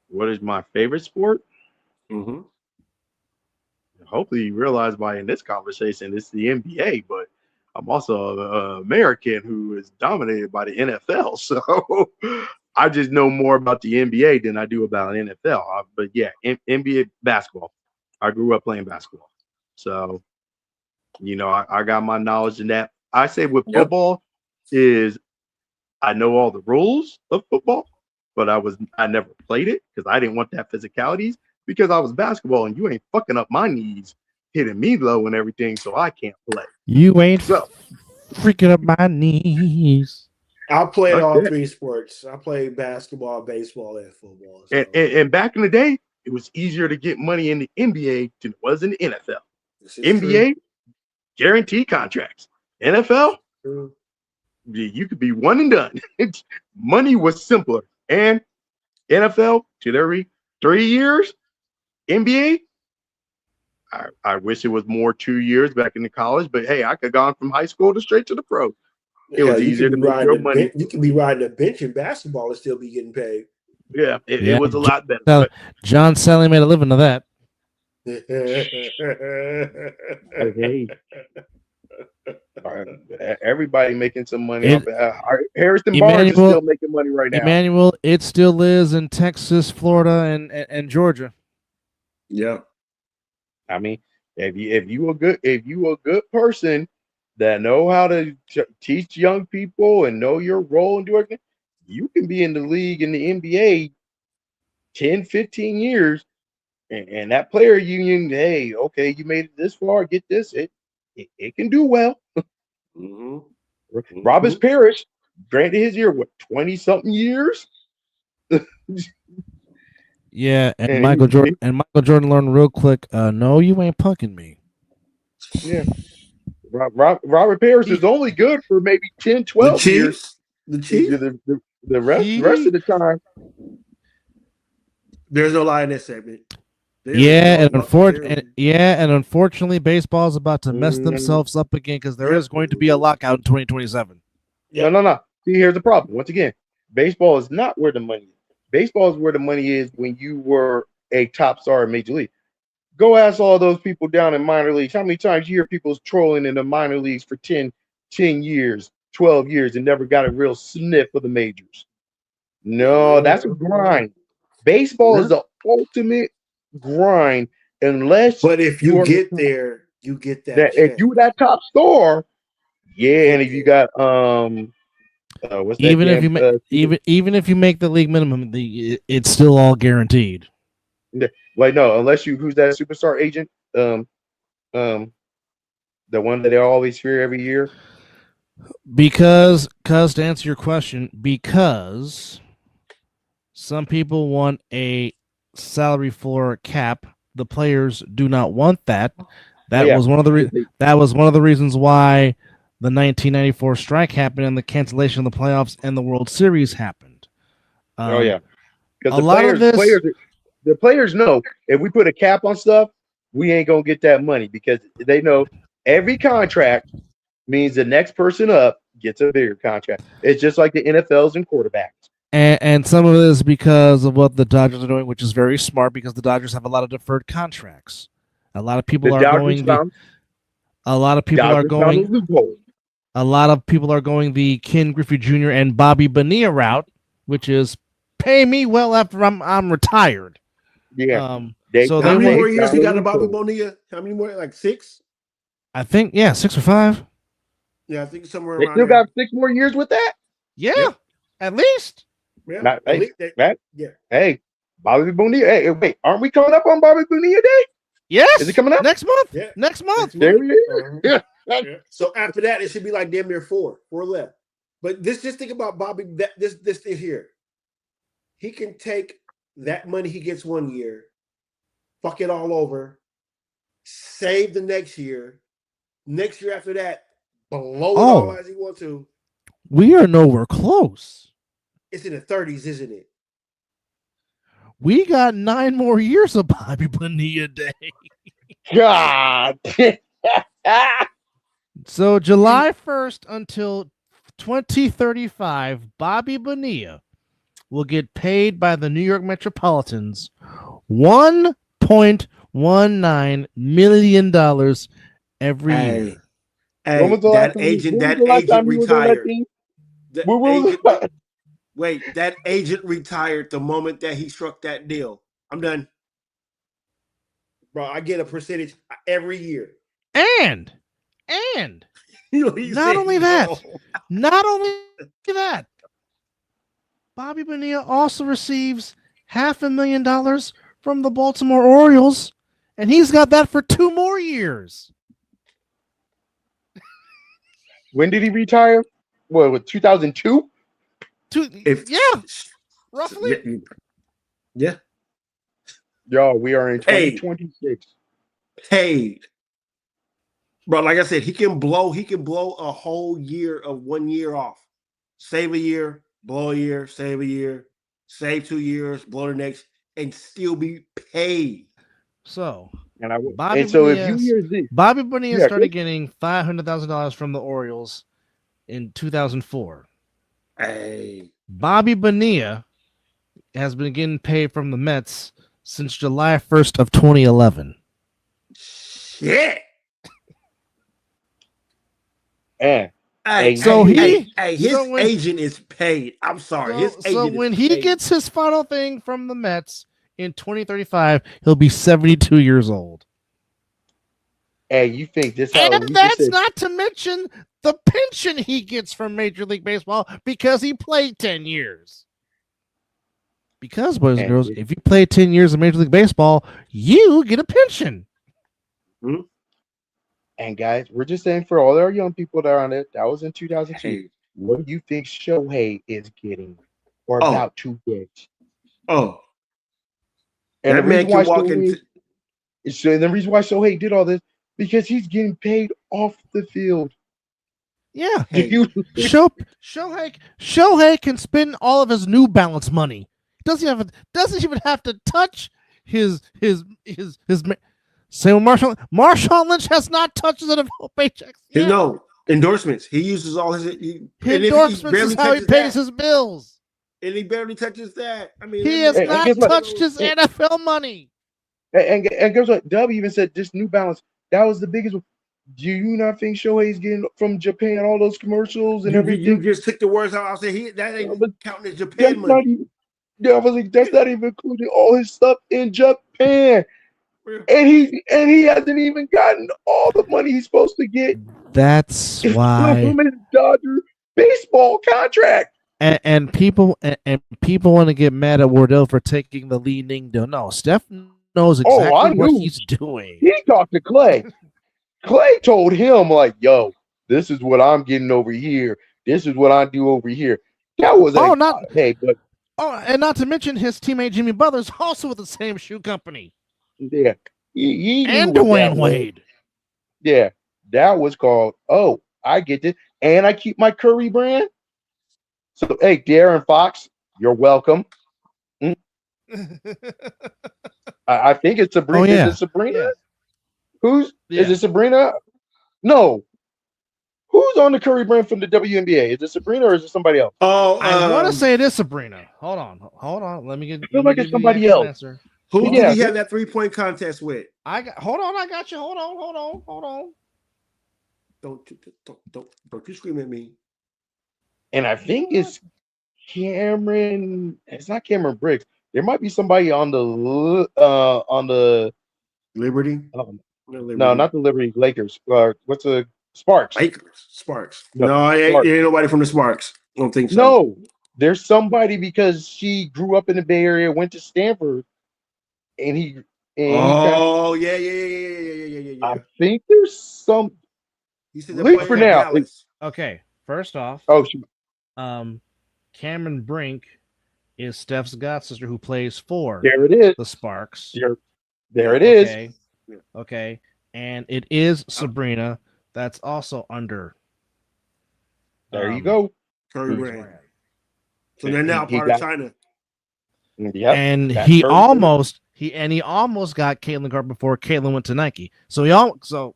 What is my favorite sport? Mm-hmm. Hopefully you realize by in this conversation it's the NBA, but I'm also an American who is dominated by the NFL. So I just know more about the NBA than I do about NFL. But yeah, NBA basketball. I grew up playing basketball. So, I got my knowledge in that. I say with football is I know all the rules of football, but I never played it because I didn't want that physicalities because I was basketball and you ain't fucking up my knees, hitting me low and everything, so I can't play. You ain't freaking up my knees. I played all three sports. I played basketball, baseball, and football. So. And back in the day, it was easier to get money in the NBA than it was in the NFL. NBA, guaranteed contracts. NFL, you could be one and done. Money was simpler. And NFL, to every 3 years. NBA, I wish it was more 2 years back in the college, but hey, I could have gone from high school to straight to the pro. It was easier to make your money. You can be riding a bench in basketball and still be getting paid. Yeah, it was a lot better. John Stanley made a living of that. Okay. Everybody making some money off it. Harrison Barnes is still making money right now. Emmanuel, it still is in Texas, Florida, and Georgia. Yeah. I mean, if you a good person that know how to teach young people and know your role and do everything, you can be in the league in the NBA 10, 15 years, and that player union, hey, okay, you made it this far, get this, it can do well. Mm-hmm. Robert Parrish, granted his year, 20-something years? Yeah, and Michael Jordan learned real quick, no, you ain't punking me. Yeah. Robert Parrish is only good for maybe 10, 12 years. The Chiefs? The rest of the time. There's no lie in this segment. And unfortunately, baseball is about to mess themselves up again because there is going to be a lockout in 2027. No. See, here's the problem. Once again, baseball is not where the money is. Baseball is where the money is when you were a top star in Major League. Go ask all those people down in minor leagues. How many times you hear people trolling in the minor leagues for 10 years, 12 years, and never got a real sniff of the majors? No, that's a grind. Baseball is the ultimate grind, unless. But if you get there, you get that That check. if you that top star, and if you got what's that? Even if you even if you make the league minimum, it's still all guaranteed. Like no, unless you who's that superstar agent? The one that they always fear every year. Because to answer your question, because some people want a salary floor cap, the players do not want that. That was one of the reasons why the 1994 strike happened and the cancellation of the playoffs and the World Series happened. Because the players know if we put a cap on stuff, we ain't gonna get that money because they know every contract means the next person up gets a bigger contract. It's just like the NFLs and quarterbacks. And some of it is because of what the Dodgers are doing, which is very smart because the Dodgers have a lot of deferred contracts. A lot of people are going the Ken Griffey Jr. and Bobby Bonilla route, which is pay me well after I'm retired. Yeah. How many more years he got to Bobby Bonilla? How many more? Like 6? I think 6 or 5. Yeah, I think somewhere around. They still got 6 more years with that. Yeah, at least. Yeah, hey, Bobby Bonilla. Hey, wait, aren't we coming up on Bobby Bonilla Day? Yes. Is it coming up next month? Yeah. Next month. There we yeah. So after that, it should be like damn near 4 left. But just think about Bobby. This thing here, he can take that money he gets one year, fuck it all over, save the next year. Next year after that, blow it all as he wants to. We are nowhere close. It's in the 30s, isn't it? We got 9 more years of Bobby Bonilla Day. God. So July 1st until 2035, Bobby Bonilla will get paid by the New York Metropolitans $1.19 million every year. Hey, that agent retired. That agent retired the moment that he struck that deal. I'm done. Bro, I get a percentage every year. And not only that, Bobby Bonilla also receives $500,000 from the Baltimore Orioles, and he's got that for 2 more years. When did he retire? What, 2002? Roughly. Yeah. Yo, we are in 2026. Paid. Bro, like I said, he can blow a whole year of 1 year off. Save a year, blow a year, save a year, save 2 years, blow the next, and still be paid. So Bobby Bonilla started getting $500,000 from the Orioles in 2004. Hey. Bobby Bonilla has been getting paid from the Mets since July 1st of 2011. Shit. His agent is paid. I'm sorry. So when he gets his final thing from the Mets in 2035, he'll be 72 years old. Hey, you think this? And that's not to mention the pension he gets from Major League Baseball because he played 10 years. Because, boys and girls, if you play 10 years of Major League Baseball, you get a pension. Mm-hmm. And guys, we're just saying for all our young people that are on it, that was in 2002. Hey. What do you think Shohei is getting or about to get? And the reason why the reason why Shohei did all this because he's getting paid off the field. Yeah, Shohei can spend all of his New Balance money. Doesn't even have to touch his. Same with Marshawn Lynch has not touched his NFL paychecks. No endorsements. He uses all his endorsements is how he pays his bills. And he barely touches that. I mean, he has not touched his NFL money. And guess what? Dub even said this New Balance. That was the biggest one. Do you not think Shohei's getting from Japan all those commercials and everything? You just took the words out. I said that ain't counting as Japan money. I was like, that's not even including all his stuff in Japan. and he hasn't even gotten all the money he's supposed to get. That's It's why from his Dodger baseball contract. and people want to get mad at Wardell for taking the leading deal. No, Steph knows exactly what he's doing. He talked to Clay. Clay told him, like, yo, this is what I'm getting over here. This is what I do over here. That was and not to mention his teammate Jimmy Butler's also with the same shoe company. Yeah. He and Dwayne Wade. Yeah. That was called, oh, I get this. And I keep my Curry brand. So, hey, Darren Fox, you're welcome. I think it's Sabrina. Oh, yeah. Is it Sabrina? Yeah. Is it Sabrina? No. Who's on the Curry brand from the WNBA? Is it Sabrina or is it somebody else? Oh, I want to say it is Sabrina. Hold on. Let me get. I feel like it's somebody else. Answer. Who did he have that 3-point contest with? Hold on. I got you. Hold on. Don't you scream at me. And I think it's Cameron. It's not Cameron Briggs. There might be somebody on the Liberty. No, not the Liberty. Lakers. What's the Sparks? Sparks. No, No, ain't nobody from the Sparks. I don't think so. No, there's somebody because she grew up in the Bay Area, went to Stanford, yeah. I think there's some. He said Leave for now. Okay, first off, Cameron Brink is Steph's god sister who plays for the Sparks. There it is. Okay, and it is Sabrina. That's also under. There you go. Curry brand. So they're now part of China. Yeah, and he almost got Caitlin Clark before Caitlin went to Nike. So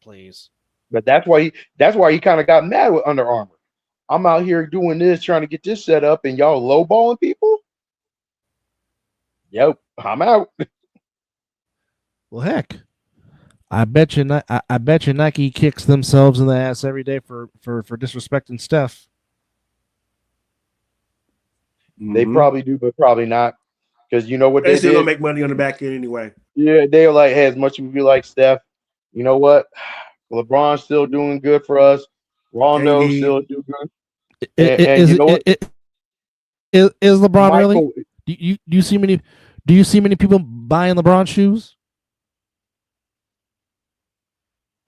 please. But that's why he kind of got mad with Under Armour. I'm out here doing this, trying to get this set up, and y'all lowballing people. Yep, I'm out. Well, heck, I bet you Nike kicks themselves in the ass every day for disrespecting Steph. They probably do, but probably not, because you know what they still gonna make money on the back end anyway. Yeah, they're like, hey, as much as we like Steph, you know what? LeBron's still doing good for us. Rondo's still doing good. Is LeBron Michael, really? Do you see many people buying LeBron shoes?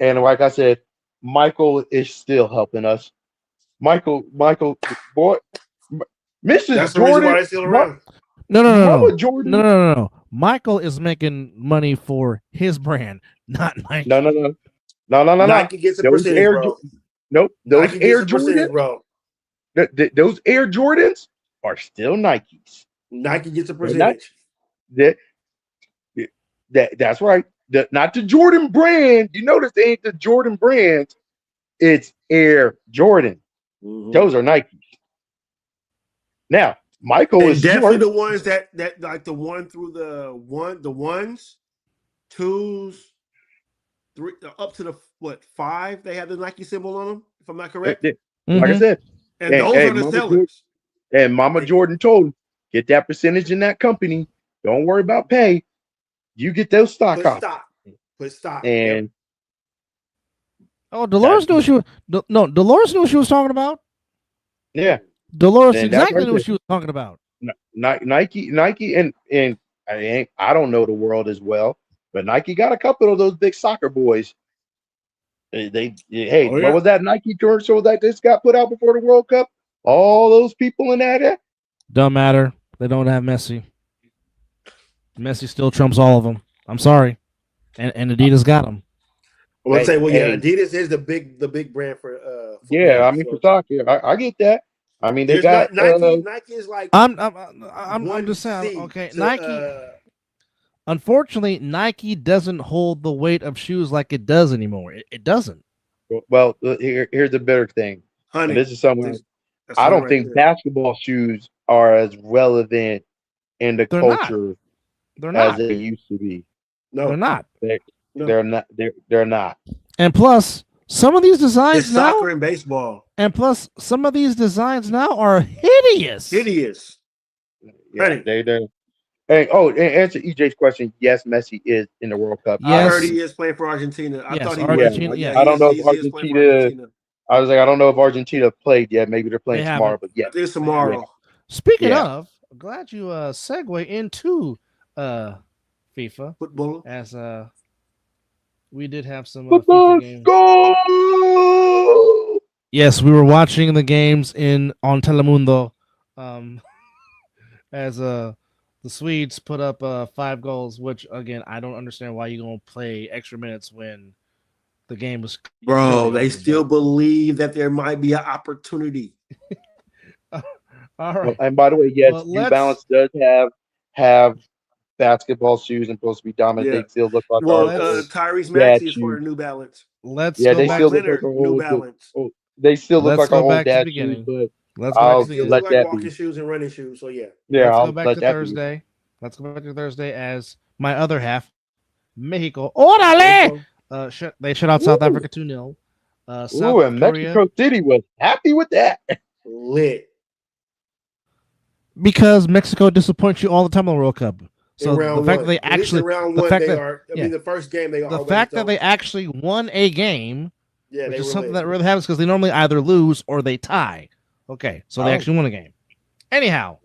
And like I said, Michael is still helping us. Michael, boy, Mrs. That's Jordan. The reason why he's still around. No. Michael is making money for his brand, not Nike. No. Nike gets a percentage, bro. Nope. Those Nike Air Jordans, bro. Those Air Jordans are still Nikes. Nike gets a percentage. That's right. Not the Jordan brand. You notice they ain't the Jordan brand. It's Air Jordan. Mm-hmm. Those are Nikes. Now, Michael is definitely the ones that like the one through the ones, twos, three, up to the 5. They have the Nike symbol on them. If I'm not correct. Mm-hmm. Like I said, and those are the sellers. And Mama Jordan told him, get that percentage in that company. Don't worry about pay. You get those stock options. Put stock. And Dolores knew Dolores knew what she was talking about. Yeah. Dolores exactly knew what she was talking about. Nike, and I don't know the world as well, but Nike got a couple of those big soccer boys. What was that Nike commercial that just got put out before the World Cup? All those people in that. Don't matter. They don't have Messi. Messi still trumps all of them. I'm sorry, and Adidas got them. Adidas is the big brand for. For soccer, I get that. I mean, they got Nike is like. I'm just saying. Okay, Nike. Unfortunately, Nike doesn't hold the weight of shoes like it does anymore. It doesn't. Well, here's the better thing. Honey, this is something. I don't think basketball shoes are as relevant in the culture as they used to be. No, they're not. They're not. They're not. And plus, some of these designs now, soccer and baseball. And plus, some of these designs now are hideous. Yeah, And answer EJ's question. Yes, Messi is in the World Cup. I heard Yes. he is playing for Argentina. I Yes, thought he Argentina, was. yes. I don't know if He is playing for Argentina. Argentina. I was like, I don't know if Argentina played yet. Maybe they're playing They tomorrow. haven't. But I yeah, think it's tomorrow. Yeah. Speaking Yeah. of, I'm glad you segue into FIFA Football. as we did have some Football FIFA games. go! Yes, we were watching the games on Telemundo, as the Swedes put up 5 goals. Which again, I don't understand why you gonna play extra minutes when the game was. Bro, they still believe that there might be an opportunity. All right. And by the way, yes, Well, New Balance does have basketball shoes and supposed to be dominant. Yeah. They still look like Well, let's- Tyrese dad Maxey is for shoes. the New Balance. Let's Yeah, go they back still to look like Leonard, our New old. Balance. They still look Let's like our go back old to the dad beginning. shoes, but Let's go I'll back to They the let look that like be. walking shoes and running shoes. So yeah. Yeah, Let's I'll go back let to that Thursday. Let's go back to Thursday as my other half, Mexico. Orale! They shut out South Ooh. Africa 2-0. Ooh, South and Korea, Mexico City was happy with that. Lit. because Mexico disappoints you all the time on the World Cup. So In round the fact one. that they At least in actually, round the one, fact they that are. I yeah. mean, the first game they the always fact that don't. they actually won a game, Yeah, which they is were something lit. that really happens because they normally either lose or they tie. Okay, so they Oh. actually won a game. Anyhow,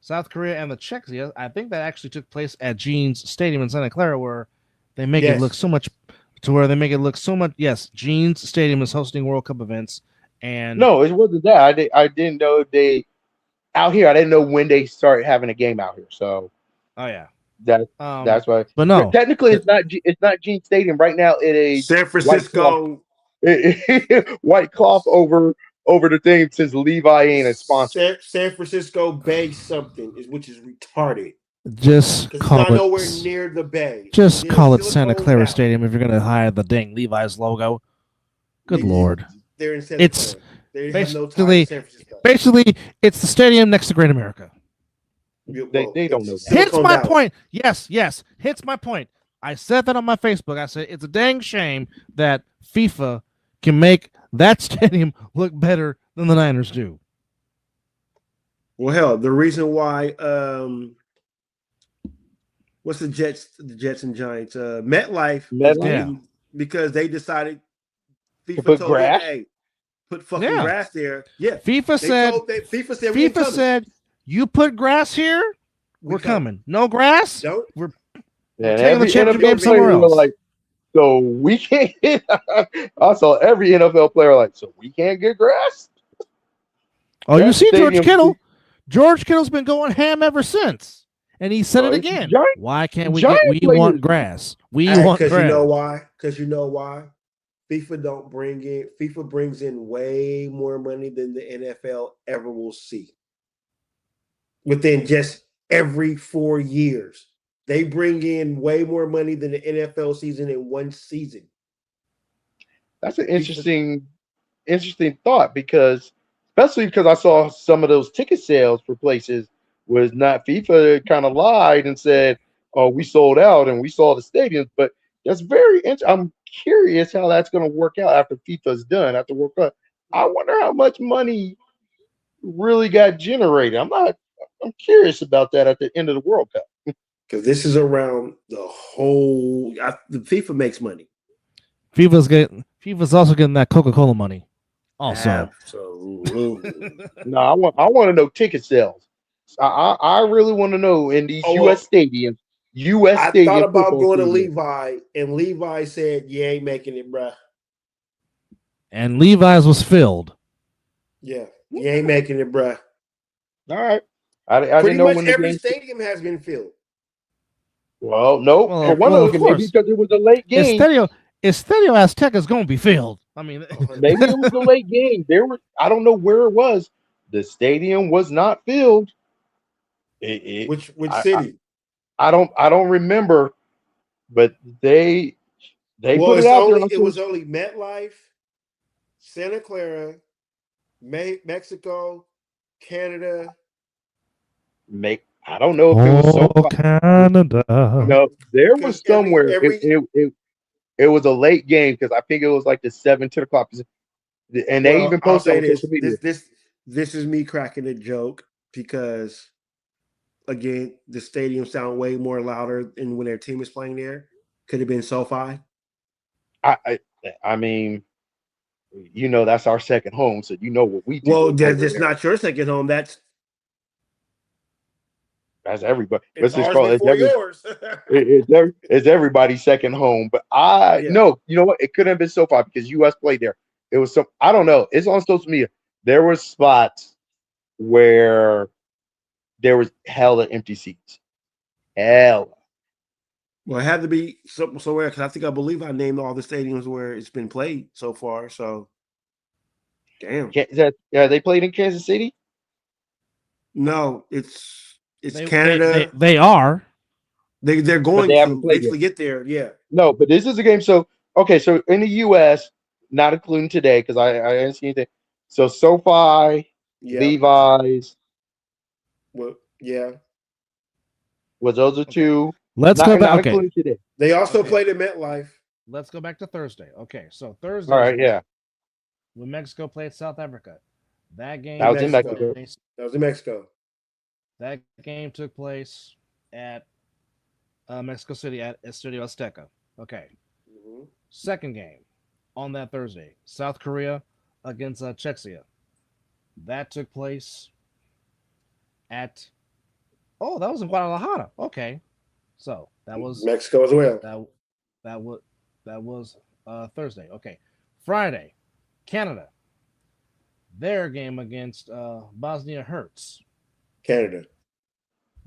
South Korea and the Czechs, I think that actually took place at Jean's Stadium in Santa Clara, where they make it look so much Yes, Jean's Stadium is hosting World Cup events, and No, it wasn't that. I didn't know they out here. I didn't know when they started having a game out here. So oh yeah, that's why. But no, technically it's not Gene Stadium right now. It is San Francisco. White cloth over the thing since Levi ain't a sponsor. San Francisco Bay something which is retarded. just Because it's call not it. nowhere near the bay. Just It's call it Silicon Santa Clara Valley. Stadium if you're gonna hide the dang Levi's logo. Good lord. They're in Santa Clara. They have no tie to San Francisco. Basically, it's the stadium next to Great America. They don't know that. Hits my point. Yes. Hits my point. I said that on my Facebook. I said it's a dang shame that FIFA can make that stadium look better than the Niners do. Well, hell, the reason why what's the Jets and Giants? MetLife. Yeah. Because they decided FIFA put told grass? them, hey, put fucking grass there. Yeah. FIFA said FIFA said you put grass here, we're coming. No grass? Don't. We're And taking the every championship game NFL somewhere player was else. like, so we can't. I saw every NFL player like, so we can't get grass. Oh, you That see George stadium- Kittle? George Kittle's been going ham ever since. And he said it again. Why can't we Giant we players. want grass? We want grass. Because you know why? FIFA brings in way more money than the NFL ever will see. Within just every 4 years. They bring in way more money than the NFL season in one season. That's an interesting thought especially because I saw some of those ticket sales for places was not FIFA kind of lied and said, "Oh, we sold out and we saw the stadiums." But that's very interesting. I'm curious how that's going to work out after FIFA's done after World Cup. I wonder how much money really got generated. I'm curious about that at the end of the World Cup. Because this is around the whole. The FIFA makes money. FIFA's also getting that Coca-Cola money. Also, Absolutely. No, I want to know ticket sales. I really want to know in these U.S. stadiums. I thought about going to Levi, and Levi said, "You ain't making it, bruh." And Levi's was filled. Yeah, you ain't making it, bruh. All right. I Pretty didn't know much when the every game. stadium has been filled. Well, no. For one of them, maybe because it was a late game. Estadio Azteca is going to be filled. I mean, maybe it was a late game. I don't know where it was. The stadium was not filled. Which city? I don't remember, but they put it out there. It was only MetLife, Santa Clara, Mexico, Canada. I don't know if it was so Canada. No, there was somewhere. It was a late game because I think it was like the 7 to the clock. And they even posted on social media. This is me cracking a joke because again, the stadium sound way more louder than when their team is playing there. Could have been SoFi. I mean, that's our second home, so what we do. Well, that's not your second home. That's everybody. it's Let's just ours call it before yours. it's everybody's second home. But no, you know what? It couldn't have been SoFi because US played there. It was I don't know. It's on social media. There were spots where there was hella empty seats. Hella. Well, it had to be somewhere because I believe I named all the stadiums where it's been played so far. So, damn. They played in Kansas City? No, it's Canada. They are. They're going to eventually get there. Yeah. No, but this is a game. So so in the U.S., not including today because I didn't see anything. So SoFi, Levi's. Well, yeah. Was those the two? Let's go back. Okay. Today. They also played at MetLife. Let's go back to Thursday. Okay, so Thursday. All right, yeah. When Mexico played South Africa, that game that was in Mexico. That was in Mexico. That game took place at Mexico City at Estadio Azteca. Okay. Mm-hmm. Second game on that Thursday, South Korea against Czechia. That took place at. Oh, that was in Guadalajara. Okay. So that was Mexico as well. That was Thursday. Okay, Friday, Canada. Their game against Bosnia Hertz. Canada.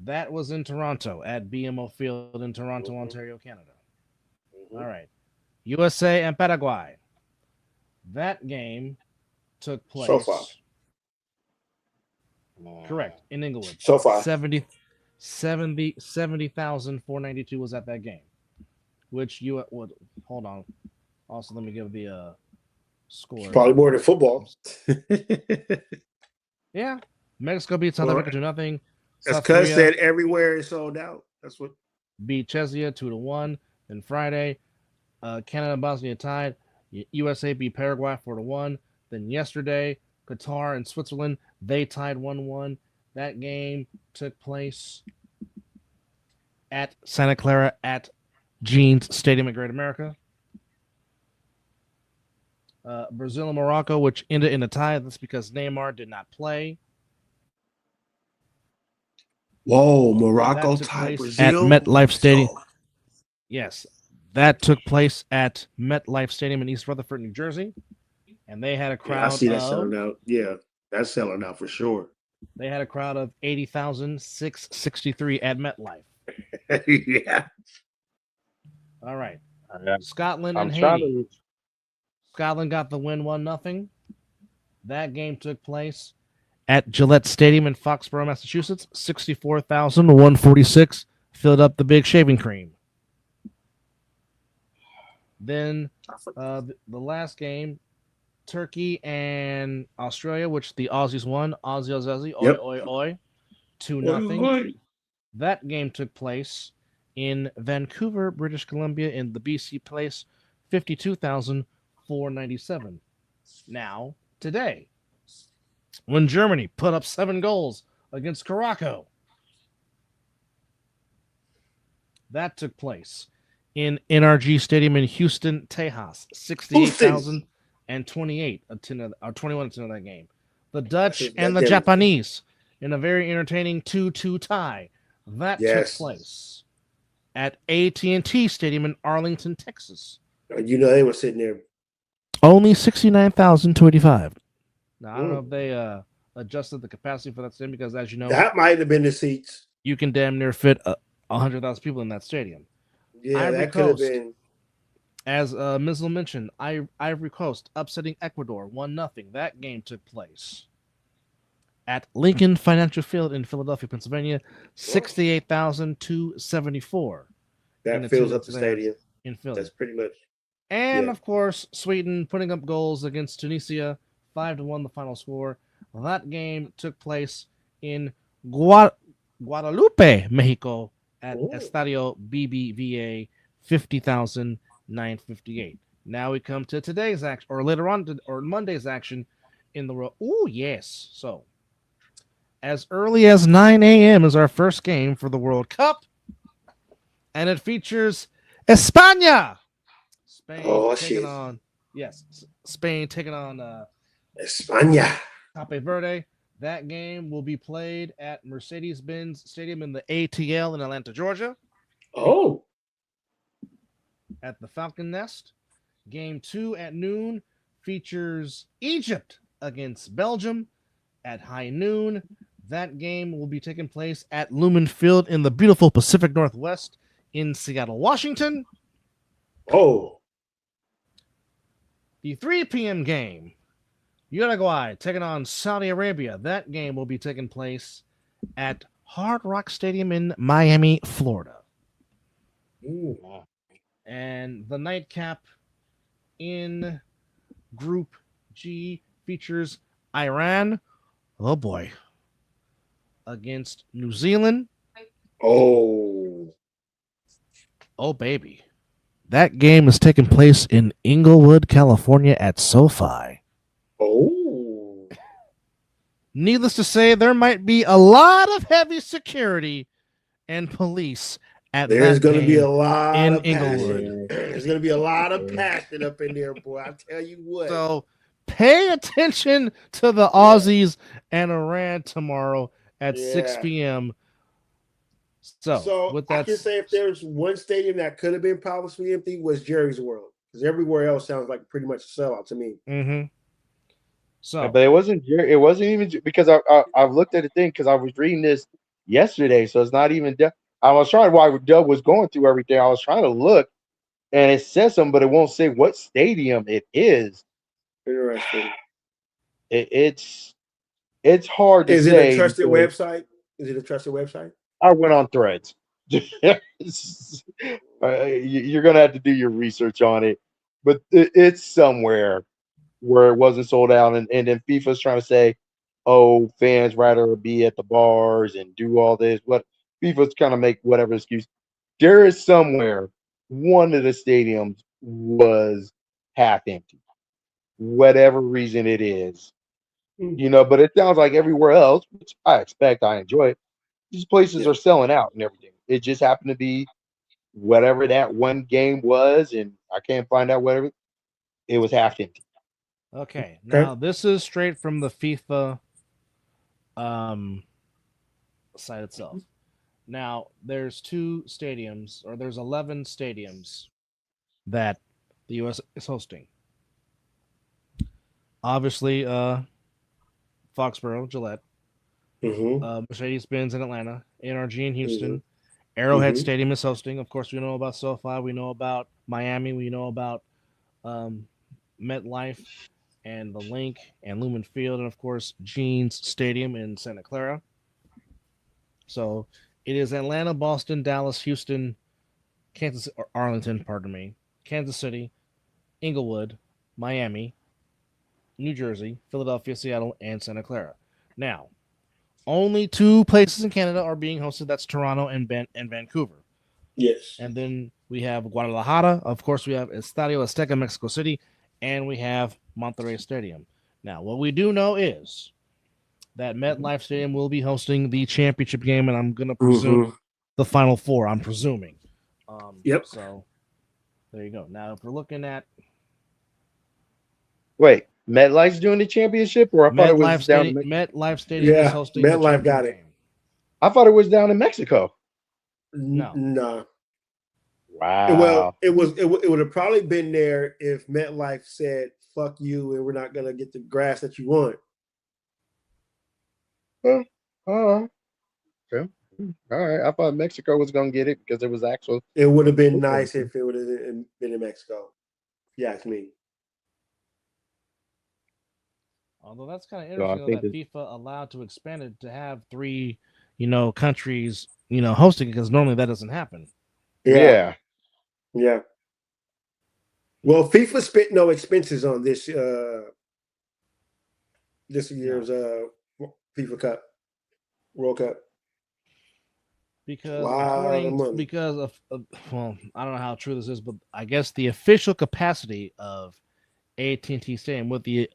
That was in Toronto at BMO Field in Toronto, Ontario, Canada. All right, USA and Paraguay. That game took place. SoFi. Correct, in Inglewood. SoFi. 70,492 was at that game, which you would hold on. Also, let me give the score. It's probably more than football. Yeah, Mexico beat South Africa 2-0. As Cuz said, everywhere is sold out. That's what beat Czechia 2-1. Then Friday, Canada and Bosnia tied. USA beat Paraguay 4-1. Then yesterday, Qatar and Switzerland they tied 1-1. That game took place at Santa Clara at Jeans Stadium in Great America. Brazil and Morocco, which ended in a tie. That's because Neymar did not play. Whoa, Morocco tied Brazil at MetLife Stadium. Yes, that took place at MetLife Stadium in East Rutherford, New Jersey, and they had a crowd. I see that selling out. Yeah, that's selling out for sure. They had a crowd of 80,663 at MetLife. Yeah. All right. Scotland and Haiti. Scotland got the win 1-0. That game took place at Gillette Stadium in Foxborough, Massachusetts. 64,146 filled up the big shaving cream. Then the last game, Turkey and Australia, which the Aussies won. Aussie, oi, 2-0. That game took place in Vancouver, British Columbia, in the BC Place, 52,497. Now, today, when Germany put up 7 goals against Morocco, that took place in NRG Stadium in Houston, Tejas, 68,028 attended, or 21 attended that game. The Dutch and the Japanese in a very entertaining 2-2 tie. That took place at AT&T Stadium in Arlington, Texas. You know they were sitting there. Only 69,025. Now, I don't know if they adjusted the capacity for that stadium because, as you know, that might have been the seats. You can damn near fit 100,000 people in that stadium. Yeah, that could have been. As Mizzle mentioned, Ivory Coast upsetting Ecuador 1-0. That game took place at Lincoln Financial Field in Philadelphia, Pennsylvania, 68,274. That fills up the stadium in Philly. That's pretty much. And of course, Sweden putting up goals against Tunisia, 5-1 the final score. That game took place in Guadalupe, Mexico, at Estadio BBVA, 50,958. Now we come to today's action, or later on, or Monday's action in the world. Oh, yes. So, as early as 9 a.m. is our first game for the World Cup. And it features España. Spain taking on España. Cape Verde. That game will be played at Mercedes-Benz Stadium in the ATL in Atlanta, Georgia. Oh. At the Falcon Nest. Game 2 at noon features Egypt against Belgium at high noon. That game will be taking place at Lumen Field in the beautiful Pacific Northwest in Seattle, Washington. Oh. The 3 p.m. game, Uruguay taking on Saudi Arabia. That game will be taking place at Hard Rock Stadium in Miami, Florida. Ooh. And the nightcap in Group G features Iran, oh boy, against New Zealand. Oh baby. That game is taking place in Inglewood, California at SoFi. Oh. Needless to say, there might be a lot of heavy security and police at There's that going to be game a lot in of Inglewood. passion. There's going to be a lot of passion up in there, boy. I tell you what. So pay attention to the Aussies and Iran tomorrow at 6 p.m. So with that, I can say if there's one stadium that could have been possibly empty was Jerry's World, because everywhere else sounds like pretty much a sellout to me. Mm-hmm. So, but it wasn't even because I've looked at the thing because I was reading this yesterday, so it's not even. I was trying while Doug was going through everything. I was trying to look, and it says something, but it won't say what stadium it is. Interesting. It's hard to say. Is it a trusted website? Is it a trusted website? I went on Threads. You're gonna have to do your research on it, but it's somewhere where it wasn't sold out, and then FIFA's trying to say, "Oh, fans rather be at the bars and do all this." What FIFA's kind of make whatever excuse. There is somewhere one of the stadiums was half empty, whatever reason it is, But it sounds like everywhere else, which I expect, I enjoy it. These places are selling out and everything. It just happened to be whatever that one game was, and I can't find out whatever. It was half empty. Okay, now this is straight from the FIFA site itself. Now there's 2 stadiums, or there's 11 stadiums that the U.S. is hosting. Obviously, Foxborough, Gillette, Mercedes-Benz in Atlanta, NRG in Houston, Arrowhead Stadium is hosting. Of course, we know about SoFi, we know about Miami, we know about MetLife and the Link and Lumen Field, and of course, Jeans Stadium in Santa Clara. So it is Atlanta, Boston, Dallas, Houston, Arlington, Kansas City, Inglewood, Miami, New Jersey, Philadelphia, Seattle, and Santa Clara. Now, only 2 places in Canada are being hosted. That's Toronto and Vancouver. Yes. And then we have Guadalajara. Of course, we have Estadio Azteca, Mexico City, and we have Monterrey Stadium. Now, what we do know is that MetLife Stadium will be hosting the championship game, and I'm going to presume the Final Four, I'm presuming. So, there you go. Now, if we're looking at... Wait, MetLife's doing the championship, or I thought it was down. MetLife Stadium is hosting. MetLife got it. I thought it was down in Mexico. No. Wow. Well, it would have probably been there if MetLife said "fuck you" and we're not gonna get the grass that you want. Okay. All right. I thought Mexico was gonna get it because it was actual. It would have been nice if it would have been in Mexico. Yeah, it's me. Although that's kind of interesting that FIFA allowed to expand it to have 3, countries, hosting it, because normally that doesn't happen. Yeah. Well, FIFA spent no expenses on this year's FIFA Cup, World Cup. Because I don't know how true this is, but I guess the official capacity of AT&T Stadium with the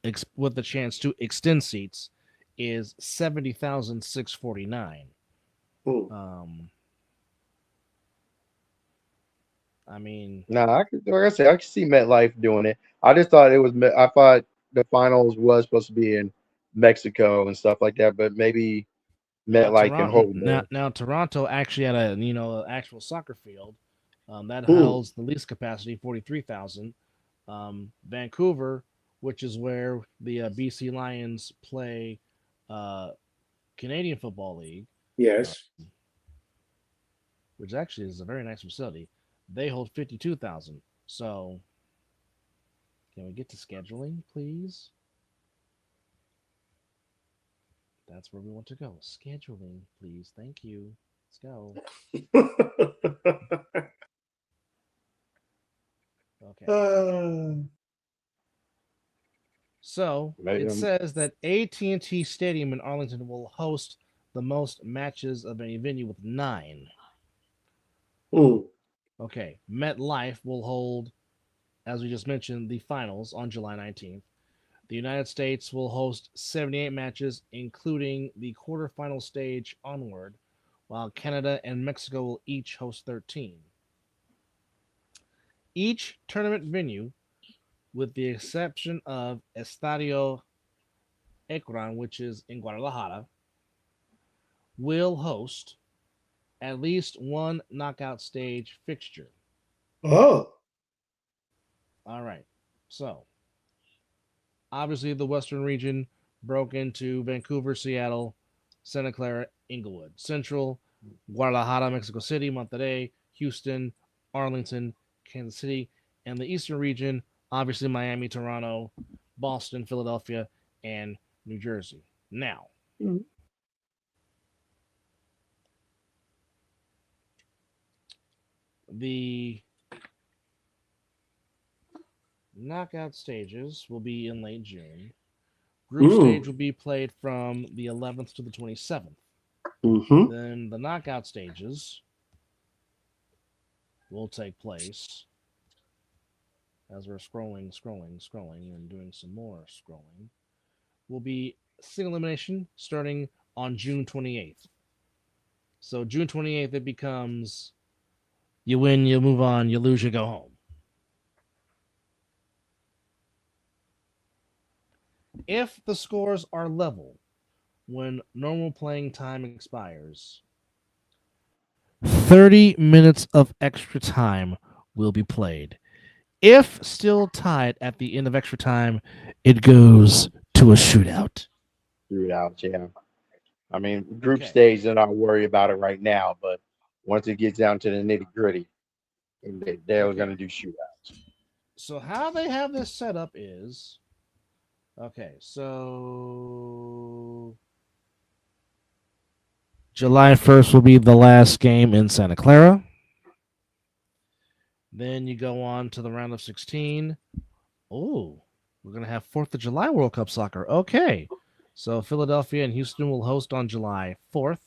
chance to extend seats is 70,649. I mean, like I said, I can see MetLife doing it. I just thought it was. I thought the finals was supposed to be in Mexico and stuff like that, but maybe MetLife can hold more. Now Toronto actually had a actual soccer field that holds the least capacity, 43,000. Vancouver, which is where the BC Lions play Canadian Football League. Yes. Which actually is a very nice facility. They hold 52,000. So, can we get to scheduling, please? That's where we want to go. Scheduling, please. Thank you. Let's go. Okay. So it says that AT&T Stadium in Arlington will host the most matches of any venue with 9. Okay. MetLife will hold, as we just mentioned, the finals on July 19th. The United States will host 78 matches, including the quarterfinal stage onward, while Canada and Mexico will each host 13. Each tournament venue, with the exception of Estadio Akron, which is in Guadalajara, will host at least one knockout stage fixture. Oh. All right. So, obviously, the Western region broke into Vancouver, Seattle, Santa Clara, Inglewood. Central, Guadalajara, Mexico City, Monterrey, Houston, Arlington, Kansas City. And the Eastern region, obviously, Miami, Toronto, Boston, Philadelphia, and New Jersey. Now, the knockout stages will be in late June. Group stage will be played from the 11th to the 27th. Then the knockout stages will take place, as we're scrolling, and doing some more scrolling, will be single elimination starting on June 28th. So June 28th, it becomes you win, you move on, you lose, you go home. If the scores are level when normal playing time expires, 30 minutes of extra time will be played. If still tied at the end of extra time, it goes to a shootout. Shootout, yeah. I mean, group stage, they're not worried about it right now, but once it gets down to the nitty gritty, they're going to do shootouts. So how they have this set up is, so July 1st will be the last game in Santa Clara. Then you go on to the round of 16. Oh, we're going to have 4th of July World Cup soccer. Okay. So Philadelphia and Houston will host on July 4th.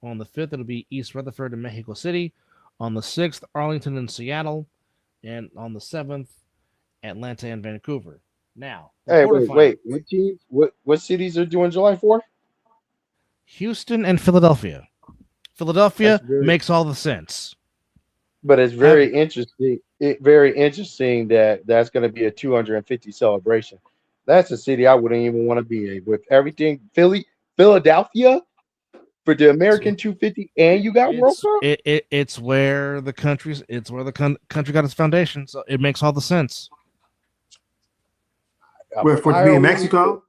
On the 5th, it'll be East Rutherford and Mexico City. On the 6th, Arlington and Seattle. And on the 7th, Atlanta and Vancouver. Now, hey, wait. What teams? What cities are doing July 4th? Houston and Philadelphia. Philadelphia makes all the sense. But it's very interesting. Very interesting that's going to be a 250 celebration. That's a city I wouldn't even want to be in with everything. Philadelphia for the American 250, and you got World Cup. It's where the country got its foundation, so it makes all the sense. Where for to be in Mexico?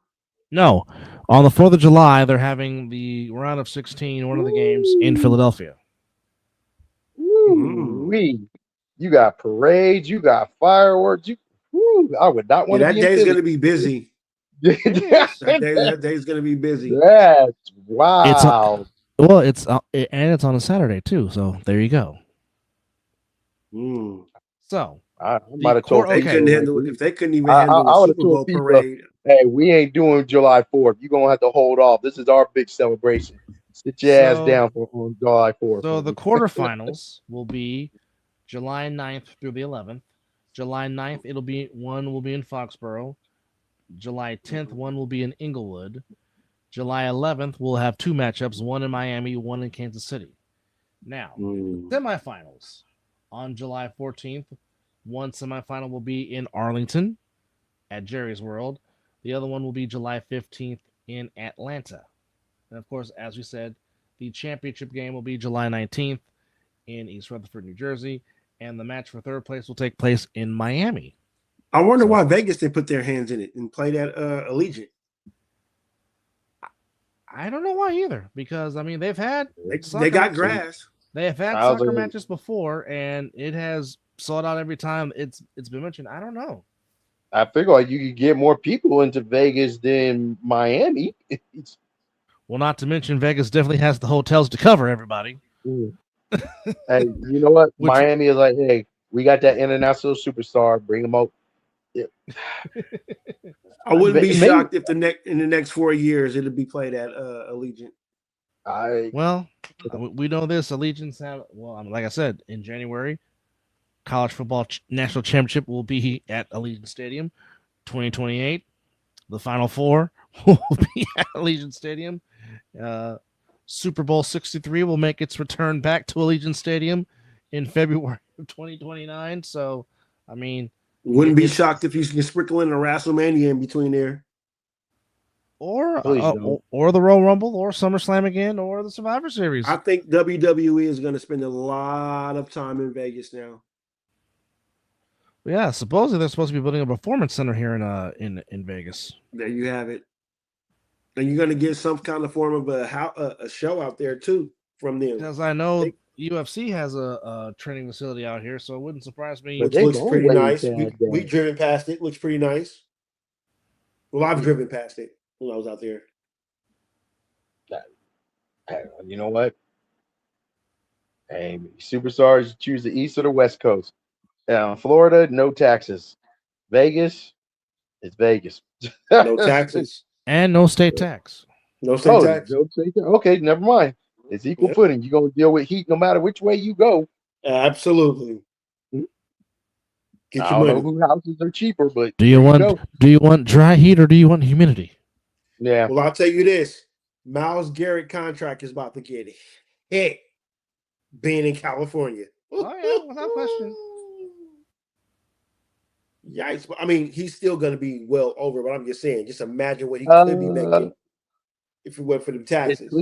No, on the 4th of July, they're having the round of 16, one of the games in Philadelphia. You got parades, you got fireworks. I would not want to be. That day's going to be busy. that day's going to be busy. That's wow. It's on a Saturday too. So there you go. So I might have told if they couldn't even handle a Super Bowl parade. Hey, we ain't doing July 4th. You're gonna have to hold off. This is our big celebration. Sit your ass down on July 4th. So the quarterfinals will be July 9th through the 11th. July 9th, one will be in Foxborough. July 10th, one will be in Inglewood. July 11th, we'll have 2 matchups, one in Miami, one in Kansas City. Now, semifinals on July 14th. One semifinal will be in Arlington at Jerry's World. The other one will be July 15th in Atlanta. And of course, as we said, the championship game will be July 19th in East Rutherford, New Jersey. And the match for third place will take place in Miami. I wonder why Vegas didn't put their hands in it and play that Allegiant. I don't know why either, because I mean they've had they got grass. They have had soccer matches before, and it has sold out every time it's been mentioned. I don't know. I figure like you could get more people into Vegas than Miami. Well, not to mention Vegas definitely has the hotels to cover everybody. Hey, you know what? Miami is like, hey, we got that international superstar. Bring them out. Yeah. I wouldn't be shocked if in the next 4 years it'll be played at Allegiant. Well, we know this. Allegiants have, well, like I said, in January, college football national championship will be at Allegiant Stadium. 2028, the Final Four will be at Allegiant Stadium. Super Bowl 63 will make its return back to Allegiant Stadium in February of 2029. So, I mean, wouldn't be shocked if you can sprinkle in a WrestleMania in between there. Or the Royal Rumble, or SummerSlam again, or the Survivor Series. I think WWE is going to spend a lot of time in Vegas now. Yeah, supposedly they're supposed to be building a performance center here in Vegas. There you have it. And you're going to get some kind of form of a show out there too from them. Because I know UFC has a training facility out here, so it wouldn't surprise me. Which looks pretty nice. We've driven past it. Looks pretty nice. Well, I've driven past it when I was out there. You know what? Hey, superstars choose the East or the West Coast. Florida, no taxes. Vegas, it's Vegas. No taxes. And no state tax. No state tax. No state tax. Okay, never mind. It's equal footing. You're going to deal with heat no matter which way you go. Absolutely. Get I your don't money. know whose houses are cheaper, but do you want dry heat or do you want humidity? Yeah. Well, I'll tell you this. Myles Garrett contract is about to get hit being in California. Oh, yeah, without question. Yikes. I mean, he's still going to be well over, but I'm just saying, just imagine what he could be making if it went for them taxes.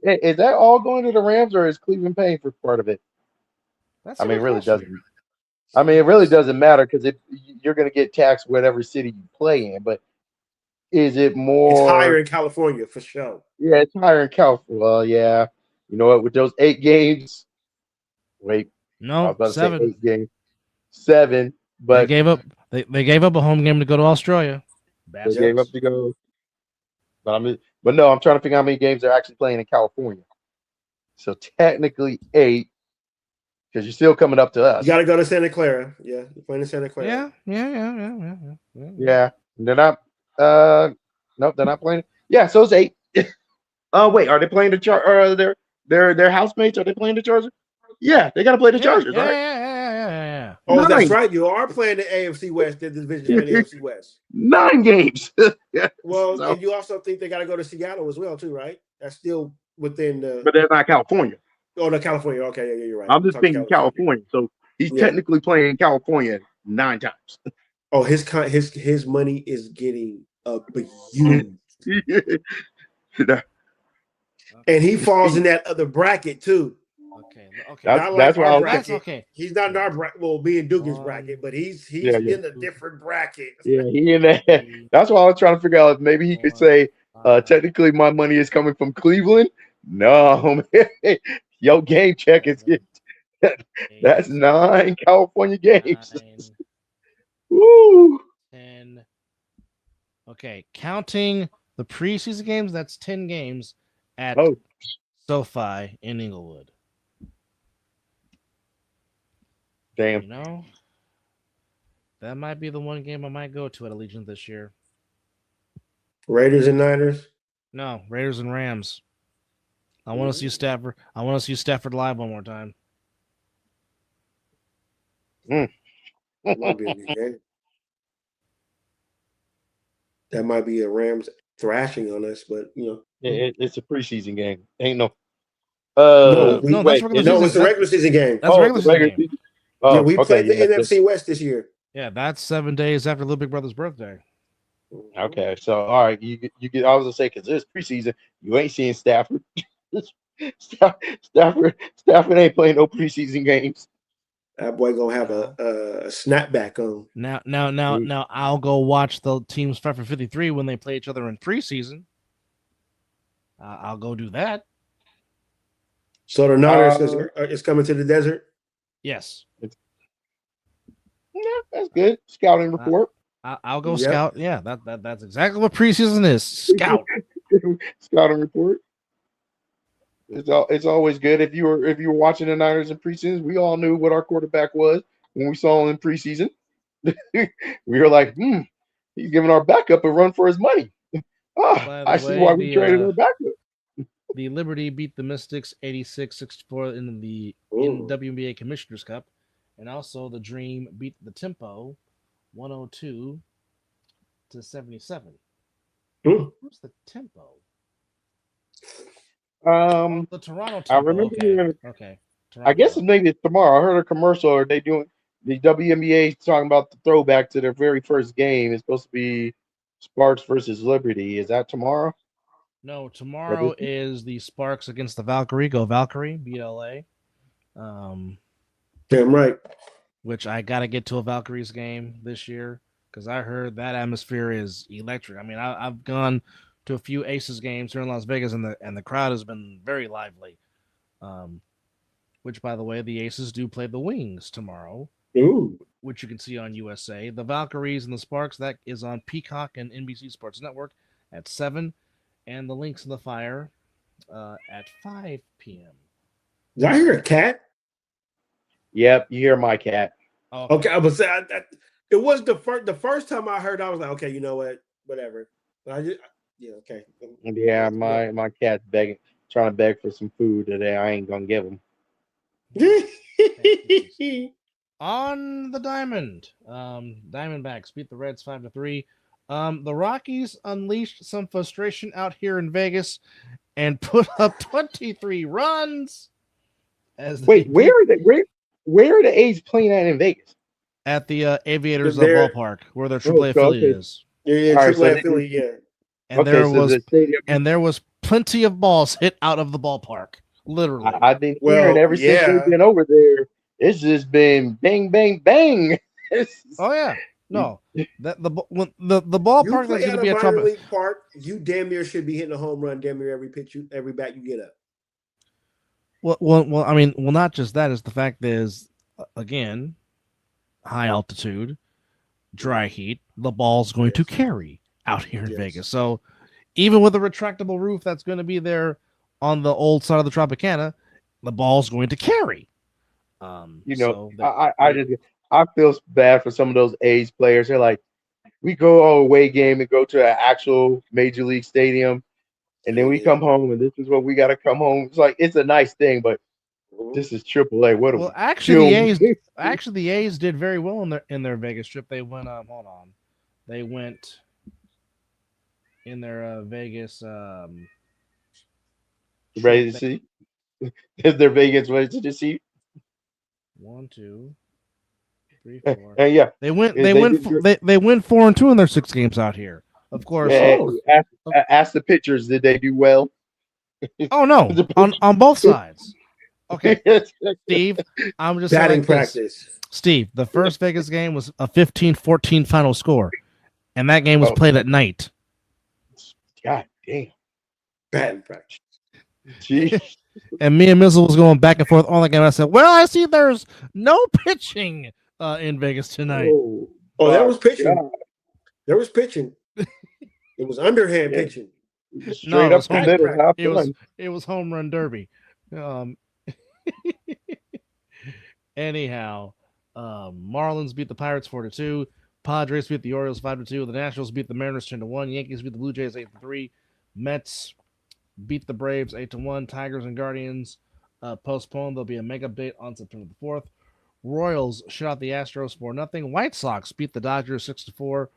Is that all going to the Rams, or is Cleveland paying for part of it? It really doesn't. I mean, it really doesn't matter because you're going to get taxed whatever city you play in, but is it more? It's higher in California for sure. Yeah, it's higher in California. Well, yeah. You know what? With those 8 games, I was about to 7. say 8 games. 7, but they gave up. They gave up a home game to go to Australia. They gave up to go. But no, I'm trying to figure out how many games they're actually playing in California. So technically 8, because you're still coming up to us. You got to go to Santa Clara. Yeah, you're playing in Santa Clara. Yeah. They're not. Nope, they're not playing. Yeah, so it's 8. Wait, are they playing the Chargers? Their housemates, are they playing the Chargers? Yeah, they got to play the Chargers, right? Yeah. Oh, 9. That's right. You are playing the AFC West, the division of the AFC West. 9 games. Well, and you also think they got to go to Seattle as well, too, right? That's still within the. But they're not California. Oh, no, California. Okay, yeah, you're right. I'm just thinking California. So he's technically playing in California 9 times. Oh, his money is getting huge. And he falls in that other bracket too. Okay. That's why I was okay. He's not in our bracket. Well, me and Dugan's bracket, but he's in a different bracket. Yeah, he in that. That's why I was trying to figure out if maybe he could say, technically my money is coming from Cleveland. No, man. Yo, game check is that's 9 California games. 9, Woo. 10. Okay, counting the preseason games, that's 10 games at SoFi in Inglewood. Damn. You know, that might be the one game I might go to at Allegiant this year. Raiders and Niners? No, Raiders and Rams. I want to see Stafford. I want to see Stafford live one more time. That might be a good game. That might be a Rams thrashing on us, but It's a preseason game. Ain't no. No, that's regular season. it's a regular season game. That's a regular the season game. season. Oh, Yeah, we okay, played the NFC West this year. Yeah, that's 7 days after Little Big Brother's birthday. Okay, so all right, you get. I was gonna say because it's preseason, you ain't seeing Stafford. Stafford ain't playing no preseason games. That boy gonna have a snapback on. Now, I'll go watch the teams fight for 53 when they play each other in preseason. I'll go do that. So the Niners is coming to the desert. Yes. Yeah, that's good. Scouting report. I'll go scout. Yeah, that's exactly what preseason is. Scout. Scouting report. It's always good. If you were watching the Niners in preseason, we all knew what our quarterback was when we saw him in preseason. We were like, he's giving our backup a run for his money. I see why we traded our backup. The Liberty beat the Mystics 86-64 in the WNBA Commissioner's Cup, and also the Dream beat the Tempo 102-77. Who's the Tempo? The Toronto Tempo. I remember. Okay. Toronto. I guess maybe it's tomorrow. I heard a commercial. Are they doing the WNBA talking about the throwback to their very first game? It's supposed to be Sparks versus Liberty. Is that tomorrow? No, tomorrow is the Sparks against the Valkyrie. Go Valkyrie, BLA. Damn right. Which I gotta get to a Valkyries game this year because I heard that atmosphere is electric. I mean, I've gone to a few Aces games here in Las Vegas, and the crowd has been very lively. Which, by the way, the Aces do play the Wings tomorrow. Ooh. Which you can see on USA. The Valkyries and the Sparks, that is on Peacock and NBC Sports Network at 7. And the Lynx and the Fire at 5 p.m. Did I hear a cat? Yep, you hear my cat. Okay, I was saying it was the first time I heard. I was like, okay, you know what, whatever. But okay. Yeah, my cat's trying to beg for some food today. I ain't gonna give him. On the Diamond, Diamondbacks beat the Reds 5-3. The Rockies unleashed some frustration out here in Vegas and put up 23 runs. Wait, where are the A's playing at in Vegas? At the Aviators ballpark, where their AAA affiliate is. Yeah, AAA affiliate. Yeah. And there was plenty of balls hit out of the ballpark. Literally, I've been hearing ever since we've been over there. It's just been bang, bang, bang. Oh yeah. No, the ballpark that's going to be a trouble. League park, you damn near should be hitting a home run damn near every bat you get up. Well, I mean, not just that. Is the fact is, again, high altitude, dry heat. The ball's going to carry out here in Vegas. So, even with a retractable roof that's going to be there on the old side of the Tropicana, the ball's going to carry. I feel bad for some of those A's players. They're like, we go on a away game and go to an actual major league stadium, and then we come home, and this is what we got to come home. It's like it's a nice thing, but this is AAA. Actually, the A's did very well in their Vegas trip. They went they went in their Vegas. Ready to see? Is their Vegas ready to see? 1, 2, 3, 4. Yeah, they went 4-2 in their 6 games out here. Of course. Ask the pitchers, did they do well? Oh no, on both sides. Okay, Steve, I'm just batting practice. Steve, the first Vegas game was a 15-14 final score, and that game was played at night. God damn, batting practice. Jeez. And me and Mizzle was going back and forth on the game. I said, "Well, I see there's no pitching in Vegas tonight." There was pitching. God. There was pitching. It was underhand pitching. Straight up the middle. It was home run derby. Anyhow, Marlins beat the Pirates 4-2. Padres beat the Orioles 5-2. The Nationals beat the Mariners 10-1. Yankees beat the Blue Jays 8-3. Mets beat the Braves 8-1. Tigers and Guardians postponed. There'll be a mega update on September the 4th. Royals shut out the Astros 4-0. White Sox beat the Dodgers 6-4.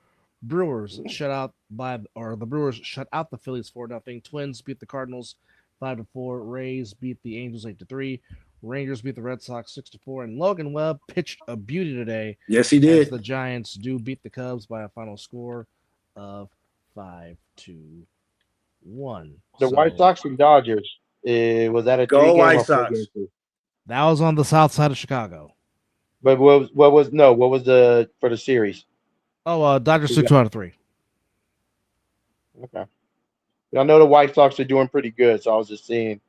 Brewers the Brewers shut out the Phillies 4-0. Twins beat the Cardinals 5-4. Rays beat the Angels 8-3. Rangers beat the Red Sox 6-4. And Logan Webb pitched a beauty today. Yes, he As did. the Giants do beat the Cubs by a final score of 5-1. The White Sox and Dodgers. Was that a Go 3-game White or 4-game Sox. series? That was on the south side of Chicago. But what was the for the series? Oh, Dodgers took 2 out of 3. Okay. I know the White Sox are doing pretty good, so I was just seeing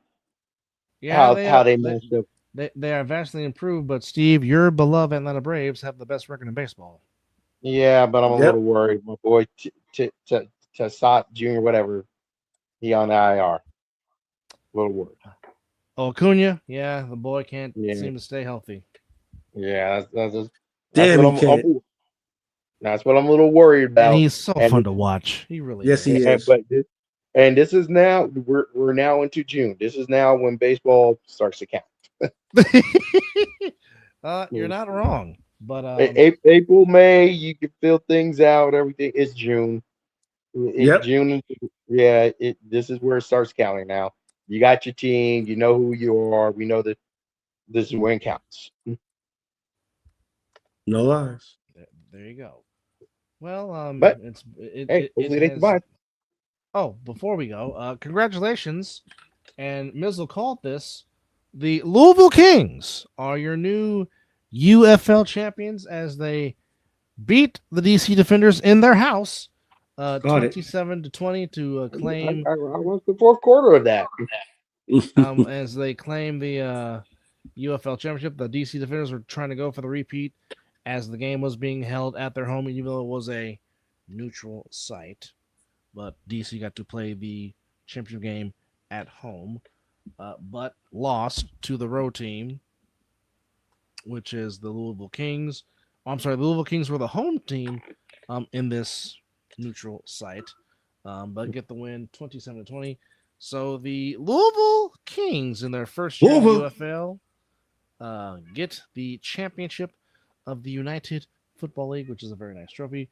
how they matched up. They are vastly improved, but Steve, your beloved Atlanta Braves have the best record in baseball. Yeah, but I'm a little worried. My boy Tassat Jr., whatever, he on the IR. A little worried. Oh, Acuna, yeah, the boy can't seem to stay healthy. Yeah, that's what I'm a little worried about. And he's so fun to watch. He really is. He is. And this is now we're now into June. This is now when baseball starts to count. You're not wrong, but April, May, you can feel things out. Everything is June. June. Yeah, this is where it starts counting now. You got your team. You know who you are. We know that this is when it counts. No lies. There you go. Well, but hopefully they survive. Oh, before we go, congratulations, and Mizzle called this. The Louisville Kings are your new UFL champions as they beat the DC Defenders in their house, 27-20 to claim. I was the fourth quarter of that. As they claim the UFL championship, the DC Defenders were trying to go for the repeat, as the game was being held at their home, even though it was a neutral site. But DC got to play the championship game at home, but lost to the road team, which is the Louisville Kings. I'm sorry, the Louisville Kings were the home team in this neutral site, but get the win 27-20. So the Louisville Kings in their first year in the UFL get the championship of the United Football League, which is a very nice trophy.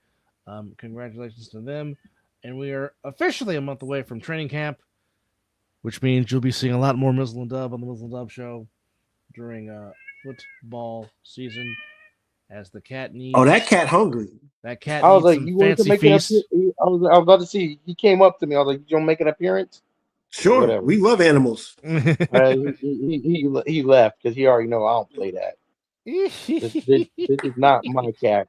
Congratulations to them. And we are officially a month away from training camp, which means you'll be seeing a lot more Mizzle and Dub on the Mizzle Dub Show during football season, as the cat needs. Oh, that cat hungry. That cat I was needs like, some you want to fancy make feast. I was about to see. He came up to me. I was like, you don't make an appearance? Sure. Whatever. We love animals. He left because he already know I don't play that. This is not my cat.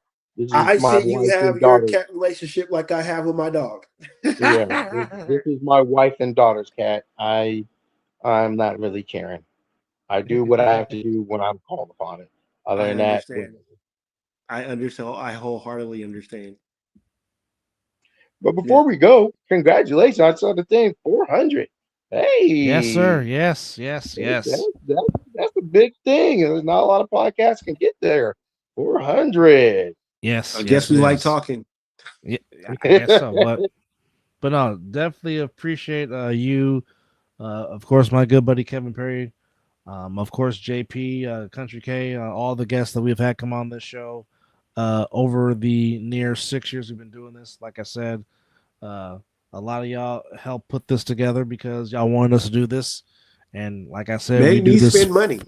I see you have your cat relationship like I have with my dog. This is my wife and daughter's cat. I'm not really caring. I do what I have to do when I'm called upon it. Other than that, I understand. I wholeheartedly understand. But before we go, congratulations! I saw the thing 400. Hey, yes, sir. Yes. That's a big thing. There's not a lot of podcasts can get there. 400. Yes. I guess we like talking. Yeah, I guess so. But no, definitely appreciate you. Of course, my good buddy Kevin Perry. Of course, JP, Country K, all the guests that we've had come on this show over the near 6 years we've been doing this. Like I said, a lot of y'all helped put this together because y'all wanted us to do this. And like I said, we do this. Spend money.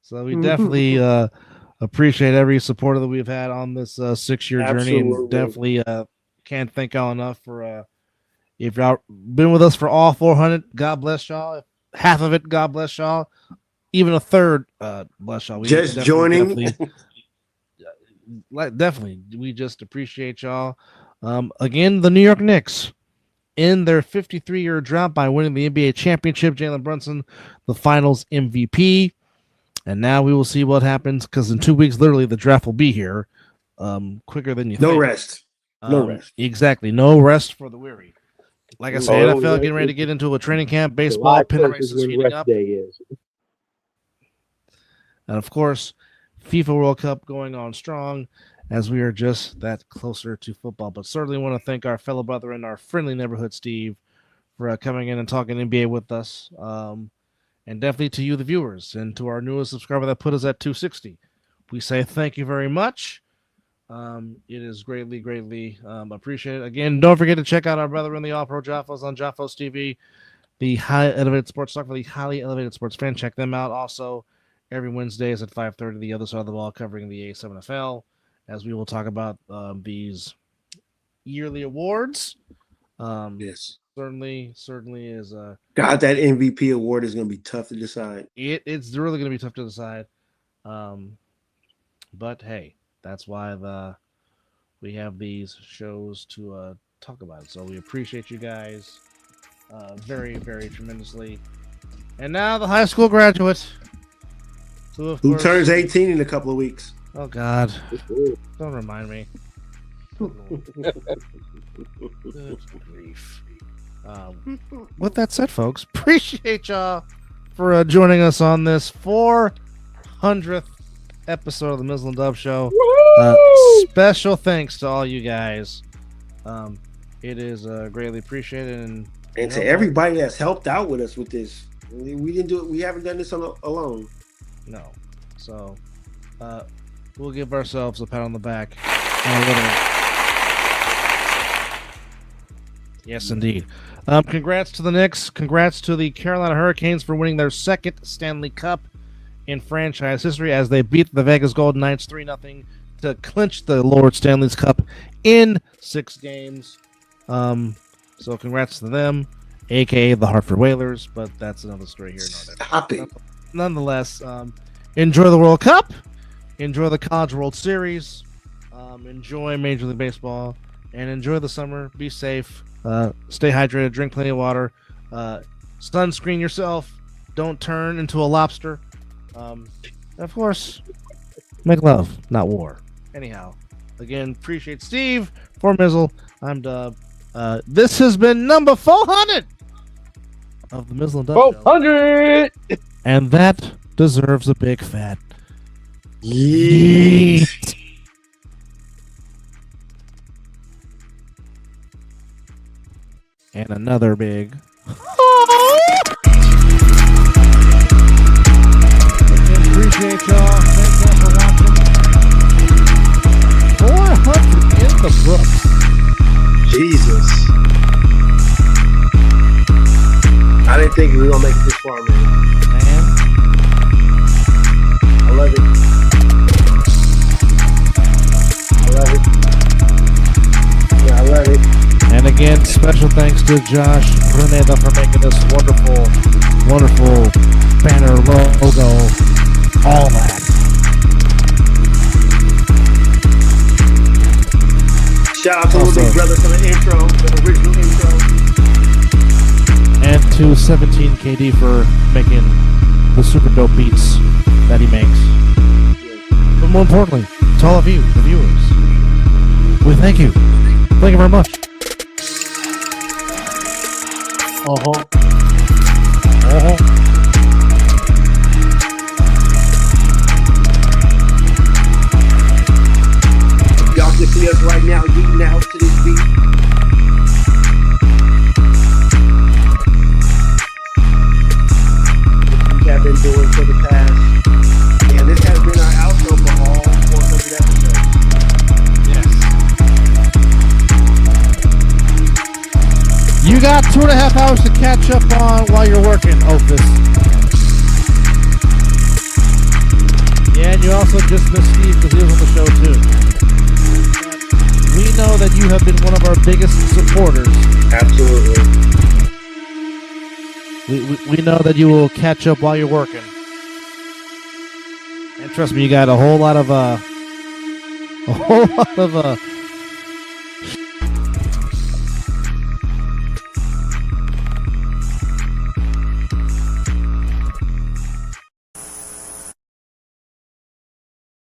So we definitely appreciate every supporter that we've had on this 6-year journey, and definitely can't thank y'all enough for if y'all been with us for all 400. God bless y'all. If half of it, God bless y'all. Even a third, bless y'all. We just joining. Definitely, we just appreciate y'all. Again, the New York Knicks in their 53-year drought by winning the NBA championship. Jalen Brunson, the Finals MVP. And now we will see what happens, because in 2 weeks, literally, the draft will be here quicker than you think. No rest. Exactly. No rest for the weary. Like I said, NFL getting ready to get into a training camp. Baseball, pennant races heating up. And, of course, FIFA World Cup going on strong as we are just that closer to football. But certainly want to thank our fellow brother in our friendly neighborhood, Steve, for coming in and talking NBA with us. And definitely to you, the viewers, and to our newest subscriber that put us at 260. we say thank you very much. It is greatly appreciated. Again, don't forget to check out our brother in the All-Pro Jaffos on Jaffos TV, the Highly Elevated Sports Talk for the Highly Elevated Sports Fan. Check them out. Also, every Wednesdays at 5:30, the other side of the ball covering the A7FL, as we will talk about these yearly awards. Yes. Certainly is God, that MVP award is going to be tough to decide. It's really going to be tough to decide. But hey, that's why we have these shows to talk about. So we appreciate you guys very, very tremendously. And now the high school graduate, who turns 18 in a couple of weeks. Oh God! Don't remind me. Good grief. With that said, folks, appreciate y'all for joining us on this 400th episode of the Mizzle Dub Show. Special thanks to all you guys. It is greatly appreciated, and to everybody that's helped out with us with this. We didn't do it. We haven't done this alone. No. So we'll give ourselves a pat on the back and a little. Yes, indeed. Congrats to the Knicks. Congrats to the Carolina Hurricanes for winning their second Stanley Cup in franchise history as they beat the Vegas Golden Knights 3-0 to clinch the Lord Stanley's Cup in 6 games. So congrats to them, a.k.a. the Hartford Whalers, but that's another story here. Stop it. Nonetheless, enjoy the World Cup. Enjoy the College World Series. Enjoy Major League Baseball. And enjoy the summer. Be safe. Stay hydrated. Drink plenty of water. Sunscreen yourself. Don't turn into a lobster. And of course, make love, not war. Anyhow, again, appreciate Steve. For Mizzle, I'm Dub. This has been number 400 of the Mizzle and Dub Show. 400! And that deserves a big fat Yeet. And another big appreciate y'all. Thanks for watching. 400 in the books. Jesus. I didn't think we were going to make it this far, man. I love it. I love it. Yeah, I love it. And again, special thanks to Josh Bruneda for making this wonderful banner, logo, all that. Shout out to Little Big Brother for the intro, the original intro. And to 17KD for making the super dope beats that he makes. But more importantly, to all of you, the viewers, we thank you. Thank you very much. Y'all can see us right now getting out to this beat. We have been doing for the past. Yeah, this has been our outro for all 400 episodes. You got 2.5 hours to catch up on while you're working, Opus. Yeah, and you also just missed Steve because he was on the show too. We know that you have been one of our biggest supporters. Absolutely. We know that you will catch up while you're working. And trust me, you got a whole lot of